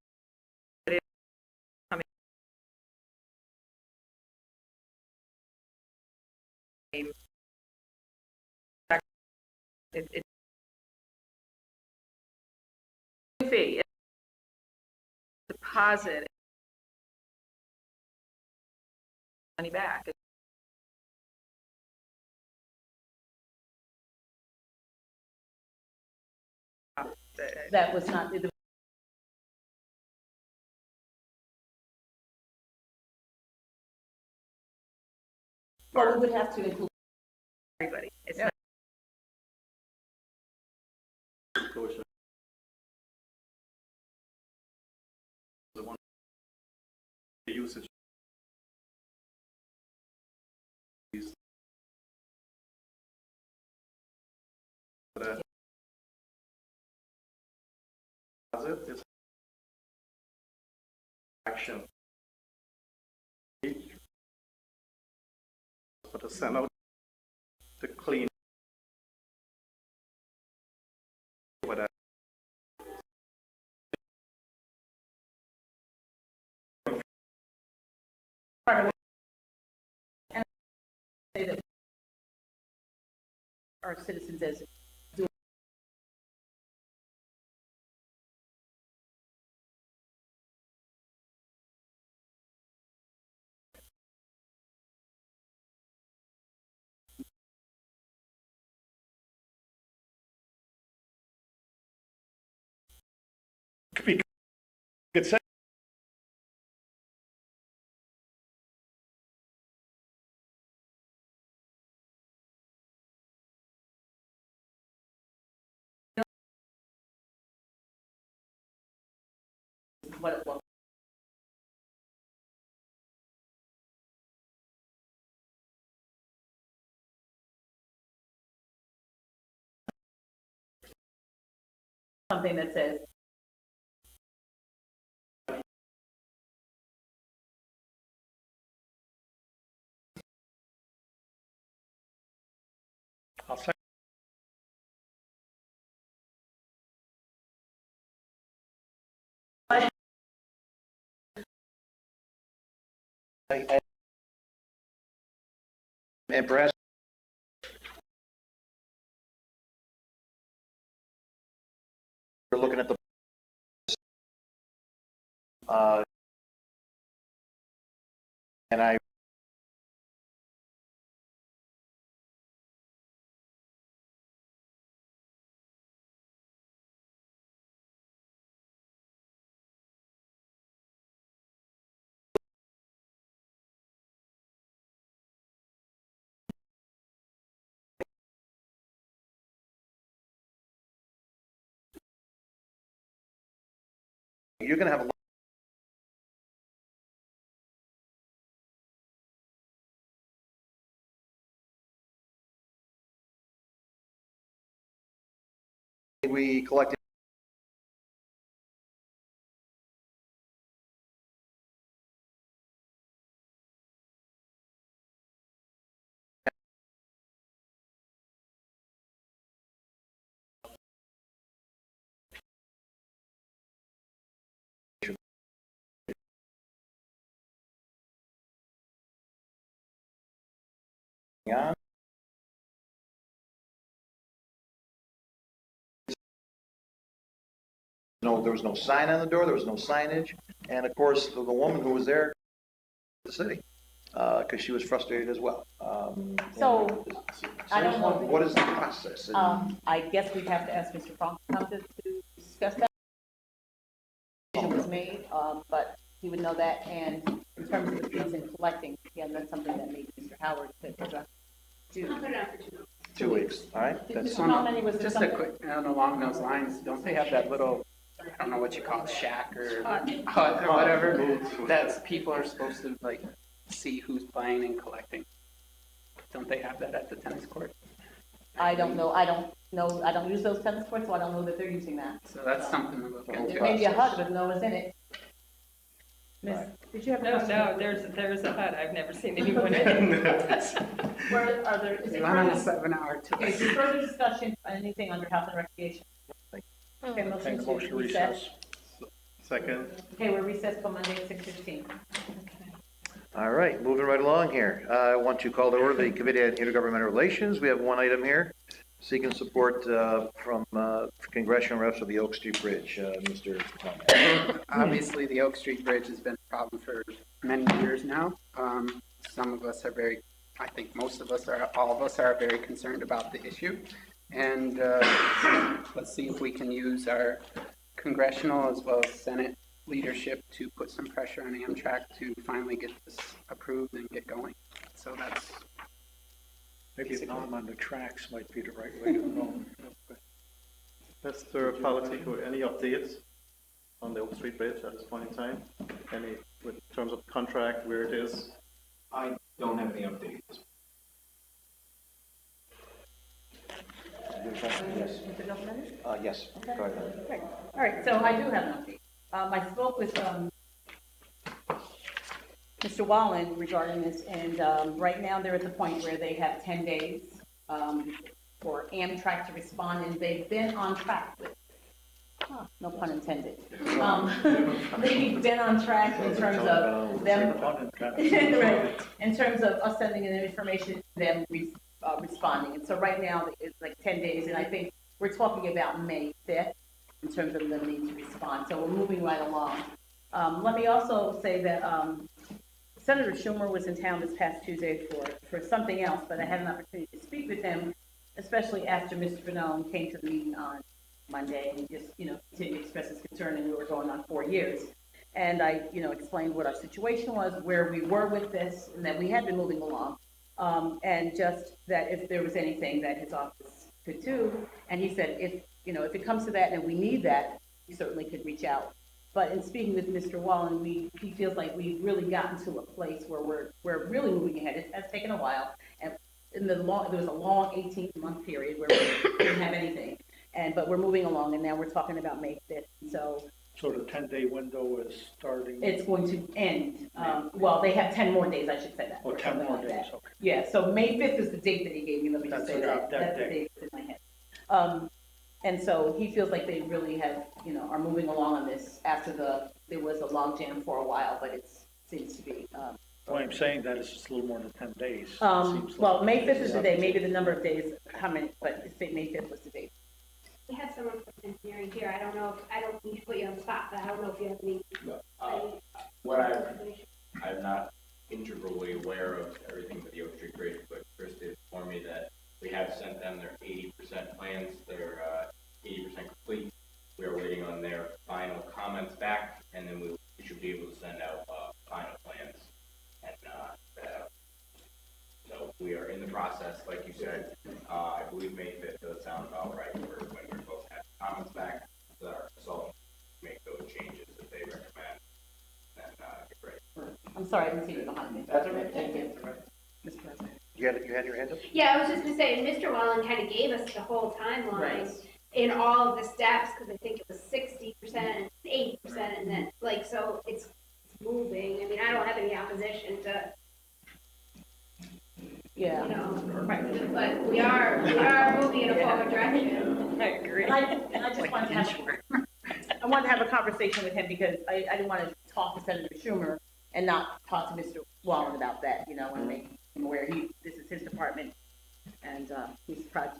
It's fee, deposit money back. That was not, well, we would have to include everybody. It's not. The one, the usage. It's action. For the send out to clean whatever. say that our citizens as Could say what it was. Something that says I'll say And perhaps we're looking at the and I you're going to have a we collected on. No, there was no sign on the door, there was no signage, and of course, the woman who was there, the city, because she was frustrated as well. So, I don't know. What is the process? I guess we'd have to ask Mr. Funk to come to discuss that. Decision was made, but he would know that, and in terms of the fees and collecting, again, that's something that maybe Mr. Howard could address. I'll put it out for 2 weeks. 2 weeks, all right? That's How many was there Just a something? quick, and along those lines, don't they have that little, I don't know what you call it, shack or hut or whatever, that's, people are supposed to like see who's playing and collecting? Don't they have that at the tennis court? I don't know, I don't use those tennis courts, so I don't know that they're using that. So that's something to look into. Maybe a hut with no one's in it. Miss, did you have a question? No, there's a hut. I've never seen anyone in it. Where, are there, is it Run on a further, 7-hour tour. okay, is there further discussion on anything under health and recreation? Okay, Make a motion to recess. Second. Okay, we're recessed till Monday at 6:15. All right, moving right along here. I want to call to order the Committee on Intergovernmental Relations. We have one item here, seeking support from congressional reps of the Oak Street Bridge. Mr. Conrad. Obviously, the Oak Street Bridge has been a problem for many years now. Some of us are very, I think most of us are, all of us are very concerned about the issue. And let's see if we can use our congressional as well as Senate leadership to put some pressure on Amtrak to finally get this approved and get going. So that's Maybe a bomb on the tracks might be the right way to go. Mr. Palatico, any updates on the Oak Street Bridge at this point in time? Any, in terms of contract, where it is? I don't have any updates. Yes. Yes. Okay. Go ahead. Great. All right, so I do have an update. I spoke with Mr. Wallen regarding this, and right now they're at the point where they have 10 days for Amtrak to respond, and they've been on track with, no pun intended. They've been on track in terms of them, right, in terms of us sending in information, them responding. And so right now it's like 10 days, and I think we're talking about May 5th in terms of the need to respond. So we're moving right along. Let me also say that Senator Schumer was in town this past Tuesday for something else, but I had an opportunity to speak with him, especially after Mr. Bonone came to the meeting on Monday and just, continued to express his concern, and we were going on 4 years. And I, explained what our situation was, where we were with this, and that we had been moving along. And just that if there was anything that his office could do, and he said, if it comes to that and we need that, we certainly could reach out. But in speaking with Mr. Wallen, he feels like we've really gotten to a place where we're really moving ahead. It has taken a while, and there was a long 18-month period where we didn't have anything, but we're moving along, and now we're talking about May 5th. So the 10-day window is starting? It's going to end. Well, they have 10 more days, I should say that. Oh, 10 more days, okay. Yeah, so May 5th is the date that he gave me, let me just say that. That's the date that's in my head. And so he feels like they really have, are moving along on this after there was a logjam for a while, but it seems to be Well, I'm saying that it's just a little more than 10 days. Well, May 5th is the day, maybe the number of days, how many, but it's May 5th was the date. We have someone from engineering here, I don't know, I don't need to put you on the spot, but I don't know if you have any. What I'm not integrally aware of everything with the Oak Street Bridge, but Chris did inform me that we have sent them their 80% plans, they're 80% complete. We are waiting on their final comments back, and then we should be able to send out final plans. And so we are in the process, like you said. I believe May 5th does sound about right, when we're supposed to have comments back, that our consultant make those changes that they recommend, and get ready. I'm sorry, I didn't see you behind me. That's all right. Thank you. You had your hand up? Yeah, I was just gonna say, Mr. Wallen kind of gave us the whole timeline Right. in all of the steps, because I think it was 60%, 80%, and then, like, so it's moving. I mean, I don't have any opposition to, Yeah. you know, but we are moving in a forward direction. I agree. And I just wanted to have a conversation with him because I didn't want to talk to Senator Schumer and not talk to Mr. Wallen about that, you know, and make him aware this is his department and he's in charge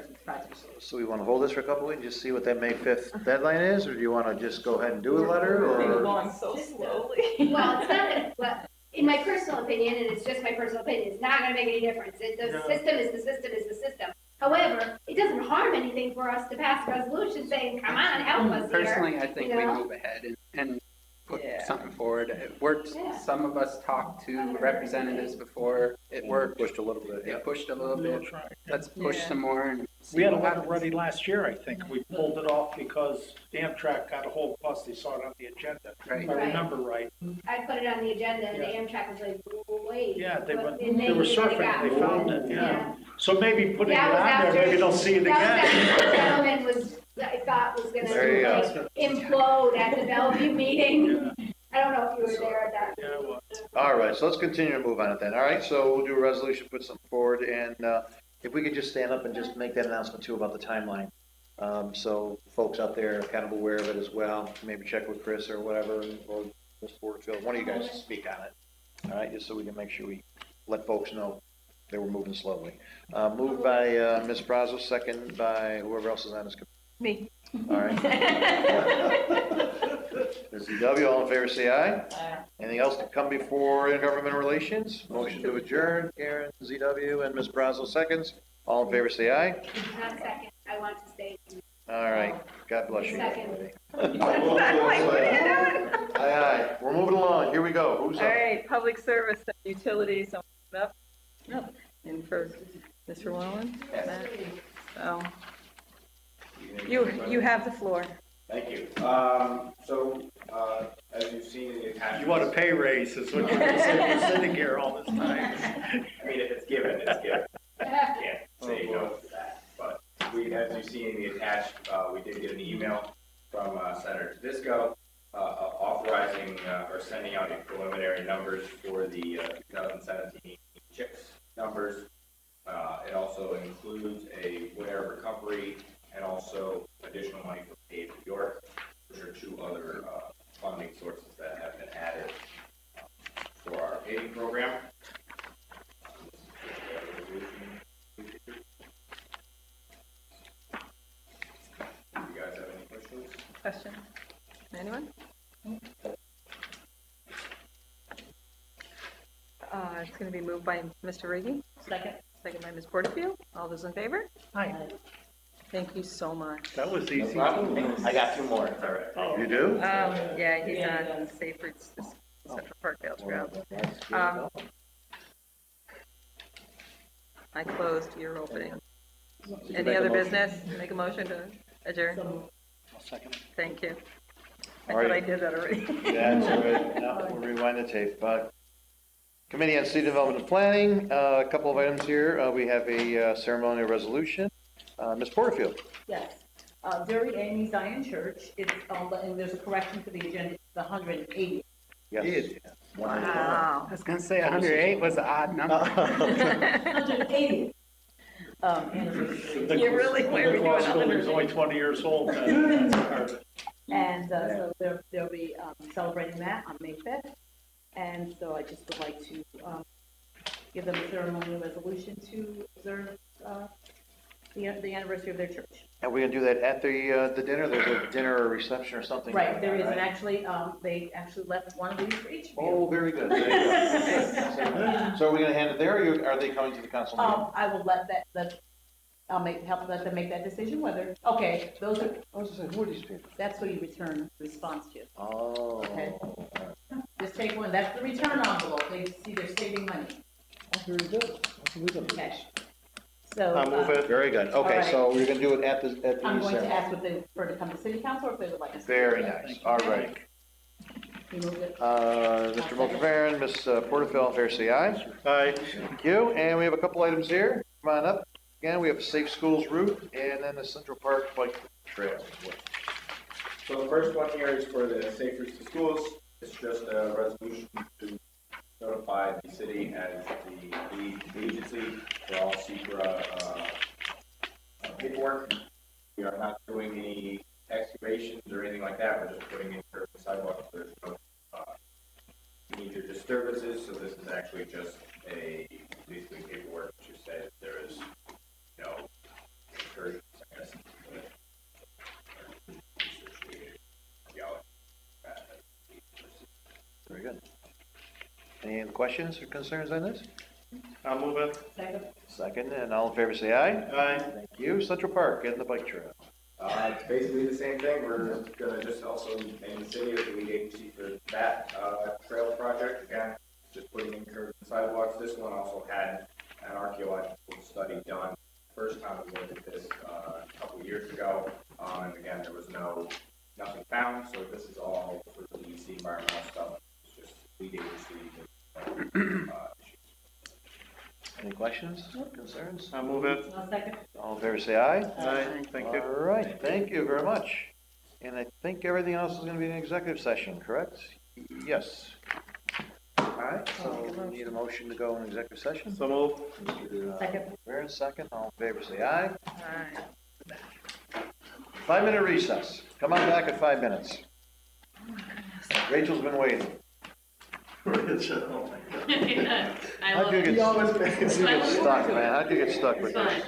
of this project. So we want to hold this for a couple weeks, just see what that May 5th deadline is, or do you want to just go ahead and do a letter, or? Along so slowly. Well, it's not gonna, but in my personal opinion, and it's just my personal opinion, it's not gonna make any difference. The system is the system is the system. However, it doesn't harm anything for us to pass a resolution saying, come on, help us here. Personally, I think you we know? move ahead and put something forward. It worked. Some of us talked to representatives before. It worked. Pushed a little bit. It pushed a little bit. That's right. Let's push some more and see We had a what letter happens. ready last year, I think. We pulled it off because Amtrak got a hold of us. They saw it on the agenda. Right. If I remember right. I put it on the agenda and the Amtrak was like, wait. Yeah, they but- went, and they were got surfing, they found it, yeah. So maybe putting it That was on there, after- maybe they'll see it That was again. after the gentleman was, I thought was There you gonna go. like implode at the Bellevue meeting. I don't know if you were there at that. Yeah, well, All right, so let's continue to move on it then. All right, so we'll do a resolution, put something forward, and if we could just stand up and just make that announcement too about the timeline. So folks out there are kind of aware of it as well. Maybe check with Chris or whatever, or Ms. Porterfield, one of you guys to speak on it. All right, just so we can make sure we let folks know that we're moving slowly. Moved by Ms. Brazo, second by whoever else is on this committee. Me. All right. Ms. ZW, all in favor, say aye. Anything else to come before intergovernmental relations? Motion to adjourn, Karen, ZW, and Ms. Brazo seconds. All in favor, say aye. Not a second, I want to stay. All right, God bless you. Second. I'm like, what are you doing? Aye, aye, we're moving along, here we go, who's All up? right, public service and utilities, someone up? No. And first, Mr. Wallen? Matt? So, you have the floor. Thank you. As you've seen in the attachments. You want a pay raise, is what you're gonna say, you're sitting here all this time. I mean, if it's given, it's given. Can't say no to that. But as you've seen in the attached, we did get an email from Senator Disco authorizing or sending out the preliminary numbers for the 2017 CHIPS numbers. It also includes a Ware recovery and also additional money for Pave New York, which are two other funding sources that have been added for our paving program. Do you guys have any questions? Question? Anyone? It's going to be moved by Mr. Riggi. Second. Second by Ms. Porterfield. All those in favor? Hi. Thank you so much. That was easy. I got two more. All right. You do? Yeah, he's on Safe Routes to Central Parkdale Trail. I closed, you're opening. Any other business? Make a motion to adjourn? I'll second it. Thank you. I All right. thought I did that already. That's all right, now we'll rewind the tape. Committee on City Development and Planning, a couple of items here. We have a ceremonial resolution. Ms. Porterfield. Yes. Very Amy Zion Church, it's, and there's a correction to the agenda, it's the 180. Yes. Wow. I was gonna say 108 was an odd number. 180. Anniversary. You really went with Nicholas doing Building's 108. only 20 years old. And so they'll be celebrating that on May 5th. And so I just would like to give them a ceremonial resolution to observe the anniversary of their church. And we're gonna do that at the dinner? There's a dinner or reception or something? Right, there going is, on, and right? actually, they actually left one of these for each of you. Oh, very good. Very good. So are we gonna hand it there, or are they coming to the council meeting? I will I'll let them make that decision whether, okay, those are, I was gonna say, who are these people? that's what you return response to. Oh. Okay. Just take one, that's the return envelope, they see they're saving money. Oh, very good. Okay. So. I'll move it. Very good. all Okay, right. so we're gonna do it at the I'm going to ceremony. ask if they prefer to come to city council or if they would like us to. Very nice. All right. You moved it. Mr. Mulcairn, Ms. Porterfield, fair say aye. Aye. Thank you. And we have a couple items here. Come on up. Again, we have a Safe Schools route and then the Central Park Bike Trail. So the first one here is for the Safe Routes to Schools. It's just a resolution to notify the city as the lead agency for all SECRA paperwork. We are not doing any excavations or anything like that. We're just putting in curb and sidewalks. There's no major disturbances, so this is actually just basically paperwork to say that there is no incursions, I guess. Very good. Any other questions or concerns on this? I'll move it. Second. Second, and all in favor say aye. Aye. Thank you. Central Park and the bike trail. It's basically the same thing. We're gonna just also name the city as the lead agency for that, trail project. Again, just putting in curbs and sidewalks. This one also had an archaeological study done. First time we looked at this, a couple years ago. And again, there was nothing found. So this is all sort of easy environmental stuff. It's just lead agency. Any questions, concerns? I'll move it. I'll second. All in favor say aye. Aye. Thank you. All right, thank you very much. And I think everything else is gonna be an executive session, correct? Yes. All right, so we need a motion to go in executive session. So move. Second. Barron, second, all in favor say aye. Alright. 5-minute recess. Come on back at 5 minutes. Rachel's been waiting. Oh my God. How'd you get stuck, man? How'd you get stuck with this?